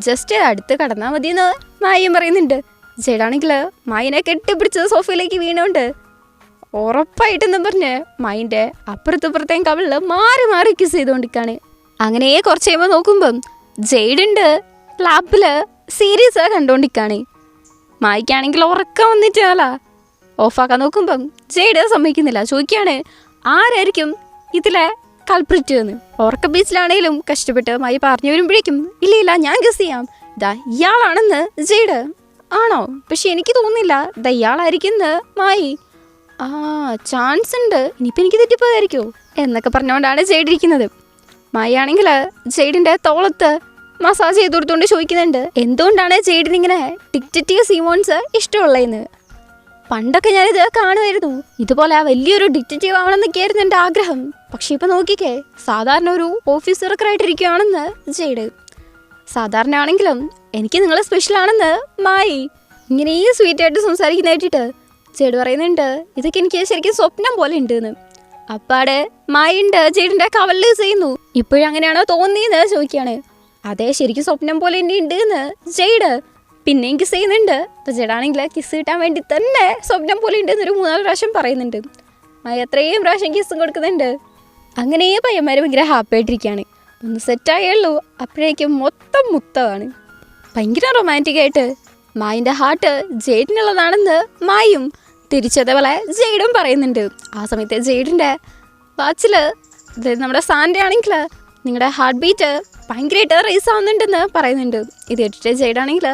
ജസ്റ്റ് അടുത്ത് കടന്നാൽ മതിയെന്ന് മായും പറയുന്നുണ്ട്. ജെയ്ഡാണെങ്കിൽ മായിനെ കെട്ടിപ്പിടിച്ചത് സോഫയിലേക്ക് വീണുകൊണ്ട് ഉറപ്പായിട്ടെന്നും പറഞ്ഞ് മായിൻ്റെ അപ്പുറത്തപ്പുറത്തേയും കവിളിൽ മാറി മാറി കിസ് ചെയ്തുകൊണ്ടിരിക്കുകയാണ്. അങ്ങനെ കുറച്ച് കഴിയുമ്പോൾ നോക്കുമ്പം ജെയ്ഡുണ്ട് ലാപ്പില് സീരീസ് കണ്ടുകൊണ്ടിരിക്കുകയാണ്. മായിക്കാണെങ്കിൽ ഉറക്കം വന്നിട്ടാല ഓഫാക്കാൻ നോക്കുമ്പം ജെയ്ഡ് സമ്മതിക്കുന്നില്ല. ചോദിക്കുകയാണ് ആരായിരിക്കും ഇതിലെ കൾപ്രിറ്റ് എന്ന്. ഉറക്ക ബീച്ചിലാണേലും കഷ്ടപ്പെട്ട് മായി പറഞ്ഞു വരുമ്പോഴേക്കും ഇല്ല ഞാൻ ഗസ് ചെയ്യാം, ഇതാ ഇയാളാണെന്ന് ജെയ്ഡ്. ആണോ? പക്ഷെ എനിക്ക് തോന്നുന്നില്ല ഇതാ ഇയാളായിരിക്കുമെന്ന് മായി. ചാൻസ് ഉണ്ട്, ഇനിയിപ്പോൾ എനിക്ക് തെറ്റിപ്പോയതായിരിക്കുമോ എന്നൊക്കെ പറഞ്ഞുകൊണ്ടാണ് ജെയ്ഡ് ഇരിക്കുന്നത്. മായി ആണെങ്കിൽ ജെയ്ഡിൻ്റെ തോളത്ത് മസാജ് ചെയ്ത് കൊടുത്തുകൊണ്ട് ചോദിക്കുന്നുണ്ട് എന്തുകൊണ്ടാണ് ജെയ്ഡിന് ഇങ്ങനെ ഡിറ്റക്റ്റീവ് സീമോൺസ് ഇഷ്ടമുള്ളതെന്ന്. പണ്ടൊക്കെ ഞാനിത് കാണുമായിരുന്നു, ഇതുപോലെ വലിയൊരു ഡിറ്റക്റ്റീവ് ആവണമെന്നൊക്കെയായിരുന്നു എൻ്റെ ആഗ്രഹം. പക്ഷെ ഇപ്പം നോക്കിക്കേ സാധാരണ ഒരു ഓഫീസ് വർക്കറായിട്ടിരിക്കുകയാണെന്ന് ജെയ്ഡ്. സാധാരണ ആണെങ്കിലും എനിക്ക് നിങ്ങൾ സ്പെഷ്യലാണെന്ന് മായി. ഇങ്ങനെ ഈ സ്വീറ്റായിട്ട് സംസാരിക്കുന്ന കേട്ടിട്ട് ജെയ്ഡ് പറയുന്നുണ്ട് ഇതൊക്കെ എനിക്ക് ശരിക്കും സ്വപ്നം പോലെ ഉണ്ട് എന്ന്. അപ്പാടെ മായുണ്ട് ജെയ്ഡിൻ്റെ കവളിൽ ചെയ്യുന്നു. ഇപ്പോഴും അങ്ങനെയാണോ തോന്നിയെന്ന് ചോദിക്കുകയാണ്. അതെ ശരിക്കും സ്വപ്നം പോലെ തന്നെ ഉണ്ട് എന്ന് ജെയ്ഡ്. പിന്നെയും കിസ് ചെയ്യുന്നുണ്ട്. അപ്പോൾ ജെയ്ഡാണെങ്കിൽ കിസ് കിട്ടാൻ വേണ്ടി തന്നെ സ്വപ്നം പോലെ ഉണ്ട് എന്നൊരു 3-4 പ്രാവശ്യം പറയുന്നുണ്ട്. മായി അത്രയും പ്രാവശ്യം കിസ്സും കൊടുക്കുന്നുണ്ട്. അങ്ങനെ പയ്യന്മാർ ഭയങ്കര ഹാപ്പി ആയിട്ടിരിക്കുകയാണ്. ഒന്ന് സെറ്റായുള്ളൂ അപ്പോഴേക്കും മൊത്തം മുത്തമാണ്. ഭയങ്കര റൊമാൻറ്റിക്കായിട്ട് മായിൻ്റെ ഹാർട്ട് ജെയ്ഡിനുള്ളതാണെന്ന് മായും തിരിച്ചതേപോലെ ജെയ്ഡും പറയുന്നുണ്ട്. ആ സമയത്ത് ജെയ്ഡിൻ്റെ വാച്ചിൽ നമ്മുടെ സാൻ്റെ ആണെങ്കിൽ നിങ്ങളുടെ ഹാർട്ട് ബീറ്റ് ഭയങ്കരമായിട്ട് റേസ് ആവുന്നുണ്ടെന്ന് പറയുന്നുണ്ട്. ഇത് കേട്ടിട്ട് ജെയ്ഡാണെങ്കിൽ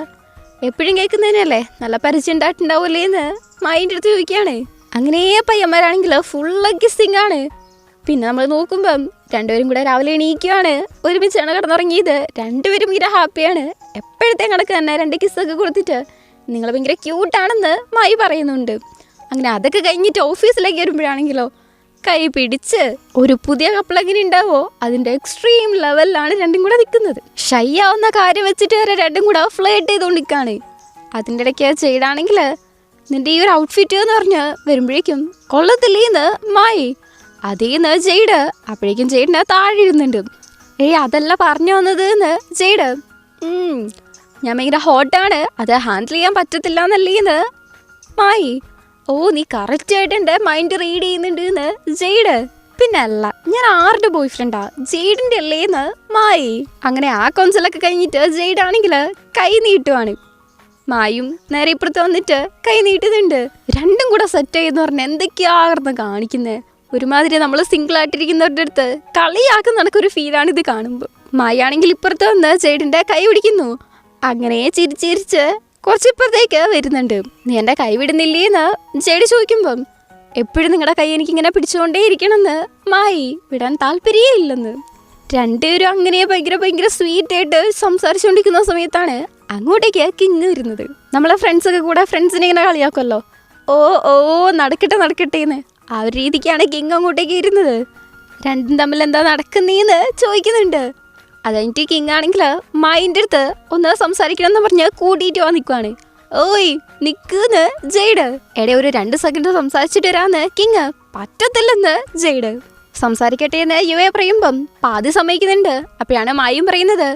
എപ്പോഴും കേൾക്കുന്നതിനല്ലേ നല്ല പരിചയം ഉണ്ടായിട്ടുണ്ടാവില്ലേ എന്ന് മായിൻ്റെ അടുത്ത് ചോദിക്കുകയാണ്. അങ്ങനെ പയ്യന്മാരാണെങ്കിൽ ഫുള്ള് കിസ്സിങ് ആണ്. പിന്നെ നമ്മൾ നോക്കുമ്പം രണ്ടുപേരും കൂടെ രാവിലെ എണീക്കുകയാണ്. ഒരുമിച്ചാണ് കിടന്നുറങ്ങിയത്. രണ്ടുപേരും ഭയങ്കര ഹാപ്പിയാണ്. എപ്പോഴത്തെ കണക്ക് തന്നെ 2 കിസ്സൊക്കെ കൊടുത്തിട്ട് നിങ്ങൾ ഭയങ്കര ക്യൂട്ടാണെന്ന് മായി പറയുന്നുണ്ട്. അങ്ങനെ അതൊക്കെ കഴിഞ്ഞിട്ട് ഓഫീസിലേക്ക് വരുമ്പോഴാണെങ്കിലോ കൈ പിടിച്ച് ഒരു പുതിയ കപ്പിൾ എങ്ങനെ ഉണ്ടാവോ അതിൻ്റെ എക്സ്ട്രീം ലെവലിലാണ് രണ്ടും കൂടെ നിൽക്കുന്നത്. ഷൈ ആവുന്ന കാര്യം വെച്ചിട്ട് വരെ രണ്ടും കൂടെ ഫ്ലേട്ട് ചെയ്തുകൊണ്ട് നിൽക്കുകയാണ്. അതിൻ്റെ ഇടയ്ക്ക് ജെയ്ഡാണെങ്കിൽ നിൻ്റെ ഈ ഒരു ഔട്ട്ഫിറ്റ് എന്ന് പറഞ്ഞ് വരുമ്പോഴേക്കും കൊള്ളത്തില്ലേന്ന് മായി. അതേന്ന് ജെയ്ഡ്. അപ്പോഴേക്കും ജെയ്ഡിന് താഴെ ഇരുന്നുണ്ട്. അതല്ല പറഞ്ഞു വന്നത് എന്ന് ജെയ്ഡ്. ഞാൻ ഭയങ്കര ഹോട്ടാണ്, അത് ഹാൻഡിൽ ചെയ്യാൻ പറ്റത്തില്ല എന്നല്ലേന്ന് മായി. നീ കറക്റ്റായിട്ട് എൻ്റെ മൈൻഡ് റീഡ് ചെയ്യുന്നുണ്ട് എന്ന് ജെയ്ഡ്. പിന്നെ അല്ല ഞാൻ ആരുടെ ബോയ് ഫ്രണ്ടാ ജെയ്ഡിൻ്റെ അല്ലേന്ന് മായി. അങ്ങനെ ആ കൊഞ്ചലൊക്കെ കഴിഞ്ഞിട്ട് ജെയ്ഡാണെങ്കിൽ കൈ നീട്ടുവാണ്. മായും നേരെ ഇപ്പുറത്ത് വന്നിട്ട് കൈ നീട്ടുന്നുണ്ട്. രണ്ടും കൂടെ സെറ്റ് ചെയ്തെന്ന് പറഞ്ഞാൽ എന്തൊക്കെയായിരുന്നു കാണിക്കുന്നത്. ഒരുമാതിരി നമ്മൾ സിംഗിൾ ആയിട്ടിരിക്കുന്നവരുടെ അടുത്ത് കളിയാക്കുന്ന നടക്കൊരു ഫീലാണ് ഇത് കാണുമ്പോൾ. മായാണെങ്കിൽ ഇപ്പുറത്ത് വന്ന് ജെയ്ഡിൻ്റെ കൈ പിടിക്കുന്നു. അങ്ങനെ ചിരിച്ചിരിച്ച് കുറച്ചിപ്പുറത്തേക്ക് വരുന്നുണ്ട്. നീ എൻ്റെ കൈ വിടുന്നില്ലേന്ന് ജെയ്ഡ് ചോദിക്കുമ്പം എപ്പോഴും നിങ്ങളുടെ കൈ എനിക്കിങ്ങനെ പിടിച്ചുകൊണ്ടേ ഇരിക്കണമെന്ന് മായി. വിടാൻ താല്പര്യമില്ലെന്ന്. രണ്ടുപേരും അങ്ങനെ ഭയങ്കര സ്വീറ്റായിട്ട് സംസാരിച്ചുകൊണ്ടിരിക്കുന്ന സമയത്താണ് അങ്ങോട്ടേക്ക് കിങ് വരുന്നത്. നമ്മളെ ഫ്രണ്ട്സൊക്കെ കൂടെ ഫ്രണ്ട്സിനെ ഇങ്ങനെ കളിയാക്കുമല്ലോ, നടക്കട്ടെ എന്ന്. ആ ഒരു രീതിക്കാണ് കിങ് അങ്ങോട്ടേക്ക് ഇരുന്നത്. രണ്ടും തമ്മിൽ എന്താ നടക്കുന്നേന്ന് ചോദിക്കുന്നുണ്ട്. അത് കഴിഞ്ഞിട്ട് കിങ് ആണെങ്കിൽ മായിൻ്റെ അടുത്ത് ഒന്ന് സംസാരിക്കണം എന്ന് പറഞ്ഞ് കൂട്ടിയിട്ട് നിൽക്കുവാണ്. ഓയ് നിൽക്കുന്ന് ജെയ്ഡ്. ഒരു 2 സെക്കൻഡ് സംസാരിച്ചിട്ട് വരാന്ന് കിങ്. പറ്റത്തില്ലെന്ന് ജെയ്ഡ്. സംസാരിക്കട്ടെ എന്ന് യുവയെ പറയുമ്പം പാതി സമ്മതിക്കുന്നുണ്ട്. അപ്പോഴാണ് മായും പറയുന്നത്,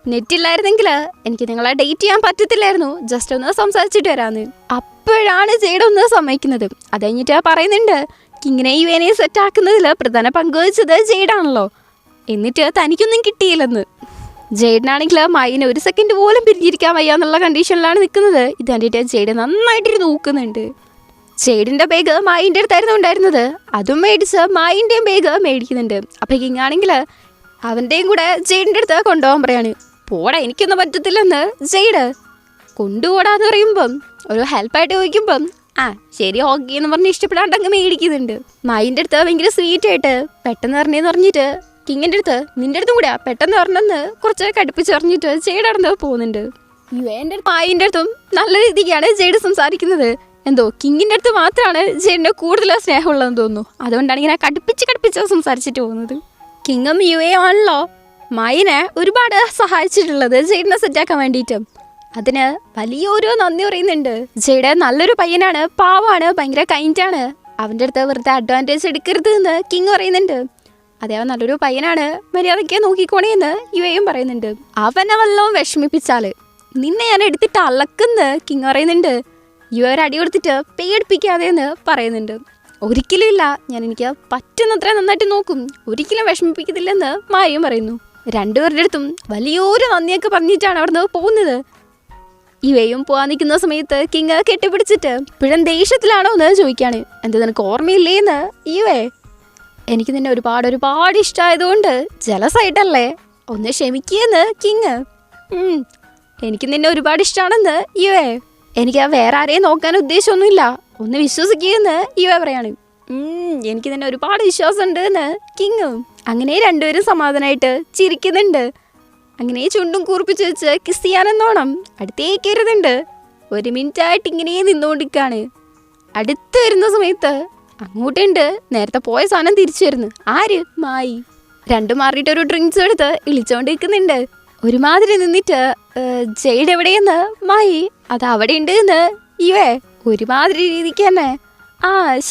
നെറ്റില്ലായിരുന്നെങ്കിൽ എനിക്ക് നിങ്ങളെ ഡേറ്റ് ചെയ്യാൻ പറ്റത്തില്ലായിരുന്നു, ജസ്റ്റ് ഒന്ന് സംസാരിച്ചിട്ട് വരാന്ന്. അപ്പോഴാണ് ജെയ്ഡ് ഒന്ന് സമ്മതിക്കുന്നത്. അത് കഴിഞ്ഞിട്ട് പറയുന്നുണ്ട്, കിങ്ങിനെ യുവനെ സെറ്റ് ആക്കുന്നതിൽ പ്രധാന പങ്കുവച്ചത് ജെയ്ഡാണല്ലോ, എന്നിട്ട് തനിക്കൊന്നും കിട്ടിയില്ലെന്ന്. ജെയ്ഡിനാണെങ്കിൽ മായിനെ ഒരു സെക്കൻഡ് പോലും പിരിഞ്ഞിരിക്കാൻ വയ്യ എന്നുള്ള കണ്ടീഷനിലാണ് നിൽക്കുന്നത്. ഇത് കണ്ടിട്ട് ജെയ്ഡ് നന്നായിട്ട് നോക്കുന്നുണ്ട്. ജെയ്ഡിൻ്റെ ബാഗ് മായിൻ്റെ അടുത്തായിരുന്നു ഉണ്ടായിരുന്നത്. അതും മേടിച്ച് മായിൻ്റെയും ബാഗ് മേടിക്കുന്നുണ്ട്. അപ്പോൾ കിങ് ആണെങ്കിൽ അവൻ്റെയും കൂടെ ജെയ്ഡിൻ്റെ അടുത്ത് കൊണ്ടുപോകാൻ പറയാണ്. പോടാ, എനിക്കൊന്നും പറ്റത്തില്ലെന്ന് ജെയ്ഡ്. കൊണ്ടുപോടാന്ന് പറയുമ്പം ഒരു ഹെൽപ്പായിട്ട് ചോദിക്കുമ്പം ശരി ഓക്കെ എന്ന് പറഞ്ഞ് ഇഷ്ടപ്പെടാണ്ട് അങ്ങ് മേടിക്കുന്നുണ്ട്. മായിൻ്റെ അടുത്ത് ഭയങ്കര സ്വീറ്റ് ആയിട്ട് പെട്ടെന്ന് പറഞ്ഞെന്ന് പറഞ്ഞിട്ട് കിങ്ങിൻ്റെ അടുത്ത് നിൻ്റെ അടുത്തും കൂടെ പെട്ടെന്ന് പറഞ്ഞെന്ന് കുറച്ച് കടുപ്പിച്ച് പറഞ്ഞിട്ട് ജെയ്ഡ് നടന്ന് പോകുന്നുണ്ട്. യുവേൻ്റെ അടുത്ത് മായിൻ്റെ അടുത്തും നല്ല രീതിക്കാണ് ജെയ്ഡ് സംസാരിക്കുന്നത്. എന്തോ കിങ്ങിൻ്റെ അടുത്ത് മാത്രമാണ് ജെയ്ഡിന് കൂടുതൽ സ്നേഹമുള്ളതെന്ന് തോന്നുന്നു. അതുകൊണ്ടാണ് ഇങ്ങനെ കടുപ്പിച്ച് സംസാരിച്ചിട്ട് പോകുന്നത്. കിങ്ങും യുവയും ആണല്ലോ മായിനെ ഒരുപാട് സഹായിച്ചിട്ടുള്ളത് ജെയ്ഡിനെ സെറ്റാക്കാൻ വേണ്ടിയിട്ട്. അതിന് വലിയൊരു നന്ദി പറയുന്നുണ്ട്. ജെയ്ഡ് നല്ലൊരു പയ്യനാണ്, പാവാണ്, ഭയങ്കര കൈൻഡാണ്. അവൻ്റെ അടുത്ത് വെറുതെ അഡ്വാൻറ്റേജ് എടുക്കരുത് എന്ന് കിങ് പറയുന്നുണ്ട്. അതേ നല്ലൊരു പയ്യനാണ്, മര്യാദയ്ക്ക് നോക്കിക്കോണേ എന്ന് യുവയും പറയുന്നുണ്ട്. അവനെ വല്ലതും വിഷമിപ്പിച്ചാൽ നിന്നെ ഞാൻ എടുത്തിട്ട് അളക്കുന്ന് കിങ് പറയുന്നുണ്ട്. യുവ ഒരു അടി കൊടുത്തിട്ട് പേടിപ്പിക്കാതെ എന്ന് പറയുന്നുണ്ട്. ഒരിക്കലും ഇല്ല, എനിക്ക് പറ്റുന്നത്ര നന്നായിട്ട് നോക്കും, ഒരിക്കലും വിഷമിപ്പിക്കത്തില്ലെന്ന് മായും പറയുന്നു. രണ്ടുപേരുടെ അടുത്തും വലിയൊരു നന്ദിയൊക്കെ പറഞ്ഞിട്ടാണ് അവിടുന്ന് പോകുന്നത്. യുവയും പോകാൻ നിൽക്കുന്ന സമയത്ത് കിങ് കെട്ടിപ്പിടിച്ചിട്ട് ഇപ്പോഴും ദേഷ്യത്തിലാണോ എന്ന് ചോദിക്കാണ്. എന്താ നിനക്ക് ഓർമ്മയില്ലേ എന്ന്. യുവേ, എനിക്ക് നിന്നെ ഒരുപാട് ഇഷ്ടമായതുകൊണ്ട് ജലസായിട്ടല്ലേ, ഒന്ന് ക്ഷമിക്കുകയെന്ന് കിങ്. എനിക്ക് നിന്നെ ഒരുപാട് ഇഷ്ടമാണെന്ന് യുവേ. എനിക്ക് വേറെ ആരെയും നോക്കാൻ ഉദ്ദേശമൊന്നുമില്ല, ഒന്ന് വിശ്വസിക്കുകയെന്ന് യുവ പറയാണ്. എനിക്ക് നിന്നെ ഒരുപാട് വിശ്വാസമുണ്ട് എന്ന് കിങ്ങും. അങ്ങനെ രണ്ടുപേരും സമാധാനമായിട്ട് ചിരിക്കുന്നുണ്ട്. അങ്ങനെ ചുണ്ടും കൂർപ്പിച്ച് വെച്ച് കിസ് ചെയ്യാനെന്നോണം അടുത്തേക്ക് വരുന്നുണ്ട്. 1 മിനിറ്റായിട്ട് ഇങ്ങനെ നിന്നുകൊണ്ടിരിക്കുകയാണ്. അടുത്ത് വരുന്ന സമയത്ത് അങ്ങോട്ടുണ്ട് നേരത്തെ പോയ സാധനം തിരിച്ചു വരുന്നു. ആര്? മായി. രണ്ടും മാറിയിട്ട് ഒരു ഡ്രിങ്ക്സ് എടുത്ത് ഇളിച്ചോണ്ടിരിക്കുന്നുണ്ട്. ഒരുമാതിരി നിന്നിട്ട് ജെയ്ഡ് എവിടെയെന്ന് മായി. അത് അവിടെ ഉണ്ട് എന്ന് ഇവേ ഒരുമാതിരി രീതിക്ക് തന്നെ.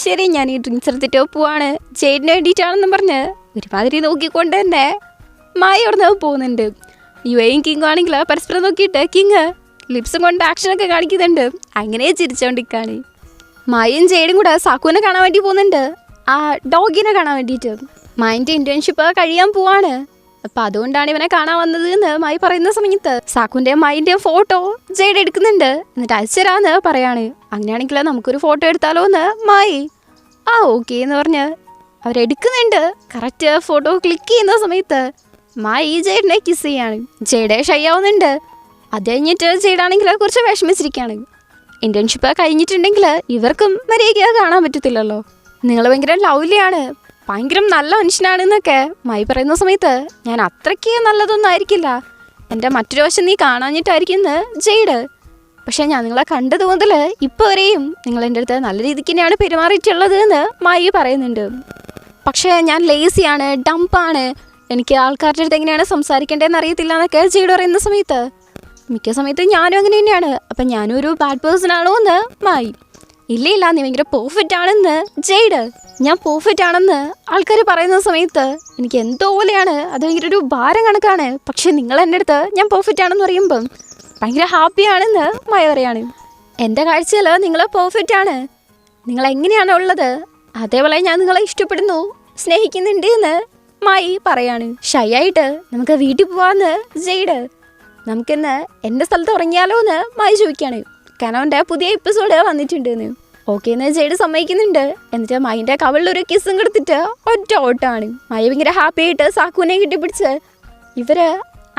ശരി, ഞാൻ ഈ ഡ്രിങ്ക്സ് എടുത്തിട്ട് പോവാണ്, ജെയ്ഡിന് വേണ്ടിയിട്ടാണെന്നും പറഞ്ഞ് ഒരുമാതിരി നോക്കിക്കൊണ്ട് തന്നെ മായി അവിടെ നിന്ന് പോകുന്നുണ്ട്. യുവയും കിങ്ങും ആണെങ്കിൽ പരസ്പരം നോക്കിയിട്ട് കിങ് ലിപ്സും കൊണ്ട് ആക്ഷനൊക്കെ കാണിക്കുന്നുണ്ട്. അങ്ങനെ ചിരിച്ചോണ്ടിരിക്കാണ്. മായയും ജെയ്ഡും കൂടെ സാക്കുവിനെ കാണാൻ വേണ്ടി പോകുന്നുണ്ട്, ആ ഡോഗിനെ കാണാൻ വേണ്ടിയിട്ട്. മായിൻ്റെ ഇന്റേൺഷിപ്പ് കഴിയാൻ പോവാണ്. അപ്പം അതുകൊണ്ടാണ് ഇവനെ കാണാൻ വന്നത് എന്ന് മായി പറയുന്ന സമയത്ത് സാക്കുവിൻ്റെയും മായിൻ്റെയും ഫോട്ടോ ജെയ്ഡ് എടുക്കുന്നുണ്ട്. എന്നിട്ട് അയച്ചരാന്ന് പറയാണ്. അങ്ങനെയാണെങ്കിൽ നമുക്കൊരു ഫോട്ടോ എടുത്താലോ എന്ന് മായി. ഓക്കെ എന്ന് പറഞ്ഞ് അവരെടുക്കുന്നുണ്ട്. കറക്റ്റ് ഫോട്ടോ ക്ലിക്ക് ചെയ്യുന്ന സമയത്ത് മായി ജെയ്ഡിനെ കിസ് ചെയ്യാണ്. ജെയ്ഡെ ഷൈ ആവുന്നുണ്ട്. അത് കഴിഞ്ഞിട്ട് ജെയ്ഡാണെങ്കിൽ കുറച്ച് വിഷമിച്ചിരിക്കുകയാണ്. ഇന്റേൺഷിപ്പ് കഴിഞ്ഞിട്ടുണ്ടെങ്കിൽ ഇവർക്കും മര്യാദയ്ക്ക് കാണാൻ പറ്റത്തില്ലല്ലോ. നിങ്ങൾ ഭയങ്കര ലവ്ലിയാണ്, ഭയങ്കര നല്ല മനുഷ്യനാണെന്നൊക്കെ മായി പറയുന്ന സമയത്ത് ഞാൻ അത്രയ്ക്ക് നല്ലതൊന്നും ആയിരിക്കില്ല, എൻ്റെ മറ്റൊരു വശം നീ കാണാഞ്ഞിട്ടായിരിക്കും ജെയ്ഡ്. പക്ഷേ ഞാൻ നിങ്ങളെ കണ്ടത് മുതൽ ഇപ്പോൾ വരെയും നിങ്ങൾ എൻ്റെ അടുത്ത് നല്ല രീതിക്ക് തന്നെയാണ് പെരുമാറിയിട്ടുള്ളത് എന്ന് മായി പറയുന്നുണ്ട്. പക്ഷേ ഞാൻ ലേസിയാണ്, ഡംപാണ്, എനിക്ക് ആൾക്കാരുടെ അടുത്ത് എങ്ങനെയാണ് സംസാരിക്കേണ്ടതെന്ന് അറിയത്തില്ല എന്നൊക്കെ ജെയ്ഡ് പറയുന്ന സമയത്ത് മിക്ക സമയത്ത് ഞാനും അങ്ങനെ തന്നെയാണ്, അപ്പം ഞാനും ഒരു ബാഡ് പേഴ്സൺ ആണോ എന്ന് മായി. ഇല്ല, നീ ഭയങ്കര പെർഫെക്റ്റ് ആണെന്ന് ജെയ്ഡ്. ഞാൻ പെർഫെക്റ്റ് ആണെന്ന് ആൾക്കാർ പറയുന്ന സമയത്ത് എനിക്ക് എന്തോ പോലെയാണ്, അത് ഭയങ്കര ഒരു ഭാരം കണക്കാണ്. പക്ഷെ നിങ്ങൾ എൻ്റെ അടുത്ത് ഞാൻ പെർഫെക്റ്റ് ആണെന്ന് പറയുമ്പം ഭയങ്കര ഹാപ്പിയാണെന്ന് മായ പറയാണ്. എൻ്റെ കാഴ്ചയിൽ നിങ്ങൾ പെർഫെക്റ്റ് ആണ്, നിങ്ങൾ എങ്ങനെയാണ് ഉള്ളത് അതേപോലെ ഞാൻ നിങ്ങളെ ഇഷ്ടപ്പെടുന്നു, സ്നേഹിക്കുന്നുണ്ട് എന്ന് മായി പറയാണ്. ഷൈ ആയിട്ട് നമുക്ക് വീട്ടിൽ പോവാന്ന് ജെയ്ഡ്. നമുക്കിന്ന് എൻ്റെ സ്ഥലത്ത് ഉറങ്ങിയാലോ എന്ന് മായി ചോദിക്കുകയാണ്. കാരണം അവൻ്റെ പുതിയ എപ്പിസോഡ് വന്നിട്ടുണ്ടെന്ന്. ഓക്കെ എന്ന് ജെയ്ഡ് സമ്മതിക്കുന്നുണ്ട്. എന്നിട്ട് മൈൻ്റെ കവളിലൊരു കിസ്സും കൊടുത്തിട്ട് ഒറ്റ ഓട്ടാണ്. മായ ഭയങ്കര ഹാപ്പി ആയിട്ട് സാക്കുവിനെ കെട്ടിപ്പിടിച്ച് ഇവര്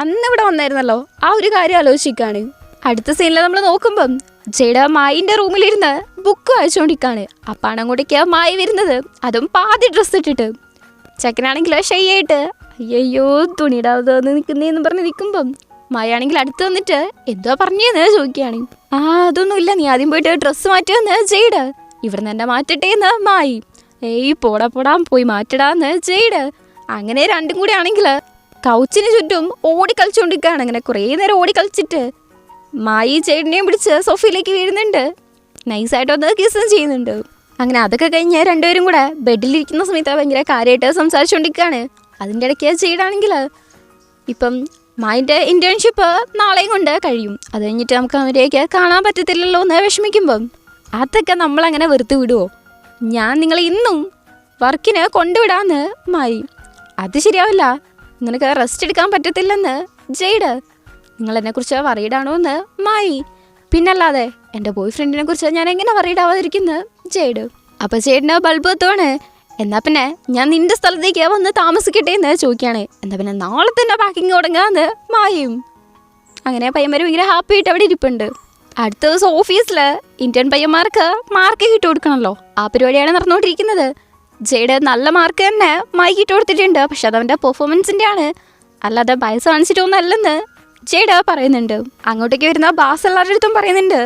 അന്ന് ഇവിടെ വന്നായിരുന്നല്ലോ ആ ഒരു കാര്യം ആലോചിക്കാണ്. അടുത്ത സീനിൽ നമ്മൾ നോക്കുമ്പം ജെയ്ഡ് മായിൻ്റെ റൂമിലിരുന്ന് ബുക്ക് വായിച്ചുകൊണ്ടിരിക്കുകയാണ്. അപ്പാണ് അങ്ങോട്ടേക്ക് മായി വരുന്നത്, അതും പാതി ഡ്രസ്സ് ഇട്ടിട്ട്. ചെക്കനാണെങ്കിൽ ഷൈ ആയിട്ട് അയ്യോ തുണിയിടാതെ നിൽക്കുന്നതെന്ന് പറഞ്ഞ് നിൽക്കുമ്പം മായാണെങ്കിൽ അടുത്ത് വന്നിട്ട് എന്തോ പറഞ്ഞേന്ന് ചോദിക്കുകയാണ്. അതൊന്നുമില്ല, നീ ആദ്യം പോയിട്ട് ഡ്രസ്സ് മാറ്റുമെന്ന് ജെയ്ഡ്. ഇവിടുന്ന് എന്നെ മാറ്റട്ടെ എന്ന് മായി. പോടാ പോയി മാറ്റടാന്ന് ജെയ്ഡ്. അങ്ങനെ രണ്ടും കൂടി ആണെങ്കിൽ കൗച്ചിന് ചുറ്റും ഓടിക്കളിച്ചുകൊണ്ടിരിക്കുകയാണ്. അങ്ങനെ കുറേ നേരം ഓടിക്കളിച്ചിട്ട് മായി ജെയ്ഡിനെയും പിടിച്ച് സോഫയിലേക്ക് വീഴുന്നുണ്ട്. നൈസായിട്ടൊന്ന് കിസ്സും ചെയ്യുന്നുണ്ട്. അങ്ങനെ അതൊക്കെ കഴിഞ്ഞ് രണ്ടുപേരും കൂടെ ബെഡിലിരിക്കുന്ന സമയത്ത് ഭയങ്കര കാര്യമായിട്ട് സംസാരിച്ചുകൊണ്ടിരിക്കുകയാണ്. അതിൻ്റെ ഇടയ്ക്ക് ചെയ്യണമെങ്കിൽ ഇപ്പം മായിൻ്റെ ഇൻറ്റേൺഷിപ്പ് നാളെയും കൊണ്ട് കഴിയും. അത് കഴിഞ്ഞിട്ട് നമുക്ക് അവരെയൊക്കെ കാണാൻ പറ്റത്തില്ലല്ലോ എന്ന് വിഷമിക്കുമ്പം അതൊക്കെ നമ്മളങ്ങനെ വെറുതെ വിടുമോ, ഞാൻ നിങ്ങളെ ഇന്നും വർക്കിന് കൊണ്ടുവിടാമെന്ന് മായി. അത് ശരിയാവില്ല, നിനക്ക് റെസ്റ്റ് എടുക്കാൻ പറ്റത്തില്ലെന്ന് ജെയ്ഡ്. നിങ്ങളെന്നെക്കുറിച്ച് വറീഡാണോ എന്ന് മായി. പിന്നല്ലാതെ എൻ്റെ ബോയ് ഫ്രണ്ടിനെ കുറിച്ച് ഞാൻ എങ്ങനെ വറീഡാവാതിരിക്കുന്നു ജെയ്ഡ്. അപ്പോൾ ജെയ്ഡിന് ബൾബ് എത്തുവാണ്. എന്നാൽ പിന്നെ ഞാൻ നിൻ്റെ സ്ഥലത്തേക്ക് വന്ന് താമസിക്കട്ടെ എന്ന് ചോദിക്കുകയാണ്. എന്നാൽ പിന്നെ നാളെ തന്നെ പാക്കിങ് തുടങ്ങാമെന്ന് മായും. അങ്ങനെ പയ്യന്മാർ ഭയങ്കര ഹാപ്പി ആയിട്ട് അവിടെ ഇരിപ്പുണ്ട്. അടുത്ത ദിവസം ഓഫീസിൽ ഇന്ത്യൻ പയ്യന്മാർക്ക് മാർക്ക് ഇട്ട് കൊടുക്കണമല്ലോ, ആ പരിപാടിയാണ് നടന്നുകൊണ്ടിരിക്കുന്നത്. ജെയ്ഡ് നല്ല മാർക്ക് തന്നെ മായിക്ക് ഇട്ട് കൊടുത്തിട്ടുണ്ട്. പക്ഷെ അതവൻ്റെ പെർഫോമൻസിൻ്റെ ആണ്, അല്ലാതെ ബയസ് കാണിച്ചിട്ടൊന്നല്ലെന്ന് ജെയ്ഡ് പറയുന്നുണ്ട്. അങ്ങോട്ടേക്ക് വരുന്ന ബാസ് എല്ലാവരുടെ അടുത്തും പറയുന്നുണ്ട്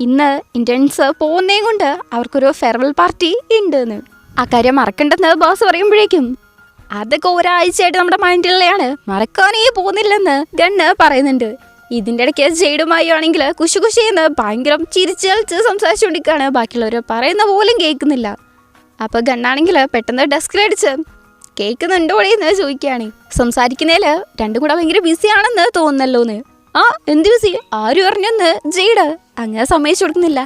ഇന്ന് ഇന്റേൺസ് പോകുന്നതും കൊണ്ട് അവർക്കൊരു ഫെയർവെൽ പാർട്ടി ഉണ്ട് എന്ന്. ആ കാര്യം മറക്കണ്ടെന്ന് ബാസ് പറയുമ്പോഴേക്കും അതൊക്കെ ഒരാഴ്ചയായിട്ട് നമ്മുടെ മൈൻഡിലുള്ളതാണ്, മറക്കാനേ പോകുന്നില്ലെന്ന് ഗണ്ണ് പറയുന്നുണ്ട്. ഇതിൻ്റെ ഇടയ്ക്ക് ജെയ്ഡുമായി ആണെങ്കിൽ കുശി കുശിയെന്ന് ഭയങ്കര ചിരിച്ച് കളിച്ച് സംസാരിച്ചുകൊണ്ടിരിക്കുകയാണ്. ബാക്കിയുള്ളവർ പറയുന്ന പോലും കേൾക്കുന്നില്ല. അപ്പോൾ ഗണ്ണാണെങ്കിൽ പെട്ടെന്ന് ഡെസ്കിലടിച്ച് കേൾക്കുന്നുണ്ടോടെ എന്ന് ചോദിക്കുകയാണ്. സംസാരിക്കുന്നതിൽ രണ്ടും കൂടെ ഭയങ്കര ബിസിയാണെന്ന് തോന്നുന്നല്ലോന്ന്. ആ എന്ത് ബിസി, ആരും അറിഞ്ഞെന്ന് ജെയ്ഡ് അങ്ങനെ സമ്മതിച്ചു കൊടുക്കുന്നില്ല.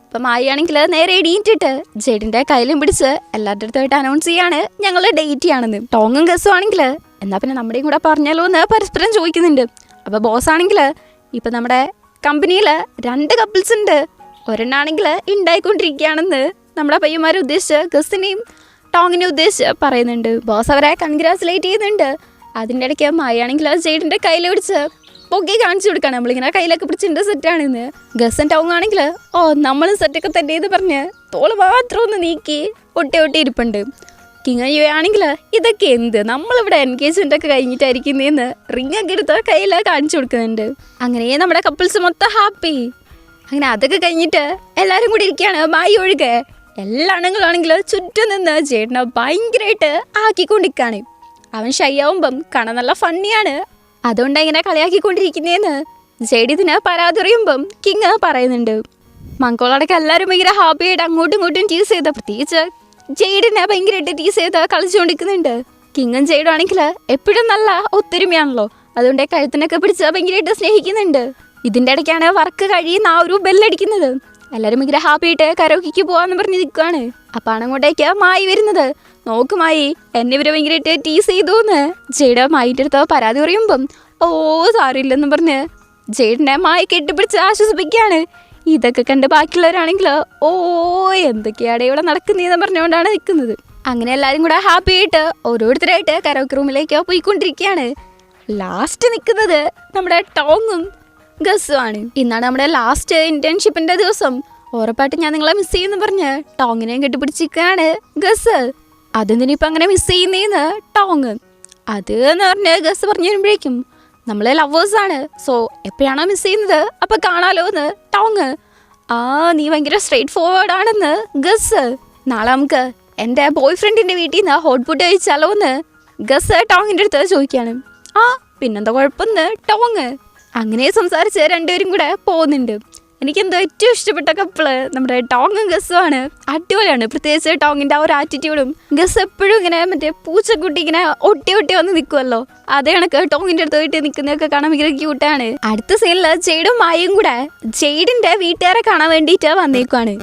അപ്പം മായാണെങ്കിൽ നേരെ എണീറ്റിട്ട് ജെയ്ഡിൻ്റെ കയ്യിലും പിടിച്ച് എല്ലാവരുടെ അടുത്തായിട്ട് അനൗൺസ് ചെയ്യാണ് ഞങ്ങൾ ഡേറ്റ് ചെയ്യാണെന്ന്. ടോങ്ങും ഗസ്സും ആണെങ്കിൽ എന്നാൽ പിന്നെ നമ്മുടെയും കൂടെ പറഞ്ഞാലോ എന്ന് പരസ്പരം ചോദിക്കുന്നുണ്ട്. അപ്പോൾ ബോസ് ആണെങ്കിൽ ഇപ്പം നമ്മുടെ കമ്പനിയിൽ 2 കപ്പിൾസ് ഉണ്ട്, ഒരെണ്ണാണെങ്കിൽ ഉണ്ടായിക്കൊണ്ടിരിക്കുകയാണെന്ന് നമ്മുടെ പയ്യന്മാരെ ഉദ്ദേശിച്ച് ഗസ്സിനെയും ടോങ്ങിനെ ഉദ്ദേശിച്ച് പറയുന്നുണ്ട്. ബോസ് അവരെ കൺഗ്രാച്ചുലേറ്റ് ചെയ്യുന്നുണ്ട്. അതിൻ്റെ ഇടയ്ക്ക് മായാണെങ്കിൽ ജെയ്ഡിൻ്റെ കയ്യിൽ പിടിച്ച് പൊക്കി കാണിച്ചു കൊടുക്കുകയാണ്, നമ്മളിങ്ങനെ കയ്യിലൊക്കെ പിടിച്ചിട്ട് സെറ്റാണെന്ന്. ഗസ്സും ടോങ് ആണെങ്കിൽ ഓ നമ്മളും സെറ്റൊക്കെ തന്നെ എന്ന് പറഞ്ഞ് തോള് മാത്രം ഒന്ന് നീക്കി ഒട്ടി ഇരിപ്പുണ്ട്. കിങ് യു ആണെങ്കിൽ ഇതൊക്കെ എന്ത്, നമ്മളിവിടെ എൻഗേജ്മെൻ്റ് ഒക്കെ കഴിഞ്ഞിട്ടായിരിക്കുന്നതെന്ന് റിങ് ഒക്കെ എടുത്ത് കയ്യിൽ കാണിച്ചു കൊടുക്കുന്നുണ്ട്. അങ്ങനെ നമ്മുടെ കപ്പിൾസ് മൊത്തം ഹാപ്പി. അങ്ങനെ അതൊക്കെ കഴിഞ്ഞിട്ട് എല്ലാവരും കൂടി ഇരിക്കുകയാണ്, മായി ഒഴുകെ. എല്ലാ അണങ്ങളാണെങ്കിൽ ചുറ്റും നിന്ന് ജെയ്ഡിനെ ഭയങ്കരമായിട്ട് ആക്കിക്കൊണ്ടിരിക്കുകയാണ്. അവൻ ഷൈ ആവുമ്പം കാണാൻ നല്ല ഫണ്ണിയാണ്, അതുകൊണ്ട് ഇങ്ങനെ കളിയാക്കിക്കൊണ്ടിരിക്കുന്നതെന്ന് ജെയ്ഡ് ഇതിന് പരാതി അറിയുമ്പം കിങ് പറയുന്നുണ്ട്. മംഗോളടക്കം എല്ലാവരും ഭയങ്കര ഹാപ്പിയായിട്ട് അങ്ങോട്ടും ഇങ്ങോട്ടും ടീസ് ചെയ്ത്, പ്രത്യേകിച്ച് ജെയ്ഡിനെ ഭയങ്കരമായിട്ട് ടീസ് ചെയ്ത് കളിച്ചുകൊണ്ടിരിക്കുന്നുണ്ട്. കിങ്ങും ജെയ്ഡും ആണെങ്കിൽ എപ്പോഴും നല്ല ഒത്തൊരുമയാണല്ലോ, അതുകൊണ്ട് കഴുത്തിനൊക്കെ പിടിച്ച് ഭയങ്കരമായിട്ട് സ്നേഹിക്കുന്നുണ്ട്. ഇതിൻ്റെ ഇടയ്ക്കാണ് വർക്ക് കഴിയുന്ന ആ ഒരു ബെല്ലടിക്കുന്നത്. എല്ലാവരും ഭയങ്കര ഹാപ്പിയായിട്ട് കരോക്കിക്ക് പോകാമെന്ന് പറഞ്ഞ് നിൽക്കുകയാണ്. അപ്പാണ് അങ്ങോട്ടേക്ക് മായി വരുന്നത്. നോക്കുമായി എന്നെ ഇവരെ ഭയങ്കരമായിട്ട് ടീസ് ചെയ്തു എന്ന് ജെയ്ഡ് മായിൻ്റെ അടുത്ത് പരാതി പറയുമ്പം ഓ സാരമില്ലെന്ന് പറഞ്ഞ് ജെയ്ഡിനെ മായി കെട്ടിപ്പിടിച്ച് ആശ്വസിപ്പിക്കുകയാണ്. ഇതൊക്കെ കണ്ട് ബാക്കിയുള്ളവരാണെങ്കിൽ ഓ എന്തൊക്കെയാണ് ഇവിടെ നടക്കുന്നതെന്ന് പറഞ്ഞുകൊണ്ടാണ് നിൽക്കുന്നത്. അങ്ങനെ എല്ലാവരും കൂടെ ഹാപ്പി ആയിട്ട് ഓരോരുത്തരായിട്ട് കരോക്കെ റൂമിലേക്ക് പോയിക്കൊണ്ടിരിക്കുകയാണ്. ലാസ്റ്റ് നിൽക്കുന്നത് നമ്മുടെ ടോങ്ങും ഗസ്സുമാണ്. ഇന്നാണ് നമ്മുടെ ലാസ്റ്റ് ഇന്റേൺഷിപ്പിന്റെ ദിവസം. ഉറപ്പായിട്ട് ഞാൻ നിങ്ങളെ മിസ് ചെയ്യുന്നു പറഞ്ഞ് ടോങ്ങിനെയും കെട്ടിപ്പിടിച്ചിരിക്കുകയാണ് ഗസ്. അതെന്തിനിപ്പം അങ്ങനെ മിസ് ചെയ്യുന്നേന്ന് ടോങ്. അത് എന്ന് പറഞ്ഞ് ഗസ് പറഞ്ഞു വരുമ്പോഴേക്കും നമ്മളെ ലവേഴ്സാണ്, സോ എപ്പോഴാണോ മിസ് ചെയ്യുന്നത് അപ്പം കാണാലോ എന്ന് ടോങ്. ആ നീ ഭയങ്കര സ്ട്രെയിറ്റ് ഫോർവേഡ് ആണെന്ന് ഗസ്. നാളെ നമുക്ക് എൻ്റെ ബോയ് ഫ്രണ്ടിൻ്റെ വീട്ടിൽ നിന്ന് ഹോട്ട് ഫുഡ് കഴിച്ചാലോ എന്ന് ഗസ് ടോങ്ങിൻ്റെ അടുത്ത് ചോദിക്കുകയാണ്. ആ പിന്നെന്താ കുഴപ്പമെന്ന് ടോങ്. അങ്ങനെ സംസാരിച്ച് രണ്ടുപേരും കൂടെ പോകുന്നുണ്ട്. എനിക്കെന്തോ ഏറ്റവും ഇഷ്ടപ്പെട്ട കപ്പിള് നമ്മുടെ ടോങ്ങും ഗസ്സുമാണ്. അടിപൊളിയാണ്, പ്രത്യേകിച്ച് ടോങ്ങിൻ്റെ ആ ഒരു ആറ്റിറ്റ്യൂഡും. ഗസ് എപ്പോഴും ഇങ്ങനെ മറ്റേ പൂച്ചക്കുട്ടി ഇങ്ങനെ ഒട്ടി വന്ന് നിൽക്കുമല്ലോ, അതേ കണക്ക് ടോങ്ങിൻ്റെ അടുത്ത് പോയിട്ട് നിൽക്കുന്നതൊക്കെ കാണാൻ ഭയങ്കര ക്യൂട്ടാണ്. അടുത്ത സീനിൽ ജെയ്ഡും മായും കൂടെ ജെയ്ഡിൻ്റെ വീട്ടുകാരെ കാണാൻ വേണ്ടിയിട്ട് വന്നേക്കുവാണ്.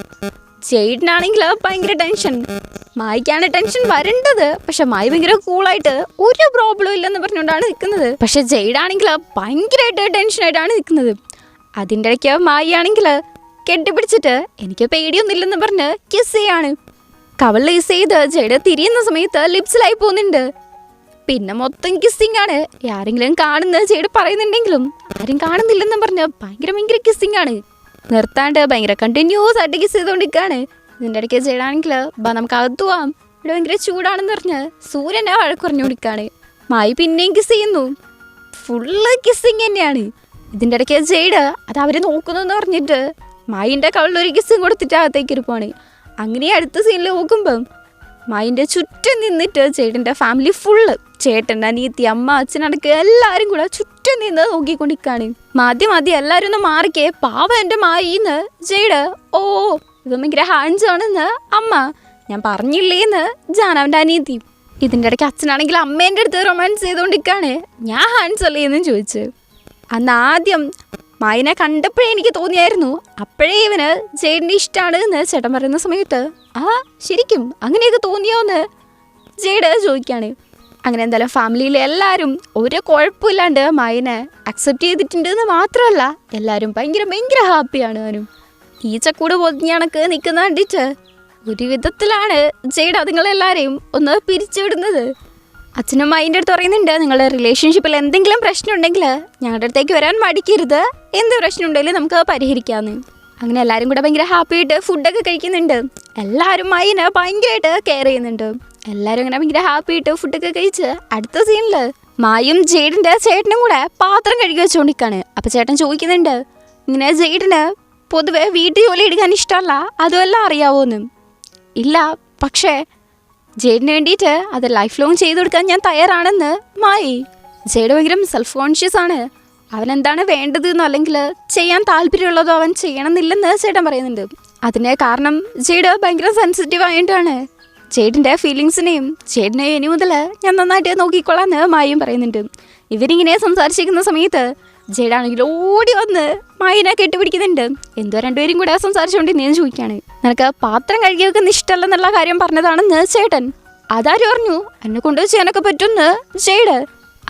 ജെയ്ഡിനാണെങ്കിൽ ഭയങ്കര ടെൻഷൻ, മായിക്കാണ് ടെൻഷൻ വരേണ്ടത്. പക്ഷെ മായി ഭയങ്കര കൂളായിട്ട് ഒരു പ്രോബ്ലം ഇല്ലെന്ന് പറഞ്ഞുകൊണ്ടാണ് നിൽക്കുന്നത്. പക്ഷെ ജെയ്ഡാണെങ്കിൽ ഭയങ്കരമായിട്ട് ടെൻഷനായിട്ടാണ് നിൽക്കുന്നത്. അതിൻ്റെ ഇടയ്ക്ക് മായി ആണെങ്കിൽ കെട്ടിപ്പിടിച്ചിട്ട് എനിക്ക് പേടിയൊന്നുമില്ലെന്ന് പറഞ്ഞ് കിസ് ചെയ്യാണ്. കവളിൽ കിസ് ചെയ്ത് ജെയ്ഡ് തിരിയുന്ന സമയത്ത് ലിപ്സിലായി പോകുന്നുണ്ട്. പിന്നെ മൊത്തം കിസ്സിങ് ആണ്. ആരെങ്കിലും കാണുന്നത് ജെയ്ഡ് പറയുന്നുണ്ടെങ്കിലും ആരും കാണുന്നില്ലെന്ന് പറഞ്ഞ് ഭയങ്കര കിസ്സിങ് ആണ്. നിർത്താണ്ട് ഭയങ്കര കണ്ടിന്യൂസ് ആയിട്ട് കിസ് ചെയ്തുകൊണ്ടിരിക്കുകയാണ്. ഇതിൻ്റെ ഇടയ്ക്ക് ജെയ്ഡാണെങ്കിൽ നമുക്ക് അകത്തു പോവാം, ഇവിടെ ഭയങ്കര ചൂടാണെന്ന് പറഞ്ഞ് സൂര്യനെ വഴക്ക് പറഞ്ഞുകൊണ്ടിരിക്കുകയാണ്. മായി പിന്നെയും കിസ് ചെയ്യുന്നു, ഫുള്ള് കിസ്സിങ് തന്നെയാണ്. ഇതിൻ്റെ ഇടയ്ക്ക് ജെയ്ഡ് അത് അവർ നോക്കുന്നു എന്ന് പറഞ്ഞിട്ട് മായിൻ്റെ കവളിലൊരു കിസ്സും കൊടുത്തിട്ട് അകത്തേക്ക് ഇരിപ്പാണ്. അങ്ങനെ അടുത്ത സീനിൽ നോക്കുമ്പം മായിൻ്റെ ചുറ്റും നിന്നിട്ട് ജെയ്ഡിൻ്റെ ഫാമിലി ഫുള്ള്, ചേട്ടൻ, അനിയത്തി, അമ്മ, അച്ഛനടക്കം എല്ലാവരും കൂടെ ചുറ്റും നിന്ന് നോക്കിക്കൊണ്ടിരിക്കുകയാണ്. മതി എല്ലാവരും ഒന്ന് മാറിക്കേ, പാവം എൻ്റെ മായിന്ന് ജെയ്ഡ് ഓ ഇവൻ ഭയങ്കര ഹാൻഡ്സ് ആണെന്ന് അമ്മ. ഞാൻ പറഞ്ഞില്ലേന്ന് ജാനവൻ്റെ അനിയത്തി. ഇതിൻ്റെ ഇടയ്ക്ക് അച്ഛനാണെങ്കിൽ അമ്മേൻ്റെ അടുത്ത് റൊമാൻസ് ചെയ്തുകൊണ്ടിരിക്കുകയാണ്. ഞാൻ ഹാൻഡ്സ് അല്ലേ എന്നും ചോദിച്ചു. അന്ന് ആദ്യം മായിനെ കണ്ടപ്പോഴേ എനിക്ക് തോന്നിയായിരുന്നു അപ്പോഴേ ഇവന് ജെയ്ഡിനെ ഇഷ്ടമാണ് എന്ന് ചേട്ടൻ പറയുന്ന സമയത്ത് ശരിക്കും അങ്ങനെയൊക്കെ തോന്നിയോന്ന് ജെയ്ഡ് ചോദിക്കുകയാണ്. അങ്ങനെ എന്തായാലും ഫാമിലിയിലെ എല്ലാവരും ഒരു കുഴപ്പമില്ലാണ്ട് മായിനെ അക്സെപ്റ്റ് ചെയ്തിട്ടുണ്ട് എന്ന് മാത്രമല്ല എല്ലാവരും ഭയങ്കര ഹാപ്പിയാണ്. അവനും ഈച്ചക്കൂട് പൊതിഞ്ഞണക്ക് നിൽക്കുന്ന കണ്ടിട്ട് ഒരു വിധത്തിലാണ് ജെയ്ഡ് അതുങ്ങളെല്ലാവരെയും ഒന്ന് പിരിച്ചുവിടുന്നത്. അച്ഛനും മായിൻ്റെ അടുത്ത് പറയുന്നുണ്ട്, നിങ്ങളുടെ റിലേഷൻഷിപ്പിൽ എന്തെങ്കിലും പ്രശ്നം ഉണ്ടെങ്കിൽ ഞങ്ങളുടെ അടുത്തേക്ക് വരാൻ മടിക്കരുത്, എന്ത് പ്രശ്നം ഉണ്ടെങ്കിലും നമുക്ക് പരിഹരിക്കാമെന്ന്. അങ്ങനെ എല്ലാവരും കൂടെ ഭയങ്കര ഹാപ്പി ആയിട്ട് ഫുഡൊക്കെ കഴിക്കുന്നുണ്ട്. എല്ലാവരും മായിനെ ഭയങ്കരമായിട്ട് കെയർ ചെയ്യുന്നുണ്ട്. എല്ലാവരും അങ്ങനെ ഭയങ്കര ഹാപ്പി ആയിട്ട് ഫുഡൊക്കെ കഴിച്ച് അടുത്ത സീനിൽ മായും ജെയ്ഡിൻ്റെ ചേട്ടനും കൂടെ പാത്രം കഴുകി വെച്ചുകൊണ്ടിരിക്കുകയാണ്. അപ്പോൾ ചേട്ടൻ ചോദിക്കുന്നുണ്ട്, ഇങ്ങനെ ജെയ്ഡിന് പൊതുവെ വീട്ടു ജോലി എടുക്കാൻ ഇഷ്ടമല്ല, അതുമെല്ലാം അറിയാവോന്ന്. ഇല്ല, പക്ഷേ ജെയ്ഡിന് വേണ്ടിയിട്ട് അത് ലൈഫ് ലോങ് ചെയ്തു കൊടുക്കാൻ ഞാൻ തയ്യാറാണെന്ന് മായി. ജെയ്ഡ് ഭയങ്കര സെൽഫ് കോൺഷ്യസ് ആണ്. അവൻ എന്താണ് വേണ്ടതെന്നോ അല്ലെങ്കിൽ ചെയ്യാൻ താല്പര്യമുള്ളതോ അവൻ ചെയ്യണമെന്നില്ലെന്ന് ചേട്ടൻ പറയുന്നുണ്ട്. അതിന് കാരണം ജെയ്ഡ് ഭയങ്കര സെൻസിറ്റീവ് ആയിട്ടാണ്. ജെയ്ഡിൻ്റെ ഫീലിങ്സിനെയും ജെയ്ഡിനെയും ഇനി മുതൽ ഞാൻ നന്നായിട്ട് നോക്കിക്കൊള്ളാമെന്ന് മായും പറയുന്നുണ്ട്. ഇവരിങ്ങനെ സംസാരിച്ചിരിക്കുന്ന സമയത്ത് ജെയ്ഡാണെങ്കിൽ ഓടി വന്ന് മായിനെ കെട്ടിപ്പിടിക്കുന്നുണ്ട്. എന്തോ രണ്ടുപേരും കൂടെ സംസാരിച്ചുകൊണ്ടിരുന്നേന്ന് ചോദിക്കുകയാണ്. നിനക്ക് പാത്രം കഴുകി വെക്കുന്ന ഇഷ്ടമല്ലെന്നുള്ള കാര്യം പറഞ്ഞതാണെന്ന് ചേട്ടൻ. അതാരും പറഞ്ഞു എന്നെ കൊണ്ട് ചെയ്യാനൊക്കെ പറ്റുമെന്ന് ജെയ്ഡ്.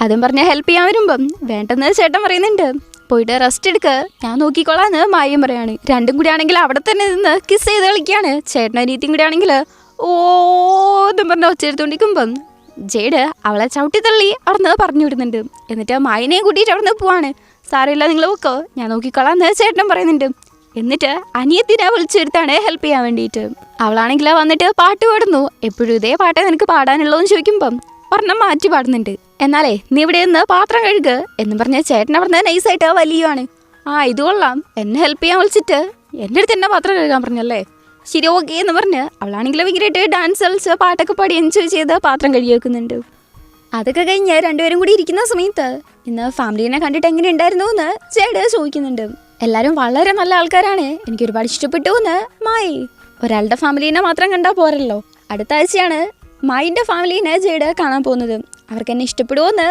അതും പറഞ്ഞ് ഹെൽപ്പ് ചെയ്യാൻ വരുമ്പം വേണ്ടെന്ന് ചേട്ടൻ പറയുന്നുണ്ട്. പോയിട്ട് റെസ്റ്റ് എടുക്ക്, ഞാൻ നോക്കിക്കോളാന്ന് മായും പറയാണ്. രണ്ടും കൂടി ആണെങ്കിൽ അവിടെ തന്നെ നിന്ന് കിസ് ചെയ്ത് കളിക്കുകയാണ്. ചേട്ടനും അനിയത്തിയും കൂടി ആണെങ്കിൽ ഓന്നും പറഞ്ഞ് ഒച്ചെടുത്തോണ്ടിരിക്കുമ്പം ജെയ്ഡ് അവളെ ചവിട്ടിത്തള്ളി അവിടുന്ന് പറഞ്ഞു വിടുന്നുണ്ട്. എന്നിട്ട് മായിനെയും കൂട്ടിയിട്ട് അവിടുന്ന് പോവാണ്. സാരമില്ല, നിങ്ങൾ വെക്കോ, ഞാൻ നോക്കിക്കോളാന്ന് ചേട്ടനും പറയുന്നുണ്ട്. എന്നിട്ട് അനിയത്തിനെ വിളിച്ചു വരുത്താണ് ഹെൽപ്പ് ചെയ്യാൻ വേണ്ടിയിട്ട്. അവളാണെങ്കിൽ വന്നിട്ട് പാട്ട് പാടുന്നു. എപ്പോഴും ഇതേ പാട്ടേ നിനക്ക് പാടാനുള്ളതെന്ന് ചോദിക്കുമ്പം ഒരെണ്ണം മാറ്റി പാടുന്നുണ്ട്. എന്നാലേ നീ ഇവിടെ നിന്ന് പാത്രം കഴുകുക എന്നും പറഞ്ഞ് ചേട്ടൻ അവിടുന്ന് നൈസായിട്ട് വലിയുവാണ്. ഇത് കൊള്ളാം, എന്നെ ഹെൽപ്പ് ചെയ്യാൻ വിളിച്ചിട്ട് എൻ്റെ അടുത്ത് എന്നെ പാത്രം കഴുകാൻ പറഞ്ഞല്ലേ, ശരി ഓക്കെ എന്ന് പറഞ്ഞ് അവളാണെങ്കിൽ ഭയങ്കരമായിട്ട് ഡാൻസ് കളിച്ച് പാട്ടൊക്കെ പാടി എൻജോയ് ചെയ്ത് പാത്രം കഴുകി വെക്കുന്നുണ്ട്. അതൊക്കെ കഴിഞ്ഞ് രണ്ടുപേരും കൂടി ഇരിക്കുന്ന സമയത്ത് ഇന്ന് ഫാമിലീനെ കണ്ടിട്ട് എങ്ങനെ ഉണ്ടായിരുന്നു എന്ന് ജെയ്ഡ് ചോദിക്കുന്നുണ്ട്. എല്ലാവരും വളരെ നല്ല ആൾക്കാരാണ്, എനിക്ക് ഒരുപാട് ഇഷ്ടപ്പെട്ടു എന്ന് മായി. ഒരാളുടെ ഫാമിലീനെ മാത്രം കണ്ടാൽ പോരല്ലോ. അടുത്ത ആഴ്ചയാണ് മായിൻ്റെ ഫാമിലീനെ ജെയ്ഡ് കാണാൻ പോകുന്നത്. അവർക്ക് എന്നെ ഇഷ്ടപ്പെടുമോ എന്ന്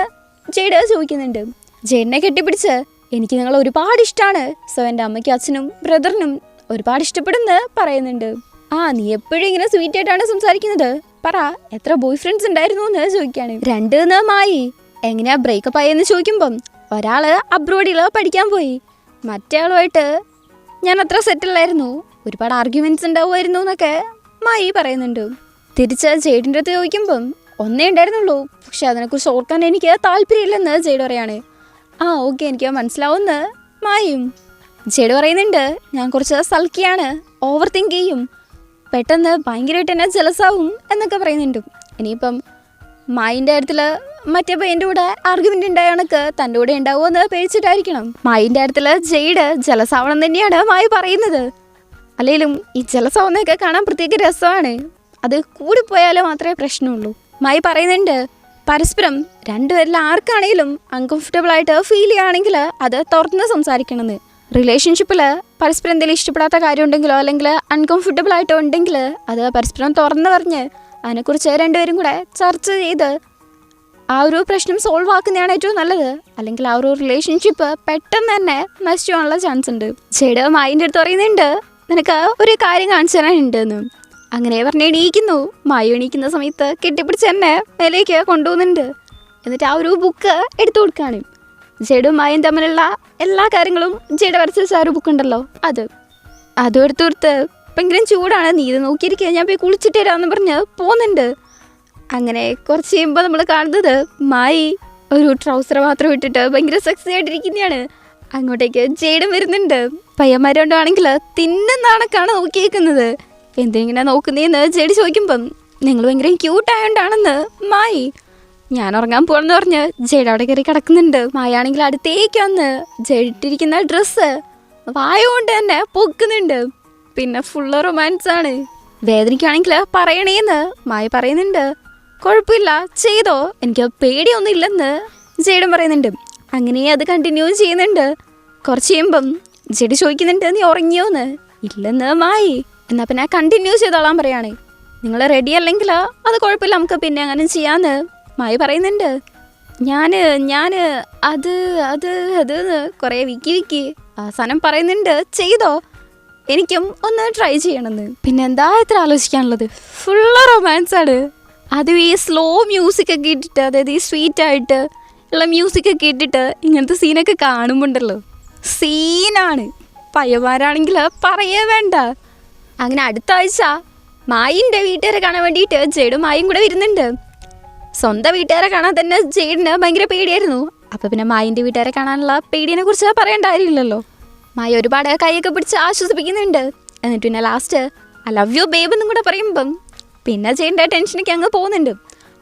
ജെയ്ഡ് ചോദിക്കുന്നുണ്ട്. ജെയ്ഡിനെ കെട്ടിപ്പിടിച്ച് എനിക്ക് നിങ്ങൾ ഒരുപാട് ഇഷ്ടമാണ്, സോ എൻ്റെ അമ്മയ്ക്കും അച്ഛനും ബ്രദറിനും ഒരുപാട് ഇഷ്ടപ്പെടുന്ന് പറയുന്നുണ്ട്. നീ എപ്പോഴും ഇങ്ങനെ സ്വീറ്റ് ആയിട്ടാണ് സംസാരിക്കുന്നത്, പറ എത്ര ബോയ് ഫ്രണ്ട്സ് ഉണ്ടായിരുന്നു എന്ന് ചോദിക്കുകയാണ്. 2 മായി. എങ്ങനെയാ ബ്രേക്കപ്പ് ആയെന്ന് ചോദിക്കുമ്പം ഒരാള് അബ്രോഡിൽ പഠിക്കാൻ പോയി, മറ്റേ ആളുമായിട്ട് ഞാൻ അത്ര സെറ്റിലായിരുന്നു, ഒരുപാട് ആർഗ്യുമെന്റ്സ് ഉണ്ടാവുമായിരുന്നു എന്നൊക്കെ മായി പറയുന്നുണ്ട്. തിരിച്ച് ജെയ്ഡിൻ്റെ അടുത്ത് ചോദിക്കുമ്പം 1 ഉണ്ടായിരുന്നുള്ളൂ, പക്ഷെ അതിനെക്കുറിച്ച് ഓർക്കാൻ എനിക്ക് താല്പര്യമില്ലെന്ന് ജെയ്ഡ് പറയാണ്. ഓക്കെ, എനിക്ക് മനസ്സിലാവുമെന്ന് മായും. ജെയ്ഡ് പറയുന്നുണ്ട്, ഞാൻ കുറച്ച് സൽക്കിയാണ്, ഓവർ തിങ്ക് ചെയ്യും, പെട്ടെന്ന് ഭയങ്കരമായിട്ട് എന്നെ ജലസാവും എന്നൊക്കെ പറയുന്നുണ്ട്. ഇനിയിപ്പം മായിൻ്റെ കാര്യത്തിൽ മറ്റേ പയ്യൻ്റെ കൂടെ ആർഗ്യുമെൻ്റ് ഉണ്ടായ കണക്ക് തൻ്റെ കൂടെ ഉണ്ടാവുമോ എന്ന് പേടിച്ചിട്ടായിരിക്കണം. മായിൻ്റെ കാര്യത്തിൽ ജെയ്ഡ് ജലസാവണം തന്നെയാണ് മായി പറയുന്നത്. അല്ലെങ്കിലും ഈ ജലസാവുന്നതൊക്കെ കാണാൻ പ്രത്യേക രസമാണ്, അത് കൂടിപ്പോയാലും മാത്രമേ പ്രശ്നമുള്ളൂ. മായി പറയുന്നുണ്ട്, പരസ്പരം രണ്ടുപേരിൽ ആർക്കാണെങ്കിലും അൺകംഫർട്ടബിൾ ആയിട്ട് ഫീൽ ചെയ്യുകയാണെങ്കിൽ അത് തുറന്ന് സംസാരിക്കണമെന്ന്. റിലേഷൻഷിപ്പിൽ പരസ്പരം എന്തെങ്കിലും ഇഷ്ടപ്പെടാത്ത കാര്യം ഉണ്ടെങ്കിലോ അല്ലെങ്കിൽ അൺകംഫർട്ടബിൾ ആയിട്ടോ ഉണ്ടെങ്കിൽ അത് പരസ്പരം തുറന്ന് പറഞ്ഞ് അതിനെക്കുറിച്ച് രണ്ടുപേരും കൂടെ ചർച്ച ചെയ്ത് ആ ഒരു പ്രശ്നം സോൾവ് ആക്കുന്നതാണ് ഏറ്റവും നല്ലത്. അല്ലെങ്കിൽ ആ ഒരു റിലേഷൻഷിപ്പ് പെട്ടെന്ന് തന്നെ നശിച്ചു പോകാനുള്ള ചാൻസ് ഉണ്ട്. ജെയ്ഡ് മായിൻ്റെ അടുത്ത് പറയുന്നുണ്ട്, നിനക്ക് ഒരു കാര്യം കാണിച്ചു തരാനുണ്ടെന്ന്. അങ്ങനെ പറഞ്ഞ് എണീക്കുന്നു. മായി എണീക്കുന്ന സമയത്ത് കെട്ടിപ്പിടിച്ച് എന്നെ മേലേക്ക് കൊണ്ടുപോകുന്നുണ്ട്. എന്നിട്ട് ആ ഒരു ബുക്ക് എടുത്തു കൊടുക്കുകയാണ്. ജെയ്ഡും മായും തമ്മിലുള്ള എല്ലാ കാര്യങ്ങളും ജെയ്ഡ് വരച്ച ആ ഒരു ബുക്ക് ഉണ്ടല്ലോ, അതും എടുത്തു കൊടുത്ത് ഭയങ്കര ചൂടാണ്, നീ ഇത് നോക്കിയിരിക്കുക, ഞാൻ പോയി കുളിച്ചിട്ട് തരാമെന്ന് പറഞ്ഞ് പോകുന്നുണ്ട്. അങ്ങനെ കുറച്ച് കഴിയുമ്പോൾ നമ്മൾ കാണുന്നത് മായി ഒരു ട്രൗസർ മാത്രം ഇട്ടിട്ട് ഭയങ്കര സെക്സി ആയിട്ടിരിക്കുന്നതാണ്. അങ്ങോട്ടേക്ക് ജെയ്ഡും വരുന്നുണ്ട്. പയ്യന്മാരുണ്ടാണെങ്കിൽ തിന്നുന്നാണക്കാണ് നോക്കിയേക്കുന്നത്. എന്തിങ്ങനെ നോക്കുന്നതെന്ന് ജെയ്ഡ് ചോദിക്കുമ്പം നിങ്ങൾ ഭയങ്കര ക്യൂട്ടായോണ്ടാണെന്ന് മായി. ഞാൻ ഉറങ്ങാൻ പോകണമെന്ന് പറഞ്ഞ് ജെയ്ഡ് അവിടെ കയറി കിടക്കുന്നുണ്ട്. മായാണെങ്കിൽ അടുത്തേക്ക് വന്ന് ജെയ്ഡിട്ടിരിക്കുന്ന ഡ്രസ്സ് വായ കൊണ്ട് തന്നെ പൊക്കുന്നുണ്ട്. പിന്നെ ഫുള്ള് റൊമാൻസ് ആണ്. വേദനിക്കുകയാണെങ്കിൽ പറയണേന്ന് മായി പറയുന്നുണ്ട്. കുഴപ്പമില്ല, ചെയ്തോ, എനിക്ക് പേടിയൊന്നും ഇല്ലെന്ന് ജെയ്ഡും പറയുന്നുണ്ട്. അങ്ങനെ അത് കണ്ടിന്യൂ ചെയ്യുന്നുണ്ട്. കുറച്ച് കഴിയുമ്പം ജെയ്ഡ് ചോദിക്കുന്നുണ്ട്, നീ ഉറങ്ങിയോന്ന്. ഇല്ലെന്ന് മായി. എന്നാൽ പിന്നെ കണ്ടിന്യൂ ചെയ്തോളാൻ പറയാണ്. നിങ്ങൾ റെഡി അല്ലെങ്കിൽ അത് കുഴപ്പമില്ല, നമുക്ക് പിന്നെ അങ്ങനെ ചെയ്യാമെന്ന് മായി പറയുന്നുണ്ട്. ഞാൻ അത് അത് അത് കുറേ വിക്കി അവസാനം പറയുന്നുണ്ട്, ചെയ്തോ, എനിക്കും ഒന്ന് ട്രൈ ചെയ്യണമെന്ന്. പിന്നെ എന്താ ഇത്ര ആലോചിക്കാനുള്ളത്, ഫുള്ള് റൊമാൻസാണ്. അതും ഈ സ്ലോ മ്യൂസിക്കൊക്കെ ഇട്ടിട്ട്, അതായത് ഈ സ്വീറ്റായിട്ട് ഉള്ള മ്യൂസിക്കൊക്കെ ഇട്ടിട്ട് ഇങ്ങനത്തെ സീനൊക്കെ കാണുമ്പോണ്ടല്ലോ സീനാണ്. പയ്യന്മാരാണെങ്കിൽ പറയേ വേണ്ട. അങ്ങനെ അടുത്ത ആഴ്ച മായിൻ്റെ വീട്ടുകാരെ കാണാൻ വേണ്ടിയിട്ട് ജെയ്ഡും മായും കൂടെ വരുന്നുണ്ട്. സ്വന്തം വീട്ടുകാരെ കാണാൻ തന്നെ ജെയ്ഡിന് ഭയങ്കര പേടിയായിരുന്നു. അപ്പോൾ പിന്നെ മായിൻ്റെ വീട്ടുകാരെ കാണാനുള്ള പേടിയെ കുറിച്ച് പറയേണ്ട കാര്യമില്ലല്ലോ. മായ ഒരുപാട് കൈയൊക്കെ പിടിച്ച് ആശ്വസിപ്പിക്കുന്നുണ്ട്. എന്നിട്ട് പിന്നെ last I love you babe എന്നും കൂടെ പറയുമ്പം പിന്നെ ജെയ്ഡിൻ്റെ ടെൻഷനൊക്കെ അങ്ങ് പോകുന്നുണ്ട്.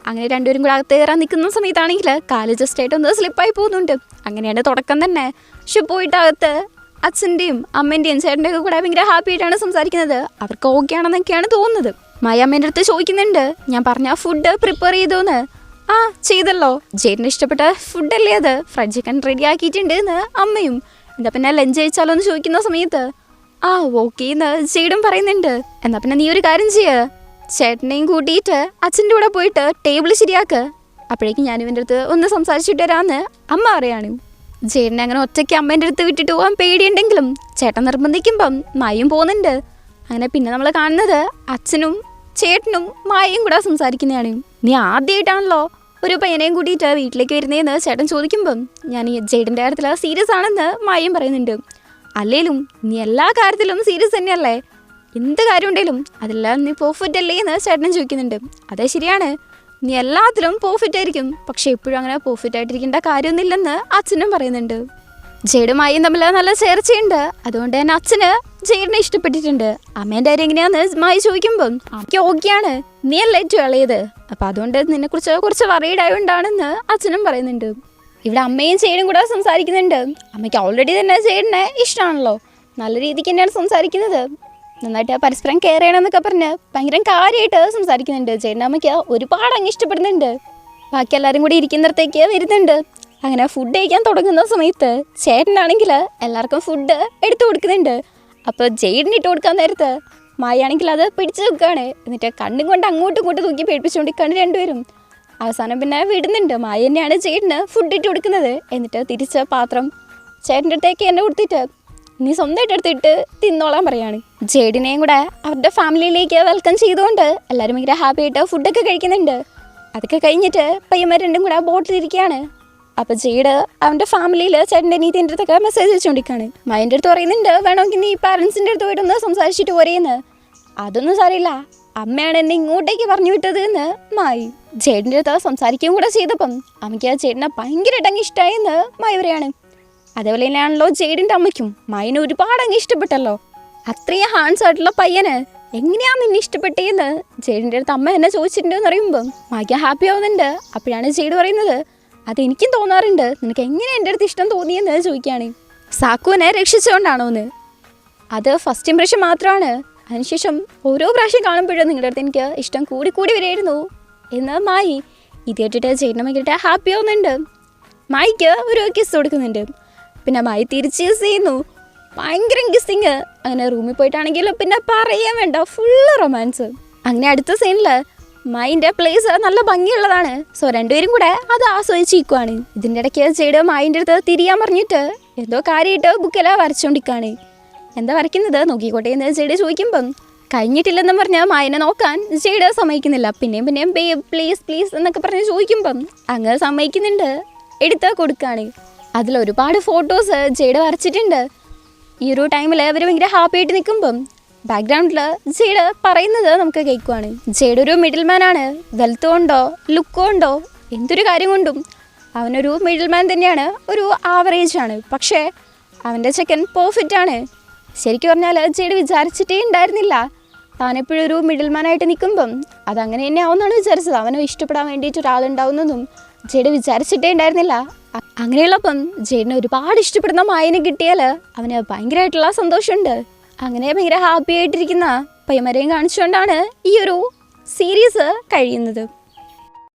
അങ്ങനെ രണ്ടുപേരും കൂടെ അകത്ത് കയറാൻ നിൽക്കുന്ന സമയത്താണെങ്കിൽ കാല് ജസ്റ്റ് ആയിട്ട് ഒന്ന് സ്ലിപ്പായി പോകുന്നുണ്ട്. അങ്ങനെയാണ് തുടക്കം തന്നെ. പക്ഷെ പോയിട്ട് അകത്ത് അച്ഛൻ്റെയും അമ്മേൻ്റെയും ചേട്ടൻ്റെയൊക്കെ കൂടെ ഭയങ്കര ഹാപ്പി ആയിട്ടാണ് സംസാരിക്കുന്നത്. അവർക്ക് ഓക്കെ ആണെന്നൊക്കെയാണ് തോന്നുന്നത്. മായ അമ്മേൻ്റെ അടുത്ത് ചോദിക്കുന്നുണ്ട്, ഞാൻ പറഞ്ഞ ഫുഡ് പ്രിപ്പയർ ചെയ്തോന്ന്. ആ ചെയ്തല്ലോ, ജെയ്ഡിന് ഇഷ്ടപ്പെട്ട ഫുഡല്ലേ അത്, ഫ്രൈഡ് ചിക്കൻ റെഡി ആക്കിയിട്ടുണ്ട് എന്ന് അമ്മയും. എന്താ പിന്നെ ലഞ്ച് കഴിച്ചാലോ എന്ന് ചോദിക്കുന്ന സമയത്ത് ആ ഓക്കെ എന്ന് ജെയ്ഡും പറയുന്നുണ്ട്. എന്നാൽ പിന്നെ നീ ഒരു കാര്യം ചെയ്യുക, ചേട്ടനെയും കൂട്ടിയിട്ട് അച്ഛൻ്റെ കൂടെ പോയിട്ട് ടേബിൾ ശരിയാക്ക്, അപ്പോഴേക്കും ഞാൻ ഇവൻ്റെ അടുത്ത് ഒന്ന് സംസാരിച്ചിട്ട് വരാമെന്ന് അമ്മ പറയാണ്. ജെയ്ഡിനെ അങ്ങനെ ഒറ്റയ്ക്ക് അമ്മേൻ്റെ അടുത്ത് വിട്ടിട്ട് പോകാൻ പേടിയുണ്ടെങ്കിലും ചേട്ടൻ നിർബന്ധിക്കുമ്പം മായും പോകുന്നുണ്ട്. അങ്ങനെ പിന്നെ നമ്മൾ കാണുന്നത് അച്ഛനും ചേട്ടനും മായയും കൂടെ സംസാരിക്കുന്നതാണ്. നീ ആദ്യമായിട്ടാണല്ലോ ഒരു പയ്യനെയും കൂട്ടിയിട്ട് വീട്ടിലേക്ക് വരുന്നതെന്ന് ചേട്ടൻ ചോദിക്കുമ്പം ഞാൻ ഈ ജെയ്ഡിൻ്റെ കാര്യത്തിൽ സീരിയസ് ആണെന്ന് മായയും പറയുന്നുണ്ട്. അല്ലേലും നീ എല്ലാ കാര്യത്തിലും സീരിയസ് തന്നെയല്ലേ, എന്ത് കാര്യം ഉണ്ടെങ്കിലും അതെല്ലാം നീ പെർഫെക്റ്റ് അല്ലേ എന്ന് ചേട്ടനും ചോദിക്കുന്നുണ്ട്. അതേ ശരിയാണ്, നീ എല്ലാത്തിലും പെർഫെക്റ്റ് ആയിരിക്കും, പക്ഷെ എപ്പോഴും അങ്ങനെ പെർഫെക്റ്റ് ആയിട്ടിരിക്കേണ്ട കാര്യമൊന്നുമില്ലെന്ന് അച്ഛനും പറയുന്നുണ്ട്. ജെയ്ഡും മായയും തമ്മിൽ നല്ല ചേർച്ചയുണ്ട്. അതുകൊണ്ട് തന്നെ അച്ഛന് ജെയ്ഡിനെ ഇഷ്ടപ്പെട്ടിട്ടുണ്ട്. അമ്മേൻ്റെ കാര്യം എങ്ങനെയാന്ന് മായി ചോദിക്കുമ്പം അമ്മയ്ക്ക് ഓക്കെയാണ്, നീ അല്ലേ ഏറ്റവും ഇളയത്, അപ്പം അതുകൊണ്ട് നിന്നെക്കുറിച്ച് കുറച്ച് വറീഡ് ആയതുകൊണ്ടാണെന്ന് അച്ഛനും പറയുന്നുണ്ട്. ഇവിടെ അമ്മയും ജെയ്ഡും കൂടെ സംസാരിക്കുന്നുണ്ട്. അമ്മയ്ക്ക് ഓൾറെഡി തന്നെ ജെയ്ഡിനെ ഇഷ്ടമാണല്ലോ, നല്ല രീതിക്ക് തന്നെയാണ് സംസാരിക്കുന്നത്. നന്നായിട്ട് പരസ്പരം കെയർ ചെയ്യണമെന്നൊക്കെ പറഞ്ഞ് ഭയങ്കര കാര്യമായിട്ട് സംസാരിക്കുന്നുണ്ട്. ജെയ്ഡിൻ്റെ അമ്മയ്ക്ക് ഒരുപാട് അങ്ങ് ഇഷ്ടപ്പെടുന്നുണ്ട്. ബാക്കി എല്ലാവരും കൂടി ഇരിക്കുന്നിടത്തേക്ക് വരുന്നുണ്ട്. അങ്ങനെ ഫുഡ് കഴിക്കാൻ തുടങ്ങുന്ന സമയത്ത് ചേട്ടനാണെങ്കിൽ എല്ലാവർക്കും ഫുഡ് എടുത്തു കൊടുക്കുന്നുണ്ട്. അപ്പോൾ ജെയ്ഡിന് ഇട്ട് കൊടുക്കാൻ നേരത്ത് മായാണെങ്കിൽ അത് പിടിച്ചു വെക്കുകയാണ്. എന്നിട്ട് കണ്ണും കൊണ്ട് അങ്ങോട്ടും ഇങ്ങോട്ടും തൂക്കി പേടിപ്പിച്ചുകൊണ്ടിരിക്കുകയാണ് രണ്ടുപേരും. അവസാനം പിന്നെ വിടുന്നുണ്ട്. മായ തന്നെയാണ് ജെയ്ഡിന് ഫുഡ് ഇട്ട് കൊടുക്കുന്നത്. എന്നിട്ട് തിരിച്ച് പാത്രം ചേട്ടൻ്റെ അടുത്തേക്ക് എന്നെ കൊടുത്തിട്ട് നീ സ്വന്തമായിട്ട് എടുത്തിട്ട് തിന്നോളാൻ പറയാണ്. ജെയ്ഡിനെയും കൂടെ അവരുടെ ഫാമിലിയിലേക്ക് വെൽക്കം ചെയ്തുകൊണ്ട് എല്ലാവരും ഭയങ്കര ഹാപ്പി ആയിട്ട് ഫുഡൊക്കെ കഴിക്കുന്നുണ്ട്. അതൊക്കെ കഴിഞ്ഞിട്ട് പയ്യന്മാർ രണ്ടും കൂടെ ബോട്ടിലിരിക്കുകയാണ്. അപ്പോൾ ജെയ്ഡ് അവൻ്റെ ഫാമിലിയിൽ ചേട്ടൻ്റെ നീതിൻ്റെ അടുത്തൊക്കെ മെസ്സേജ് വെച്ചുകൊണ്ടിരിക്കുകയാണ്. മൈൻ്റെ അടുത്ത് പറയുന്നുണ്ട്, വേണമെങ്കിൽ നീ പാരൻസിൻ്റെ അടുത്ത് പോയിട്ടൊന്ന് സംസാരിച്ചിട്ട് പോരേന്ന്. അതൊന്നും സാരില്ല, അമ്മയാണ് എന്നെ ഇങ്ങോട്ടേക്ക് പറഞ്ഞു വിട്ടത് എന്ന് മായി. ജെയ്ഡിൻ്റെ അടുത്ത് സംസാരിക്കുകയും കൂടെ ചെയ്തപ്പം അമ്മയ്ക്ക് ആ ജെയ്ഡിനെ ഭയങ്കരമായിട്ട് അങ്ങ് ഇഷ്ടമായെന്ന് മായി പറയാണ്. അതേപോലെ തന്നെയാണല്ലോ ജെയ്ഡിൻ്റെ അമ്മയ്ക്കും മായിനെ ഒരുപാട് അങ്ങ് ഇഷ്ടപ്പെട്ടല്ലോ. അത്രയും ഹാൻഡ്സ് ആയിട്ടുള്ള പയ്യന് എങ്ങനെയാണ് നിന്നെ ഇഷ്ടപ്പെട്ടേന്ന് ജെയ്ഡിൻ്റെ അടുത്ത് അമ്മ എന്നെ ചോദിച്ചിട്ടുണ്ടെന്ന് അറിയുമ്പം മായ്ക്ക് ഹാപ്പി ആവുന്നുണ്ട്. അപ്പോഴാണ് ജെയ്ഡ് പറയുന്നത്, അതെനിക്കും തോന്നാറുണ്ട്, നിനക്ക് എങ്ങനെ എൻ്റെ അടുത്ത് ഇഷ്ടം തോന്നിയെന്ന് ചോദിക്കുകയാണ്. സാക്കുവിനെ രക്ഷിച്ചുകൊണ്ടാണോ എന്ന്. അത് ഫസ്റ്റ് ഇംപ്രഷൻ മാത്രമാണ്, അതിനുശേഷം ഓരോ പ്രാവശ്യം കാണുമ്പോഴും നിങ്ങളുടെ അടുത്ത് എനിക്ക് ഇഷ്ടം കൂടി വരികയായിരുന്നു എന്ന് മായി. ഇത് കേട്ടിട്ട് ജെയ്ഡിനെ ഭയങ്കര ഹാപ്പി ആവുന്നുണ്ട്. മായിക്ക് ഒരു കിസ് കൊടുക്കുന്നുണ്ട്. പിന്നെ മായി തിരിച്ച് കിസ് ചെയ്യുന്നു. ഭയങ്കര കിസ്സിങ്. അങ്ങനെ റൂമിൽ പോയിട്ടാണെങ്കിലും പിന്നെ പറയാൻ വേണ്ട, ഫുള്ള് റൊമാൻസ്. അങ്ങനെ അടുത്ത സീനിൽ മായിൻ്റെ പ്ലേസ് നല്ല ഭംഗിയുള്ളതാണ്. സോ രണ്ടുപേരും കൂടെ അത് ആസ്വദിച്ചിരിക്കുവാണ്. ഇതിൻ്റെ ഇടയ്ക്ക് ജെയ്ഡ് മായിൻ്റെ അടുത്ത് തിരിയാൻ പറഞ്ഞിട്ട് എന്തോ കാര്യമായിട്ട് ബുക്കെല്ലാം വരച്ചുകൊണ്ടിരിക്കുകയാണ്. എന്താ വരയ്ക്കുന്നത് നോക്കിക്കോട്ടെ എന്ന് ജെയ്ഡ് ചോദിക്കുമ്പം കഴിഞ്ഞിട്ടില്ലെന്നും പറഞ്ഞാൽ മായനെ നോക്കാൻ ജെയ്ഡ് സമ്മതിക്കുന്നില്ല. പിന്നെയും ബേബ് പ്ലീസ് എന്നൊക്കെ പറഞ്ഞ് ചോദിക്കുമ്പം അങ്ങ് സമ്മതിക്കുന്നുണ്ട്, എടുത്ത് കൊടുക്കുകയാണ്. അതിലൊരുപാട് ഫോട്ടോസ് ജെയ്ഡ് വരച്ചിട്ടുണ്ട്. ഈ ഒരു ടൈമിൽ അവർ ഭയങ്കര ഹാപ്പി ആയിട്ട് നിൽക്കുമ്പം ബാക്ക്ഗ്രൗണ്ടിൽ ജെയ്ഡ് പറയുന്നത് നമുക്ക് കേൾക്കുവാണ്. ജെയ്ഡ് ഒരു മിഡിൽ മാനാണ്. വെൽത്ത് കൊണ്ടോ ലുക്ക് കൊണ്ടോ എന്തൊരു കാര്യം കൊണ്ടും അവനൊരു മിഡിൽ മാൻ തന്നെയാണ്, ഒരു ആവറേജ് ആണ്. പക്ഷേ അവൻ്റെ ചെക്കൻ പെർഫെക്റ്റ് ആണ്. ശരിക്കും പറഞ്ഞാൽ ജെയ്ഡ് വിചാരിച്ചിട്ടേ ഉണ്ടായിരുന്നില്ല താനെപ്പോഴും ഒരു മിഡിൽ മാനായിട്ട് നിൽക്കുമ്പം അതങ്ങനെ തന്നെ ആവുമെന്നാണ് വിചാരിച്ചത്. അവനെ ഇഷ്ടപ്പെടാൻ വേണ്ടിയിട്ട് ഒരാളുണ്ടാവുന്നതും ജെയ്ഡ് വിചാരിച്ചിട്ടേ ഉണ്ടായിരുന്നില്ല. അങ്ങനെയുള്ളപ്പം ജെയ്ഡിനെ ഒരുപാട് ഇഷ്ടപ്പെടുന്ന മായനെ കിട്ടിയാൽ അവന് ഭയങ്കരമായിട്ടുള്ള സന്തോഷമുണ്ട്. അങ്ങനെ ഭയങ്കര ഹാപ്പി ആയിട്ടിരിക്കുന്ന പയ്യന്മാരെയും കാണിച്ചുകൊണ്ടാണ് ഈ ഒരു സീരീസ് കഴിയുന്നത്.